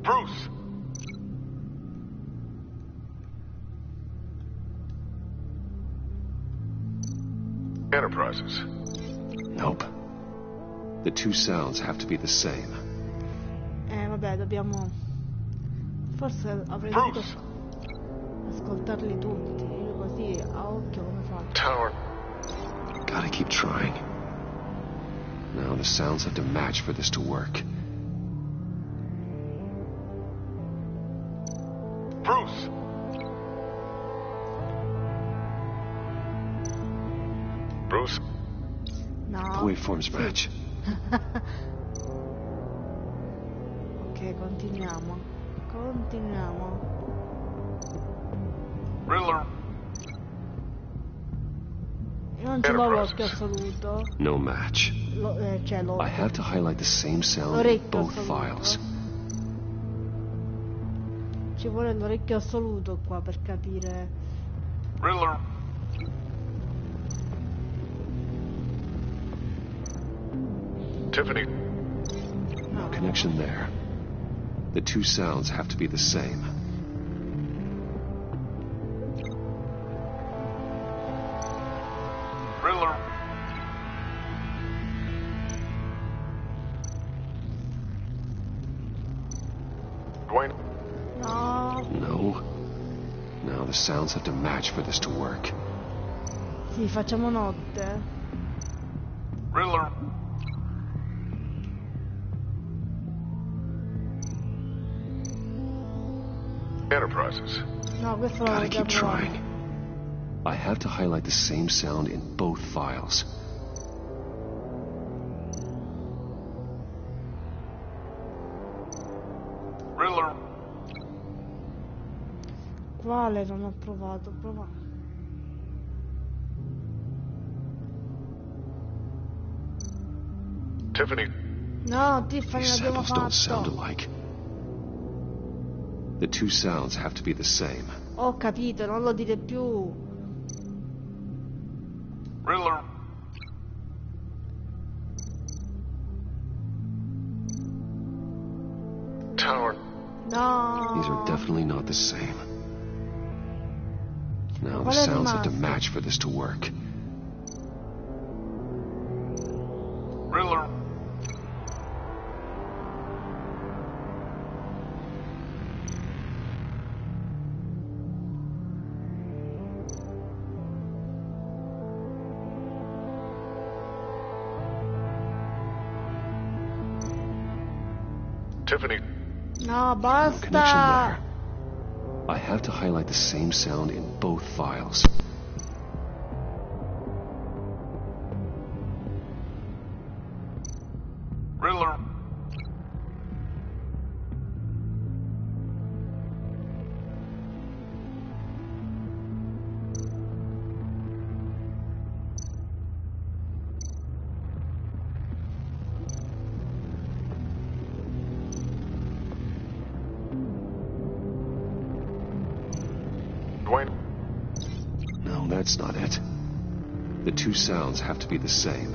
Bruce! Enterprises. Nope. The two sounds have to be the same. Vabbè, dobbiamo. Forse avrei dovuto ascoltarli tutti. Io così a occhio come faccio? Tower. Gotta keep trying. Now the sounds have to match for this to work. Bruce! Bruce? No. The waveforms match. Ok, continuiamo. Continuiamo. Riddler. Io non ce l'ho l'occhio assoluto. No match. Cioè I have to highlight the same sound in l'orecchio both assoluto. files. Ci vuole l'orecchio assoluto qua per capire. Riddler. Tiffany. No connection there. The two sounds have to be the same. Riddler. Dwayne. No. No. Now the sounds have to match for this to work. Sì, facciamo notte. Riddler. Enterprises. No, questo Gotta l'avevo già keep provato. trying. I have to highlight the same sound in both files. Riddler. Quale non ho provato? Tiffany. No, Tiffany These l'abbiamo samples don't sound fatto. alike. The two sounds have to be the same. Ho capito, non lo dire più. Riddler. Tower. No. These are definitely not the same. Now the Qual è sounds have to rimasto? match for this to work. Riddler. Tiffany. No, No connection basta. there. I have to highlight the same sound in both files. Riddler. Dwayne. No, that's not it. The two sounds have to be the same.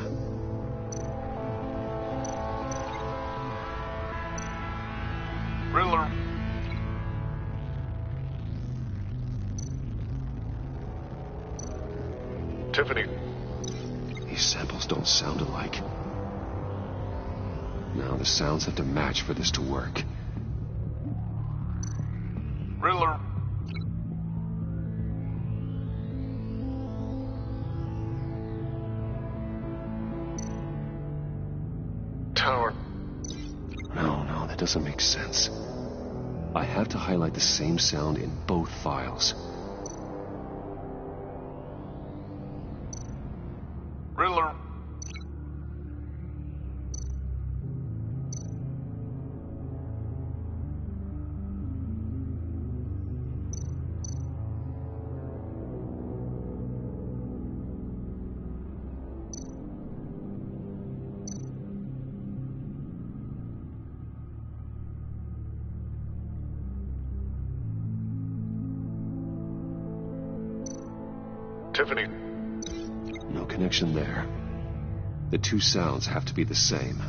Riddler. Tiffany. These samples don't sound alike. Now the sounds have to match for this to work. Riddler. Tower. No, that doesn't make sense. I have to highlight the same sound in both files. Riddler. Tiffany. No connection there. The two sounds have to be the same.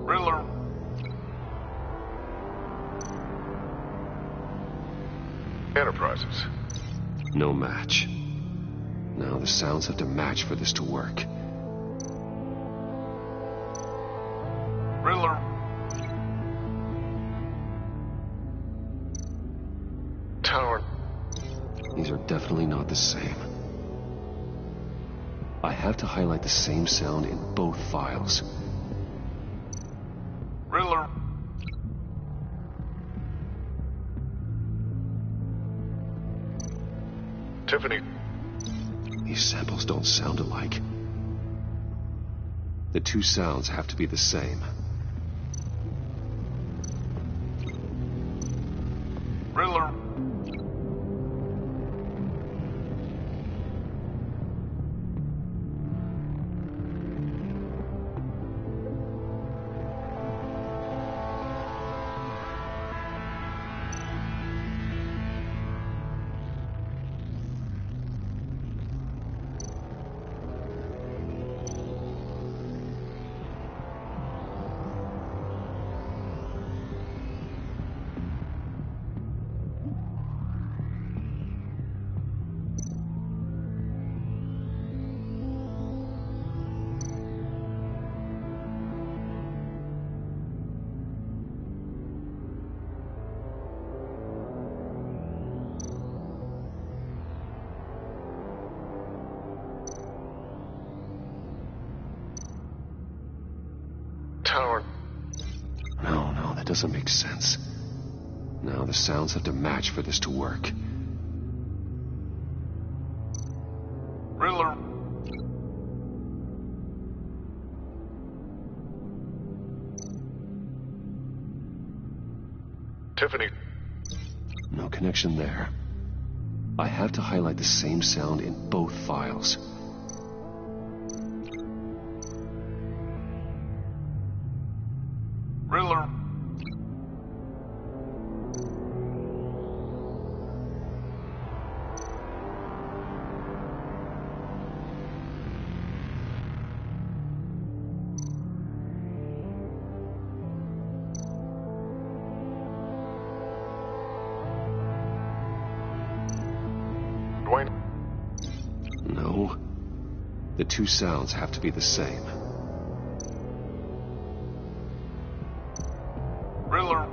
Riddler. Enterprises. No match. Now the sounds have to match for this to work. Riddler. Tower. These are definitely not the same. I have to highlight the same sound in both files. Riddler. Tiffany. These samples don't sound alike. The two sounds have to be the same. Riddler. doesn't make sense. Now the sounds have to match for this to work. Riddler. Tiffany. No connection there. I have to highlight the same sound in both files. Riddler. No. The two sounds have to be the same. Riddler.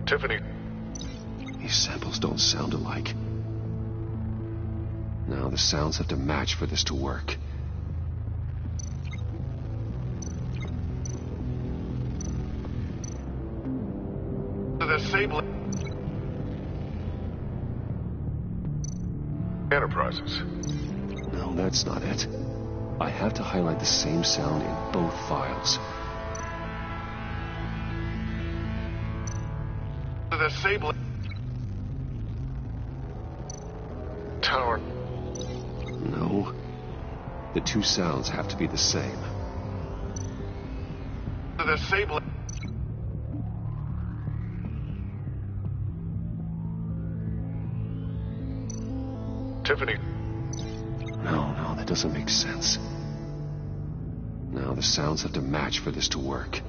Tiffany. These samples don't sound alike. Now the sounds have to match for this to work. Disable Enterprises. No, that's not it. I have to highlight the same sound in both files. Disable Tower. No. The two sounds have to be the same. Disable Tiffany. No, that doesn't make sense. Now the sounds have to match for this to work.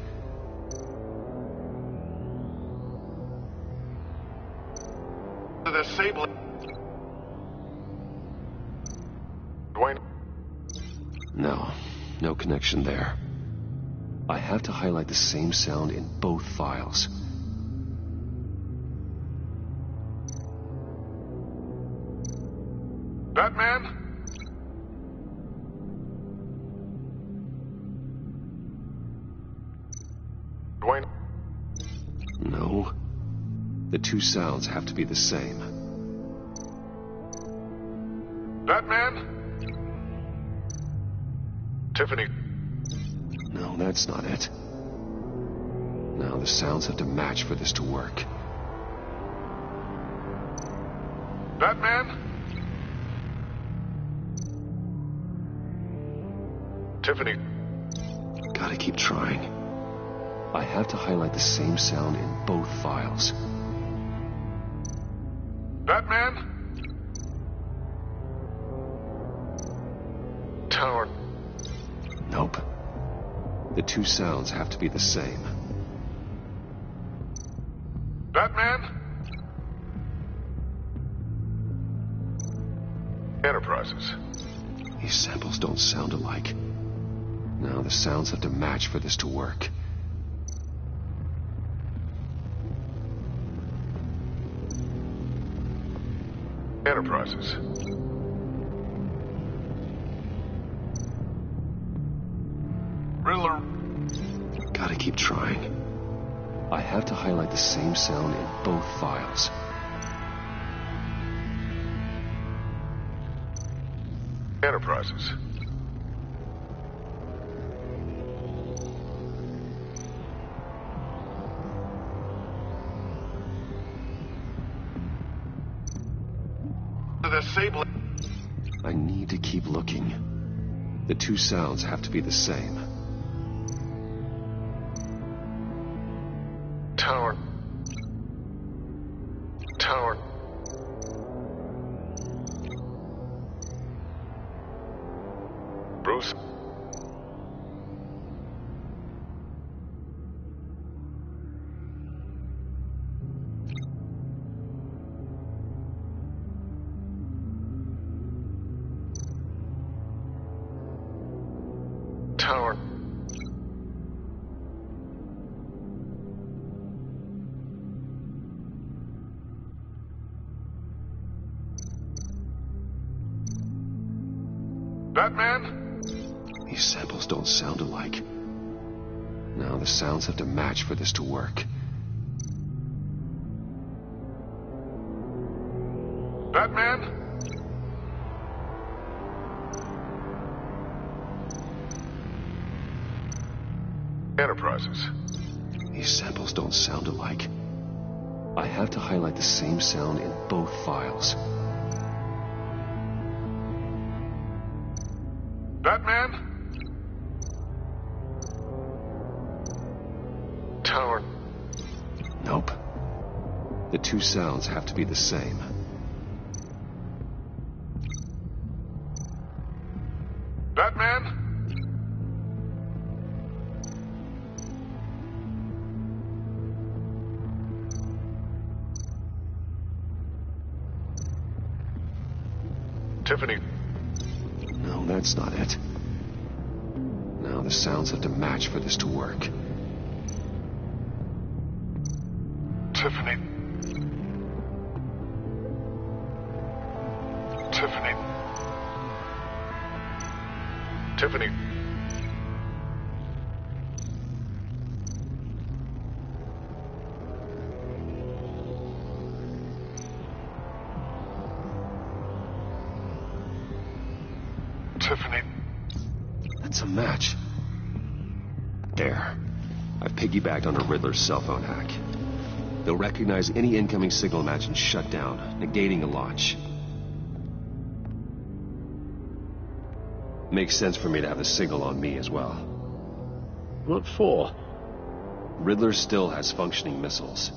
Disable Dwayne. No connection there. I have to highlight the same sound in both files. Batman? Dwayne? No. The two sounds have to be the same. Batman? Tiffany? No, that's not it. Now the sounds have to match for this to work. Batman? Tiffany. Gotta keep trying. I have to highlight the same sound in both files. Batman? Tower. Nope. The two sounds have to be the same. Batman? Enterprises. These samples don't sound alike. Now the sounds have to match for this to work. Enterprises. Riddler. Gotta keep trying. I have to highlight the same sound in both files. Enterprises. Disable. I need to keep looking. The two sounds have to be the same. Tower. Tower. Bruce. Tower. Batman? These samples don't sound alike. Now the sounds have to match for this to work. Batman? Enterprises. These samples don't sound alike. I have to highlight the same sound in both files. Batman? Tower. Nope. The two sounds have to be the same. Batman? Tiffany. No, that's not it. Now the sounds have to match for this to work. Tiffany. Tiffany. Tiffany. Tiffany. That's a match. There. I've piggybacked on a Riddler's cell phone hack. They'll recognize any incoming signal match and shut down, negating a launch. Makes sense for me to have the signal on me as well. What for? Riddler still has functioning missiles.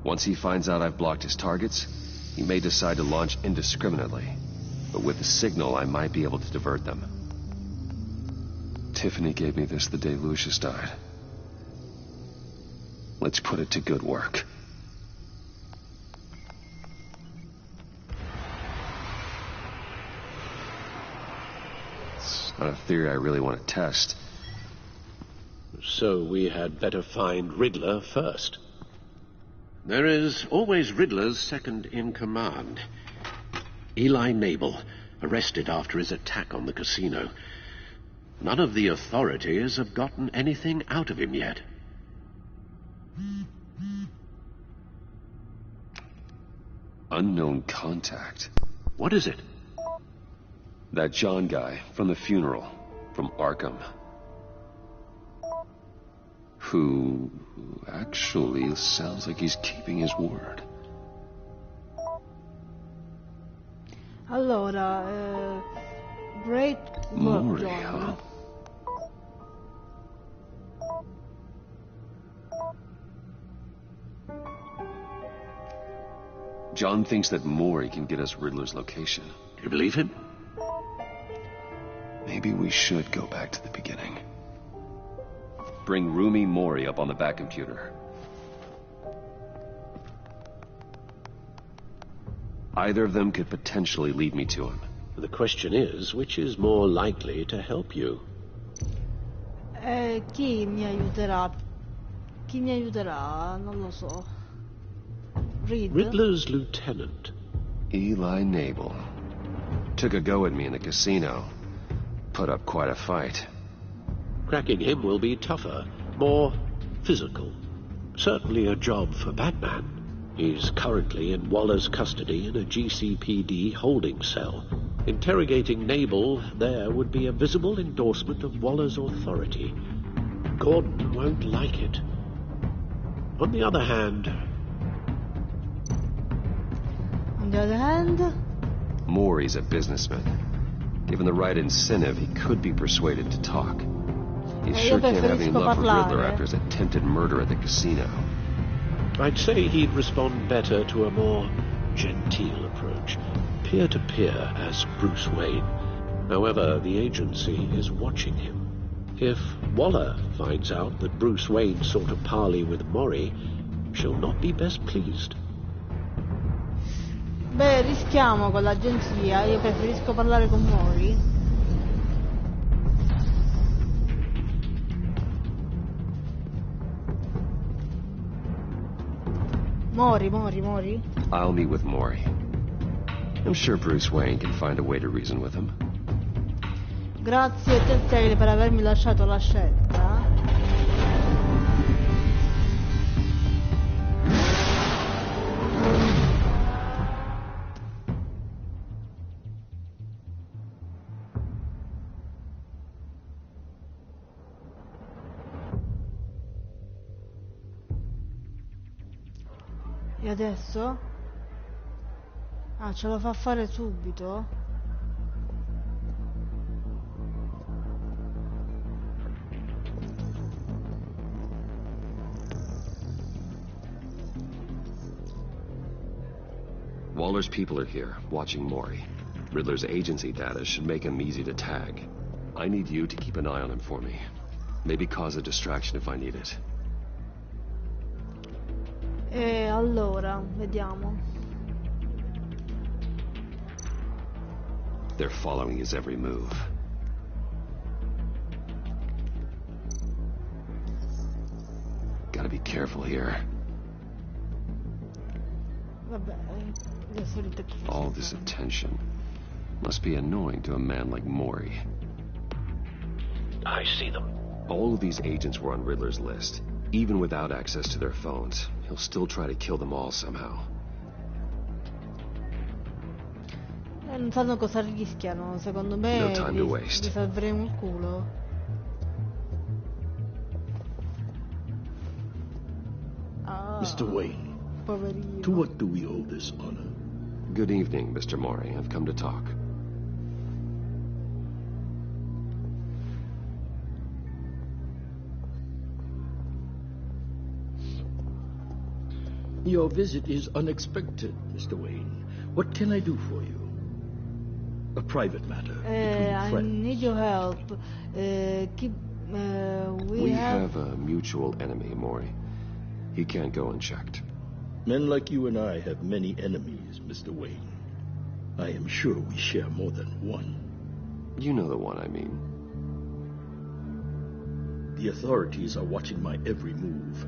Once he finds out I've blocked his targets, he may decide to launch indiscriminately. But with the signal, I might be able to divert them. Tiffany gave me this the day Lucius died. Let's put it to good work. It's not a theory I really want to test. So we had better find Riddler first. There is always Riddler's second in command. Eli Nabel, arrested after his attack on the casino. None of the authorities have gotten anything out of him yet. Unknown contact. What is it? That John guy from the funeral, from Arkham. Who actually sounds like he's keeping his word. Allora, great work, Mori, John. huh? John thinks that Mori can get us Riddler's location. Do you believe him? Maybe we should go back to the beginning. Bring Rumi Mori up on the back computer. Either of them could potentially lead me to him. The question is, which is more likely to help you? Chi mi aiuterà? Chi mi aiuterà? Non lo so. Reed? Riddler's lieutenant. Eli Nabel. Took a go at me in the casino. Put up quite a fight. Cracking him will be tougher, more physical. Certainly a job for Batman. He's currently in Waller's custody in a GCPD holding cell. Interrogating Nabel there would be a visible endorsement of Waller's authority. Gordon won't like it. On the other hand... Maury's a businessman. Given the right incentive, he could be persuaded to talk. He sure can't have any love for Riddler after his attempted murder at the casino. I'd say he'd respond better to a more genteel approach. Peer-to-peer as Bruce Wayne. However, the agency is watching him. If Waller finds out that Bruce Wayne sought a parley with Mori, she'll not be best pleased. Beh, rischiamo con l'agenzia. Io preferisco parlare con Mori. Mori. I'll meet with Mori. I'm sure Bruce Wayne can find a way to reason with him. Grazie Telltale per avermi lasciato la scelta. E adesso? Ah, ce lo fa fare subito? Waller's people are here, watching Maury. Riddler's agency data should make him easy to tag. I need you to keep an eye on him for me. Maybe cause a distraction if I need it. E allora, vediamo. They're following his every move. Gotta be careful here. Vabbè, le solite cose. All this attention must be annoying to a man like Maury. I see them. All of these agents were on Riddler's list. Even without access to their phones, he'll still try to kill them all somehow. Non sanno cosa rischiano, secondo me No time to gli waste. salveremo il culo. Ah, Mr. Wayne, poverino. to what do we owe this honor? Good evening, Mr. Maury. I've come to talk. Your visit is unexpected, Mr. Wayne. What can I do for you? A private matter between I friends. need your help. We have a mutual enemy, Maury. He can't go unchecked. Men like you and I have many enemies, Mr. Wayne. I am sure we share more than one. You know the one I mean. The authorities are watching my every move.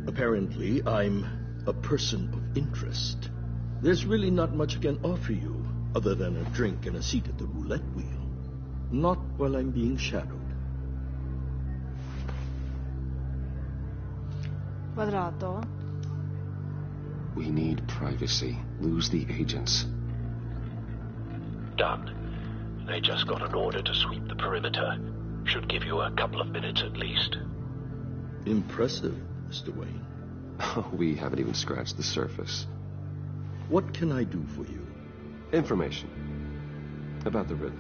Apparently, I'm a person of interest. There's really not much I can offer you, other than a drink and a seat at the roulette wheel. Not while I'm being shadowed. Quadrato. We need privacy. Lose the agents. Done. They just got an order to sweep the perimeter. Should give you a couple of minutes at least. Impressive, Mr. Wayne. We haven't even scratched the surface. What can I do for you? Information. About the Riddler.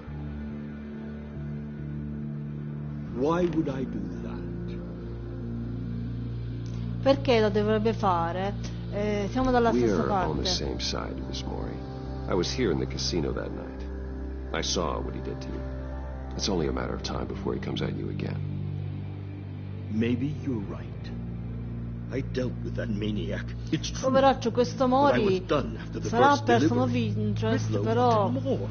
Why would I do that? Perché lo dovrebbe fare? Siamo dalla We stessa are on the parte. same side, Miss Maury. I was here in the casino that night. I saw what he did to you. It's only a matter of time before he comes at you again. Maybe you're right. I dealt with that maniac. It's true. Poveraccio, questo But I was Mori done after the sarà first personal delivery. interest, Riddler però wanted more. non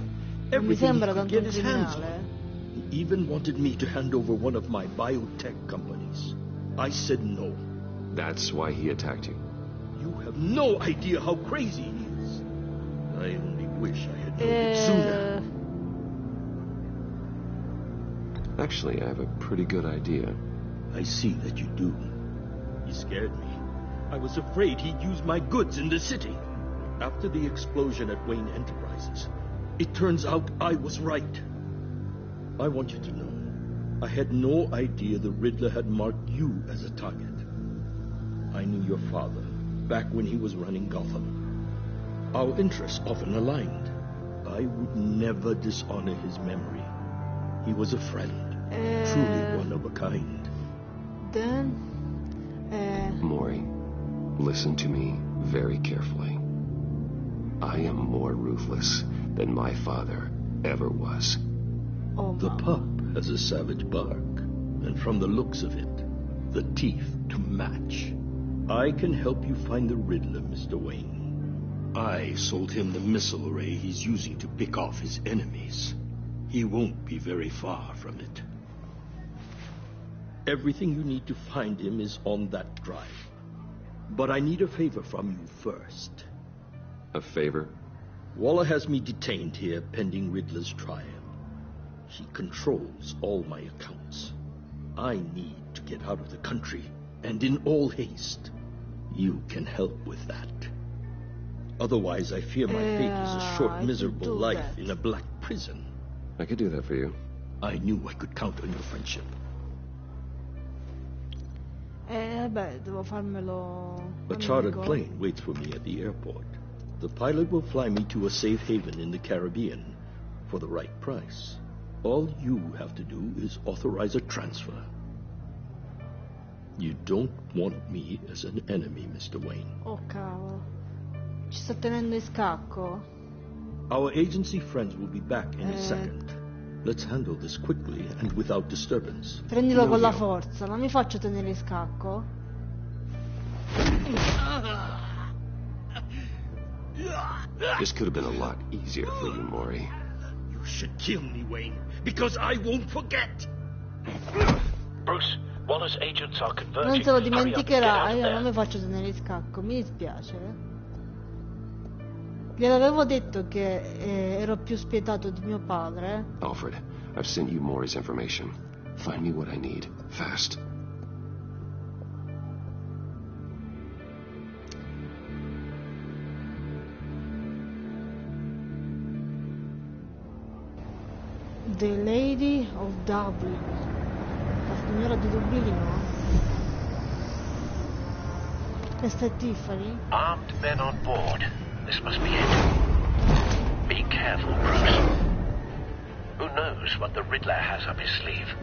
mi Everything sembra he could tanto get un his hands criminale. on. He even wanted me to hand over one of my biotech companies. I said no. That's why he attacked you. You have no idea how crazy he is. I only wish I had known it sooner. Actually, I have a pretty good idea. I see that you do. He scared me. I was afraid he'd use my goods in the city. After the explosion at Wayne Enterprises, it turns out I was right. I want you to know, I had no idea the Riddler had marked you as a target. I knew your father back when he was running Gotham. Our interests often aligned. I would never dishonor his memory. He was a friend, truly one of a kind. Then Maury, listen to me very carefully. I am more ruthless than my father ever was. The pup has a savage bark, and from the looks of it, the teeth to match. I can help you find the Riddler, Mr. Wayne. I sold him the missile array he's using to pick off his enemies. He won't be very far from it. Everything you need to find him is on that drive. But I need a favor from you first. A favor? Waller has me detained here pending Riddler's trial. He controls all my accounts. I need to get out of the country, and in all haste. You can help with that. Otherwise, I fear my fate is a short, miserable life in a black prison. I could do that for you. I knew I could count on your friendship. Vabbè, devo farmelo... A chartered plane waits for me at the airport. The pilot will fly me to a safe haven in the Caribbean for the right price. All you have to do is authorize a transfer. You don't want me as an enemy, Mr. Wayne. Oh, cavolo. Ci sta tenendo in scacco. Our agency friends will be back in a second. Let's handle this quickly and without disturbance. Prendilo con la forza, non mi faccio tenere in scacco. This could have been a lot easier for you, Maury. You should kill me, Wayne, because I won't forget. Bruce, Waller's agents are converging. Non se lo dimenticherà, io non mi faccio tenere in scacco, mi dispiace. Gliel'avevo detto che ero più spietato di mio padre. Alfred, I've sent you Maury's information. Find me what I need, fast. The Lady of Dublin. La signora di Dublino? Questa è Tiffany? Armed men on board. This must be it. Be careful, Bruce. Who knows what the Riddler has up his sleeve?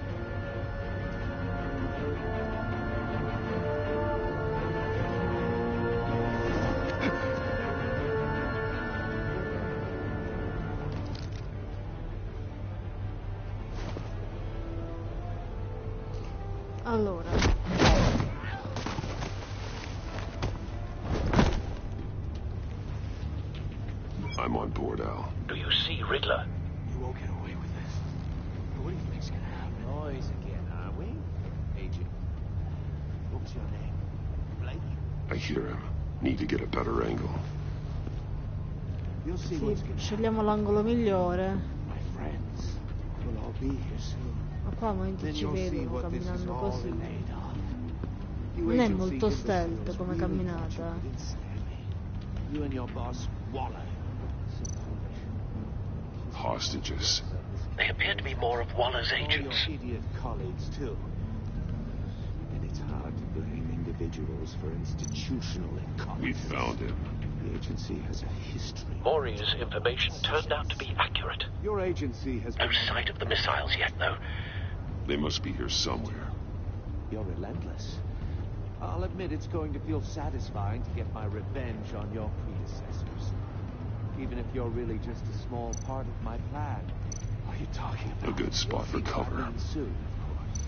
Allora. I'm on board, Al. Do you see Riddler? You won't get away with this. What do you think's gonna happen? Noise again, are we? Agent. What's your name? Blake? I hear him. Need to get a better angle. You'll see Sì, what's gonna scegliamo l'angolo migliore. My friends will all be here soon. Ma qua momenti Then ci you'll see vedono what this is camminando all così. made of. You Non è agency molto give the stealth seals come really camminata. much instantly. You and your boss, Waller. So foolish. Hostages. They appear to be more of Waller's All agents. your idiot colleagues, too. And it's hard to blame individuals for institutional incompetence. We found him. The agency has a history. Maury's information turned out to be accurate. Your agency has No sight of the missiles yet, though. They must be here somewhere. You're relentless. I'll admit it's going to feel satisfying to get my revenge on your predecessors. Even if you're really just a small part of my plan. What are you talking about? A good spot for cover. Happening soon, of course.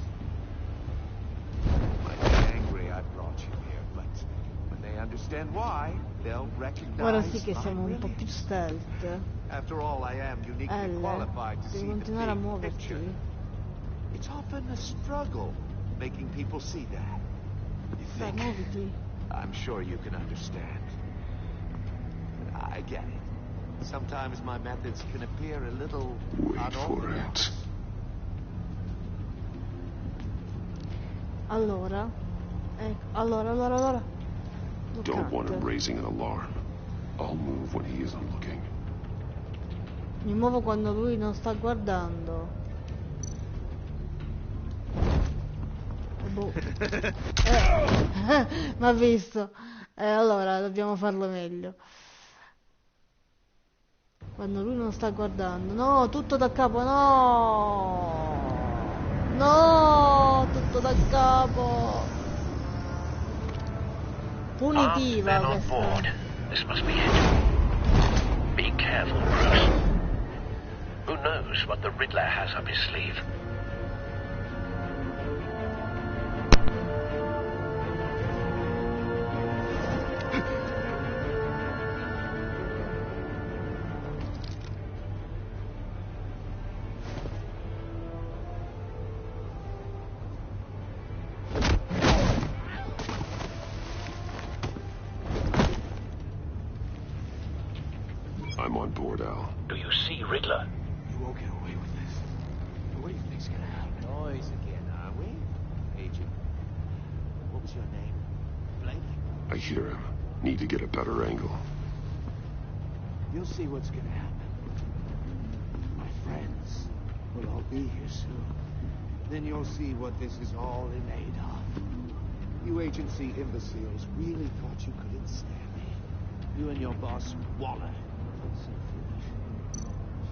Might be angry I brought you here, but when they understand why, they'll recognize Ora sì che my siamo un po' brilliance. più stealth. After all, I am uniquely qualified to devi see the continuare a big muoverti. picture. It's often a struggle making people see that. You Dai, think? muoviti. I'm sure you can understand. But I get it. Sometimes my methods can appear a little Wait for it. Allora. Allora. Don't want him raising an alarm. I'll move when he isn't looking. Mi muovo quando lui non sta guardando. Boh. M'ha visto. Allora dobbiamo farlo meglio. Quando lui non sta guardando. No, tutto da capo, no! No, tutto da capo. Punitiva Armed men on board. questa. This must be it. Be careful, Bruce. Who knows what the Riddler has up his sleeve? I'm on on board, Al. Do you see Riddler? You won't get away with this. What do you think's gonna happen? Noise again, are we? Agent. What was your name? Blake? I hear him. Need to get a better angle. You'll see what's gonna happen. My friends will all be here soon. Then you'll see what this is all in aid of. You agency imbeciles really thought you could ensnare me. You and your boss, Waller. So foolish.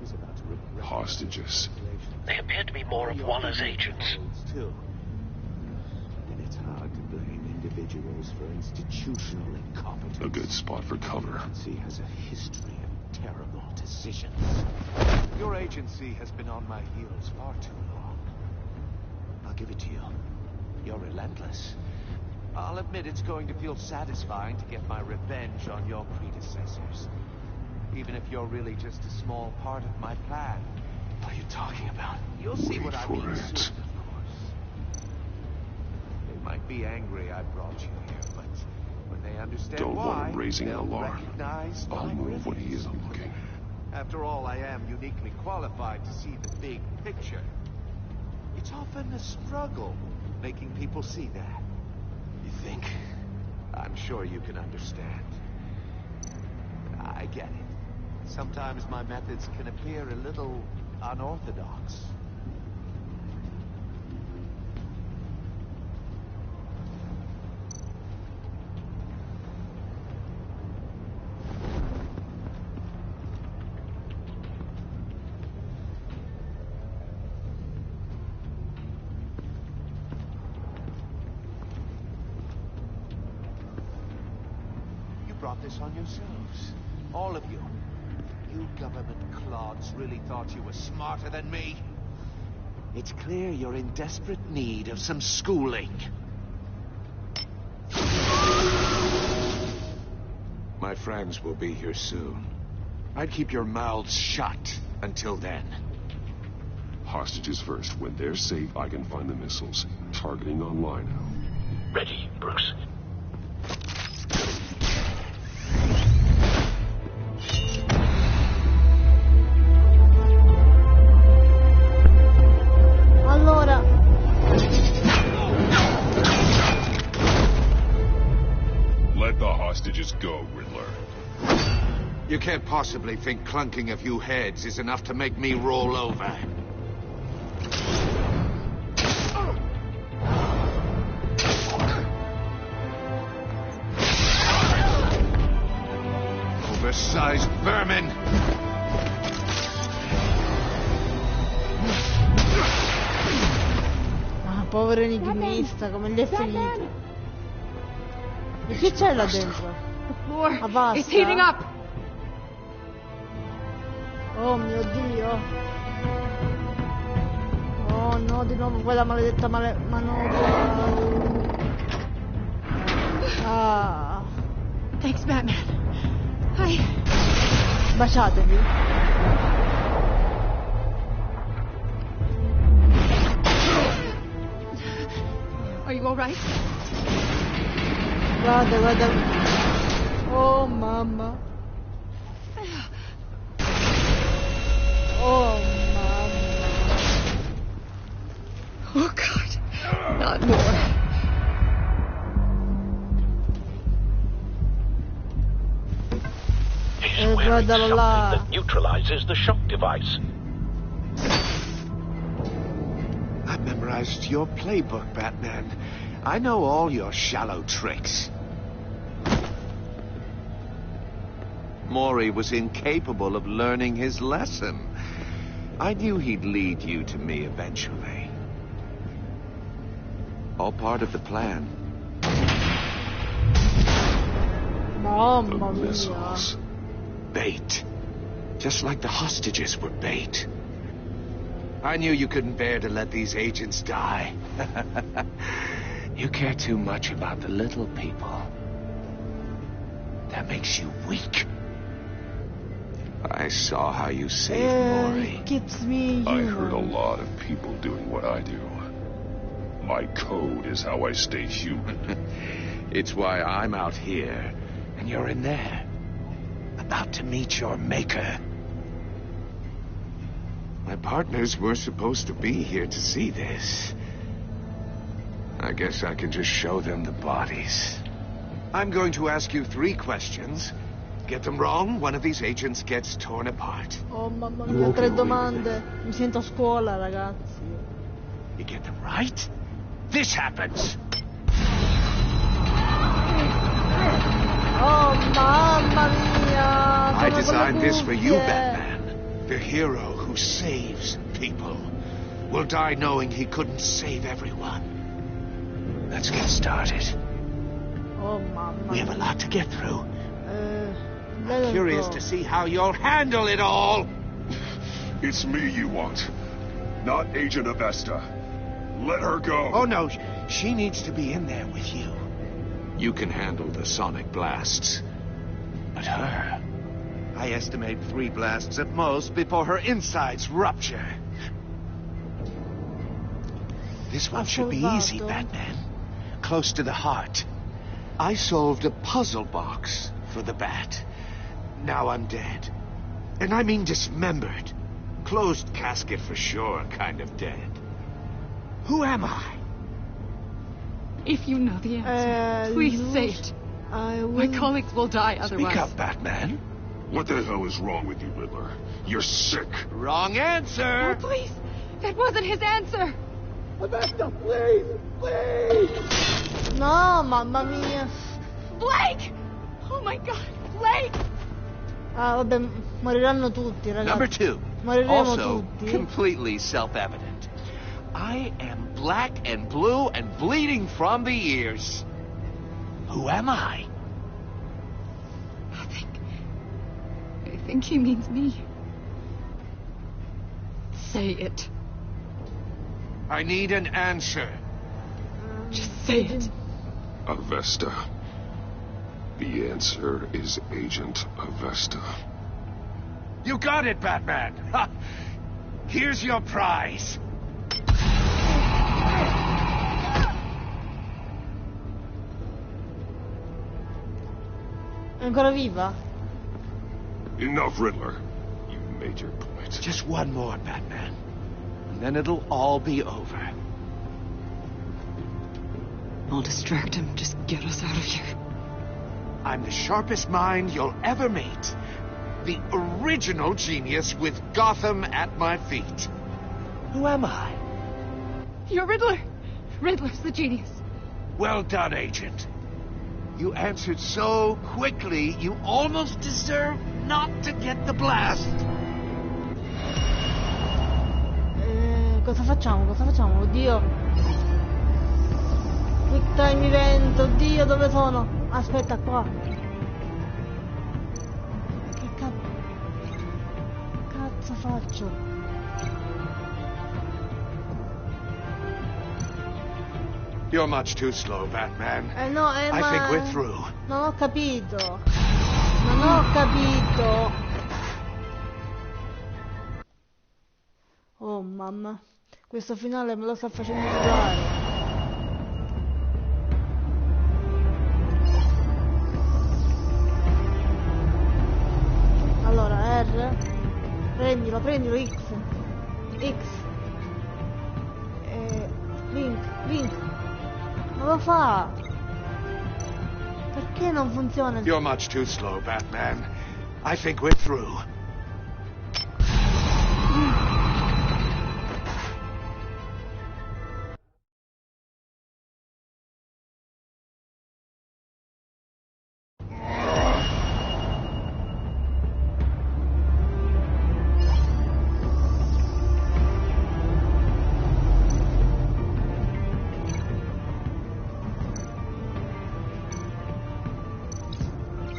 She's about to regret Hostages. They appear to be more of Waller's agents. Too. And it's hard to blame individuals for institutional incompetence. A good spot for cover. Agency has a history of terrible decisions. Your agency has been on my heels far too long. I'll give it to you. You're relentless. I'll admit it's going to feel satisfying to get my revenge on your predecessors. Even if you're really just a small part of my plan. What are you talking about? You'll see what I mean soon, of course. They might be angry I brought you here, but when they understand Don't why, want him raising an they'll alarm. recognize I'll my move when he brilliance. isn't looking. After all, I am uniquely qualified to see the big picture. It's often a struggle making people see that. You think? I'm sure you can understand. I get it. Sometimes my methods can appear a little unorthodox. You brought this on yourselves. All of you. You government clods really thought you were smarter than me? It's clear you're in desperate need of some schooling. My friends will be here soon. I'd keep your mouths shut until then. Hostages first. When they're safe, I can find the missiles. Targeting online now. Ready, Bruce. Allora. Let the hostages go, Riddler. You can't possibly think clunking a few heads is enough to make me roll over. Oversized vermin! Ah, povero enigmista, come gli è finito? E chi c'è là dentro? Ah, basta. It's heating up. Oh mio Dio. Oh no, di nuovo quella maledetta manovra. Ah. Thanks, Batman. Hi. Baciatevi. Are you all right? Guarda, guarda. Oh mamma. Oh mamma. Oh God, not more. He's wearing guardalo something là. that neutralizes the shock device. I memorized your playbook, Batman. I know all your shallow tricks. Maury was incapable of learning his lesson. I knew he'd lead you to me eventually. All part of the plan. Mamma mia. Missiles. Bait. Just like the hostages were bait. I knew you couldn't bear to let these agents die. You care too much about the little people. That makes you weak. I saw how you saved Maury. Keeps me I human. heard a lot of people doing what I do. My code is how I stay human. It's why I'm out here, and you're in there. About to meet your maker. My partners were supposed to be here to see this. I guess I can just show them the bodies. I'm going to ask you 3 questions. Get them wrong, one of these agents gets torn apart. Oh mamma mia, 3 domande. Mi sento a scuola, ragazzi. You get them right, this happens. Oh mamma mia. I designed this for you, Batman. The hero who saves people will die knowing he couldn't save everyone. Let's get started. Oh mamma. We have a lot to get through. I'm curious to see how you'll handle it all. It's me you want, not Agent Avesta. Let her go. Oh, no. She needs to be in there with you. You can handle the sonic blasts. But her... I estimate 3 blasts at most before her insides rupture. This one should be easy, Batman. Close to the heart. I solved a puzzle box for the bat. Now I'm dead. And I mean dismembered. Closed casket for sure, kind of dead. Who am I? If you know the answer, please say it. My colleagues will die otherwise. Speak up, Batman. What the hell is wrong with you, Riddler? You're sick. Wrong answer. Oh, please. That wasn't his answer. Avesta, please. Please. No, mamma mia. Blake! Oh my God, Blake! Ah, vabbè, moriranno tutti, ragazzi. Number 2. Moriremo Also, tutti. completely self-evident. I am black and blue and bleeding from the ears. Who am I? I think he means me. Say it. I need an answer. Just say it. Avesta. The answer is Agent Avesta. You got it, Batman. Ha! Here's your prize. È ancora viva? Enough, Riddler. You made your point. Just one more, Batman. And then it'll all be over. I'll distract him. Just get us out of here. I'm the sharpest mind you'll ever meet. The original genius with Gotham at my feet. Who am I? You're Riddler. Riddler's the genius. Well done, Agent. You answered so quickly, you almost deserve not to get the blast. Cosa facciamo? Cosa facciamo? Oddio. Quick time event. Oddio, dove sono? Aspetta, qua. Che cazzo faccio? You're much too slow, Batman. No, I think we're through. Non ho capito. Non ho capito. Oh mamma. Questo finale me lo sta facendo sudare. Allora, R. Prendilo, X. X. Link. Non lo fa. Perché non funziona? You're much too slow, Batman. I think we're through.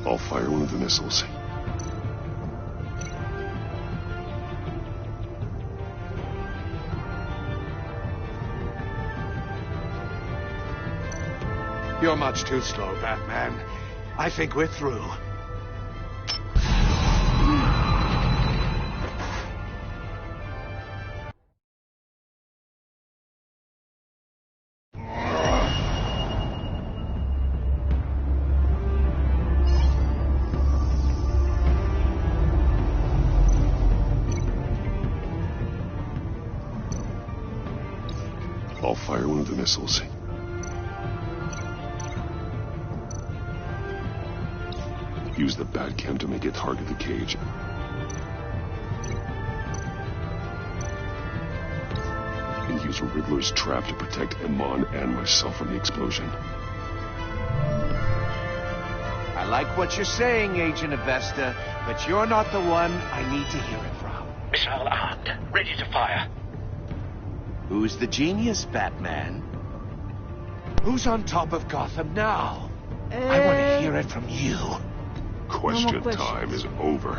I'll fire one of the missiles. You're much too slow, Batman. I think we're through. I'll fire one of the missiles. Use the bat cam to make it target the cage. And use Riddler's trap to protect Iman and myself from the explosion. I like what you're saying, Agent Avesta, but you're not the one I need to hear it from. Missile armed, ready to fire. Who's the genius, Batman? Who's on top of Gotham now? I want to hear it from you. Question time is over.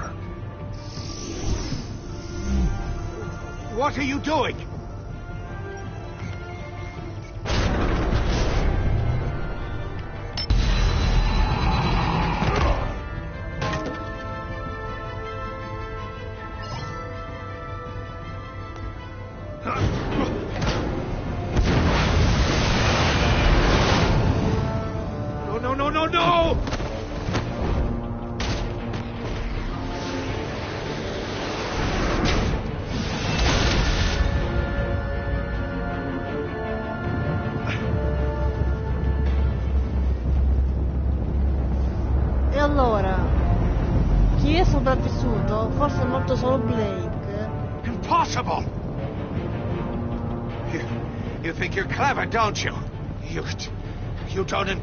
What are you doing? No! E allora, chi è sopravvissuto? Forse è morto solo Blake. Impossible! You think you're clever, don't you? You don't...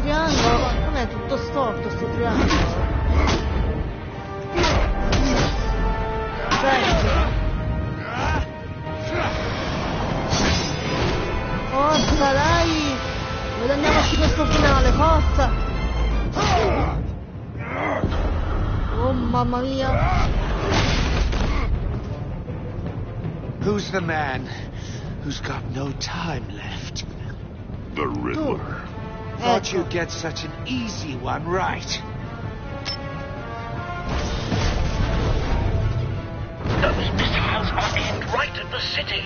Triangolo? Com'è tutto storto sto triangolo? Forza, dai! Guadagniamoci questo finale, forza! Oh, mamma mia! Who's the man who's got no time left? The Riddler. Thought you'd get such an easy one right. Those missiles are aimed right at the city.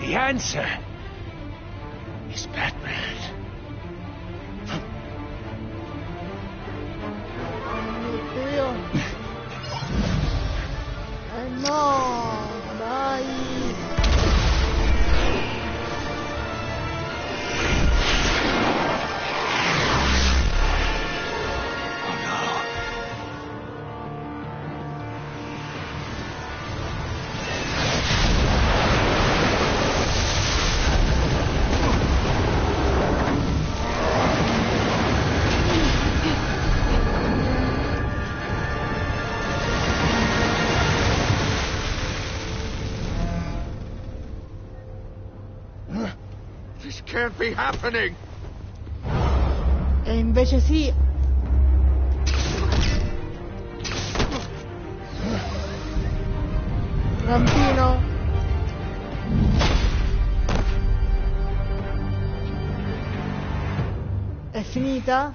The answer is Batman. No, dai. This can't be happening. E invece sì. Rampino. È finita?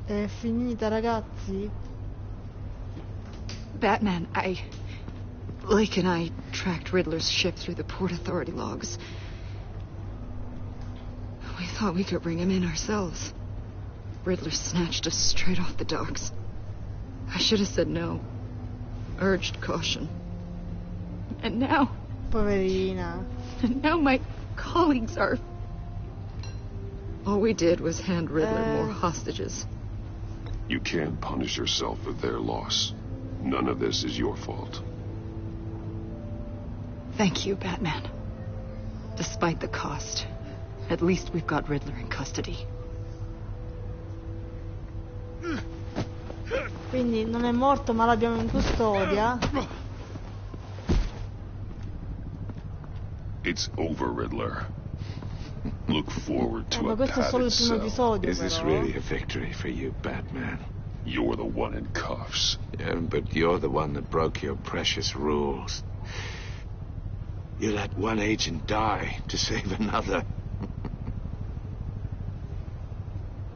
È finita, ragazzi? Batman, Blake and I tracked Riddler's ship through the Port Authority logs. We thought we could bring him in ourselves. Riddler snatched us straight off the docks. I should have said no. Urged caution. And now... Poverina. And now my colleagues are... All we did was hand Riddler more hostages. You can't punish yourself for their loss. None of this is your fault. Thank you, Batman. Despite the cost, at least we've got Riddler in custody. Quindi non è morto, ma l'abbiamo in custodia. It's over, Riddler. Look forward to Ma a questo è solo padded il primo cell. episodio, Is this però. really a victory for you, Batman? You're the one in cuffs. Yeah, but you're the one that broke your precious rules. You let one agent die to save another.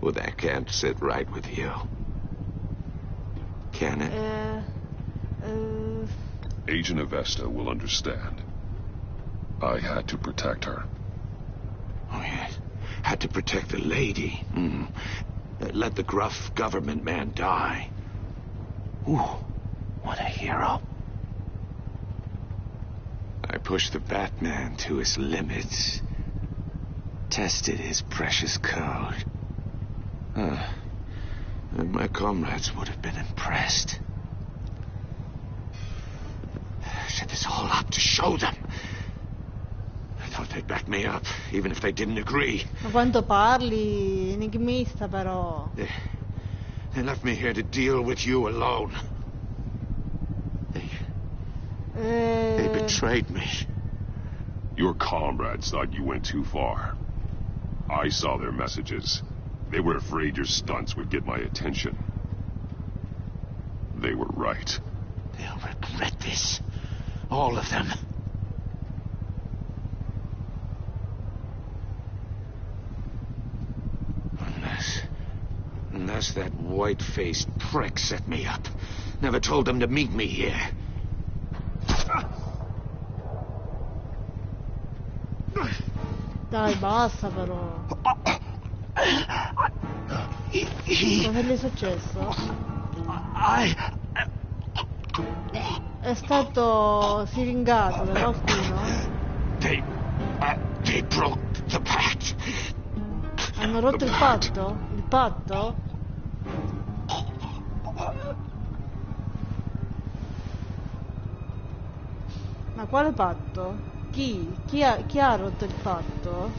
Well, that can't sit right with you. Can it? Agent Avesta will understand. I had to protect her. Oh, yes. Had to protect the lady. Let the gruff government man die. Ooh, what a hero. I pushed the Batman to his limits. Tested his precious code. And my comrades would have been impressed. Set this all up to show them. I thought they'd back me up, even if they didn't agree. Ma quanto parli, enigmista però. They left me here to deal with you alone. They betrayed me. Your comrades thought you went too far. I saw their messages. They were afraid your stunts would get my attention. They were right. They'll regret this. All of them. Unless that white-faced prick set me up. Never told them to meet me here. Dai, basta però. Cosa gli è successo? È stato siringato da qualcuno? They broke the pact. Hanno rotto il patto? Il patto? Ma quale patto? Chi ha rotto il patto?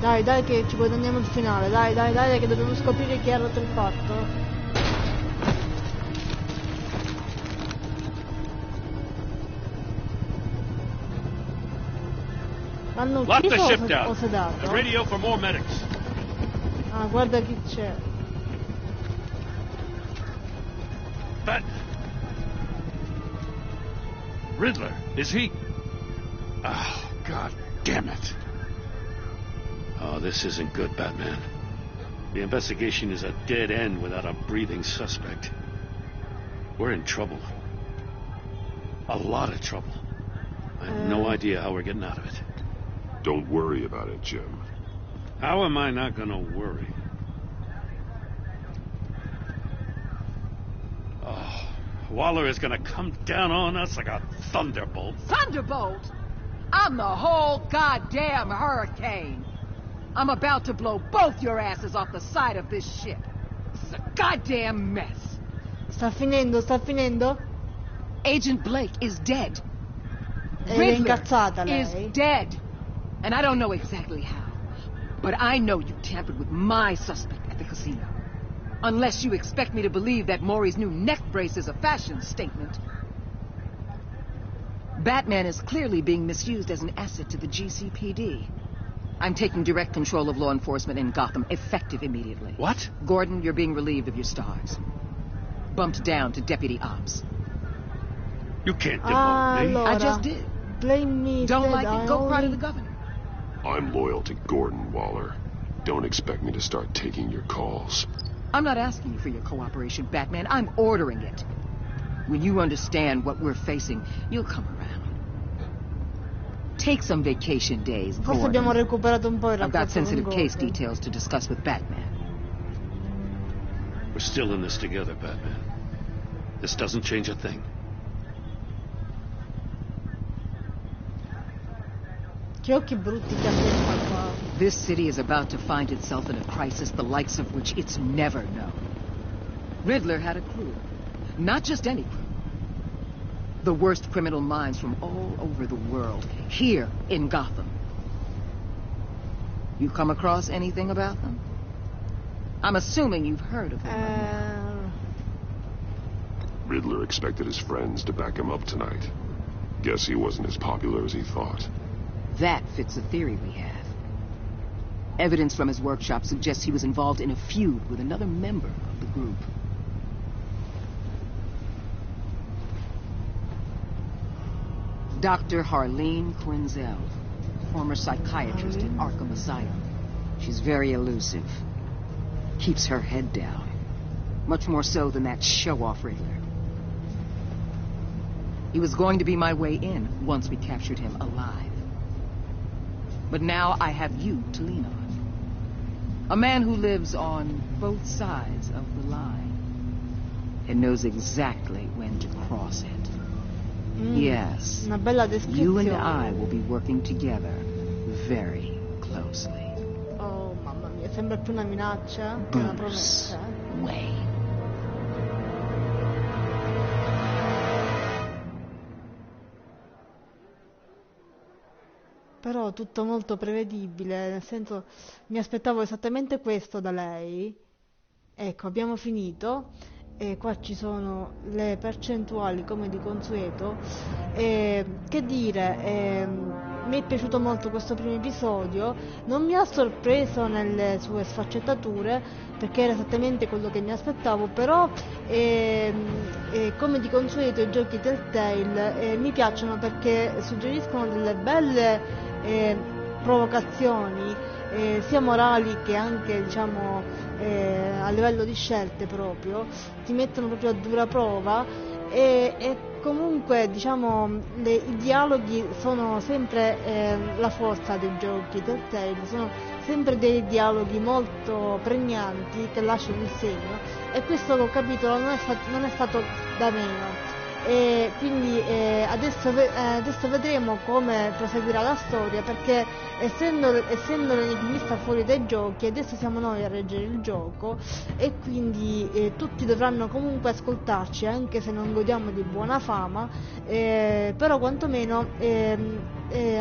Dai che ci guadagniamo il finale, dai che dobbiamo scoprire chi ha rotto il patto. L'hanno Lock the ucciso ship o down. sedato? And radio for more medics. Ah, guarda chi c'è. But Riddler, is he? Oh, God damn it. Oh, this isn't good, Batman. The investigation is a dead end without a breathing suspect. We're in trouble. A lot of trouble. I have no idea how we're getting out of it. Don't worry about it, Jim. How am I not gonna worry? Oh, Waller is gonna come down on us like a thunderbolt. Thunderbolt? I'm the whole goddamn hurricane. I'm about to blow both your asses off the side of this ship. This is a goddamn mess. Sta finendo? Agent Blake is dead. È Riddler incazzata lei. is dead. And I don't know exactly how. But I know you tampered with my suspect at the casino. Unless you expect me to believe that Maury's new neck brace is a fashion statement. Batman is clearly being misused as an asset to the GCPD. I'm taking direct control of law enforcement in Gotham, effective immediately. What? Gordon, you're being relieved of your stars. Bumped down to Deputy Ops. You can't demote me. I just did. Blame me. Don't like it? Go cry to the governor. I'm loyal to Gordon, Waller. Don't expect me to start taking your calls. I'm not asking you for your cooperation, Batman. I'm ordering it. When you understand what we're facing, you'll come around. Take some vacation days, Forse Gordon. abbiamo recuperato un po' il I've got rapporto sensitive con case Gordon. details to discuss with Batman. We're still in this together, Batman. This doesn't change a thing. Che occhi brutti che ha qua. This city is about to find itself in a crisis the likes of which it's never known. Riddler had a crew. Not just any crew. The worst criminal minds from all over the world, here in Gotham. You come across anything about them? I'm assuming you've heard of them. Riddler expected his friends to back him up tonight. Guess he wasn't as popular as he thought. That fits a theory we have. Evidence from his workshop suggests he was involved in a feud with another member of the group. Dr. Harleen Quinzel, former psychiatrist at Arkham Asylum. She's very elusive. Keeps her head down. Much more so than that show-off Riddler. He was going to be my way in once we captured him alive. But now I have you to lean on. A man who lives on both sides of the line and knows exactly when to cross it. Yes, una bella you and descrizione. I will be working together very closely. Oh, mamma mia, sembra più una minaccia che una Bruce promessa. Wayne. Però tutto molto prevedibile, nel senso mi aspettavo esattamente questo da lei. Ecco, abbiamo finito e qua ci sono le percentuali come di consueto. Che dire, mi è piaciuto molto questo primo episodio, non mi ha sorpreso nelle sue sfaccettature perché era esattamente quello che mi aspettavo, però come di consueto i giochi Telltale mi piacciono perché suggeriscono delle belle provocazioni sia morali che anche diciamo a livello di scelte proprio, ti mettono proprio a dura prova e comunque diciamo i dialoghi sono sempre la forza dei giochi Telltale, sono sempre dei dialoghi molto pregnanti che lasciano il segno e questo capitolo non è stato da meno. E quindi adesso vedremo come proseguirà la storia perché essendo l'enigmista fuori dai giochi adesso siamo noi a reggere il gioco e quindi tutti dovranno comunque ascoltarci anche se non godiamo di buona fama, però quantomeno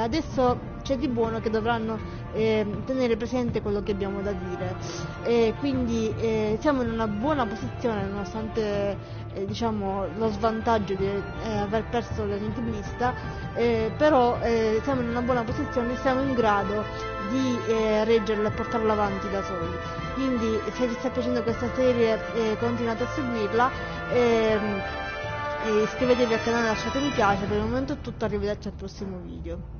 adesso c'è di buono che dovranno tenere presente quello che abbiamo da dire, quindi siamo in una buona posizione nonostante diciamo lo svantaggio di aver perso l'enigmista, però siamo in una buona posizione e siamo in grado di reggerla e portarla avanti da soli. Quindi se vi sta piacendo questa serie continuate a seguirla, iscrivetevi al canale, lasciate mi piace. Per il momento è tutto, arrivederci al prossimo video.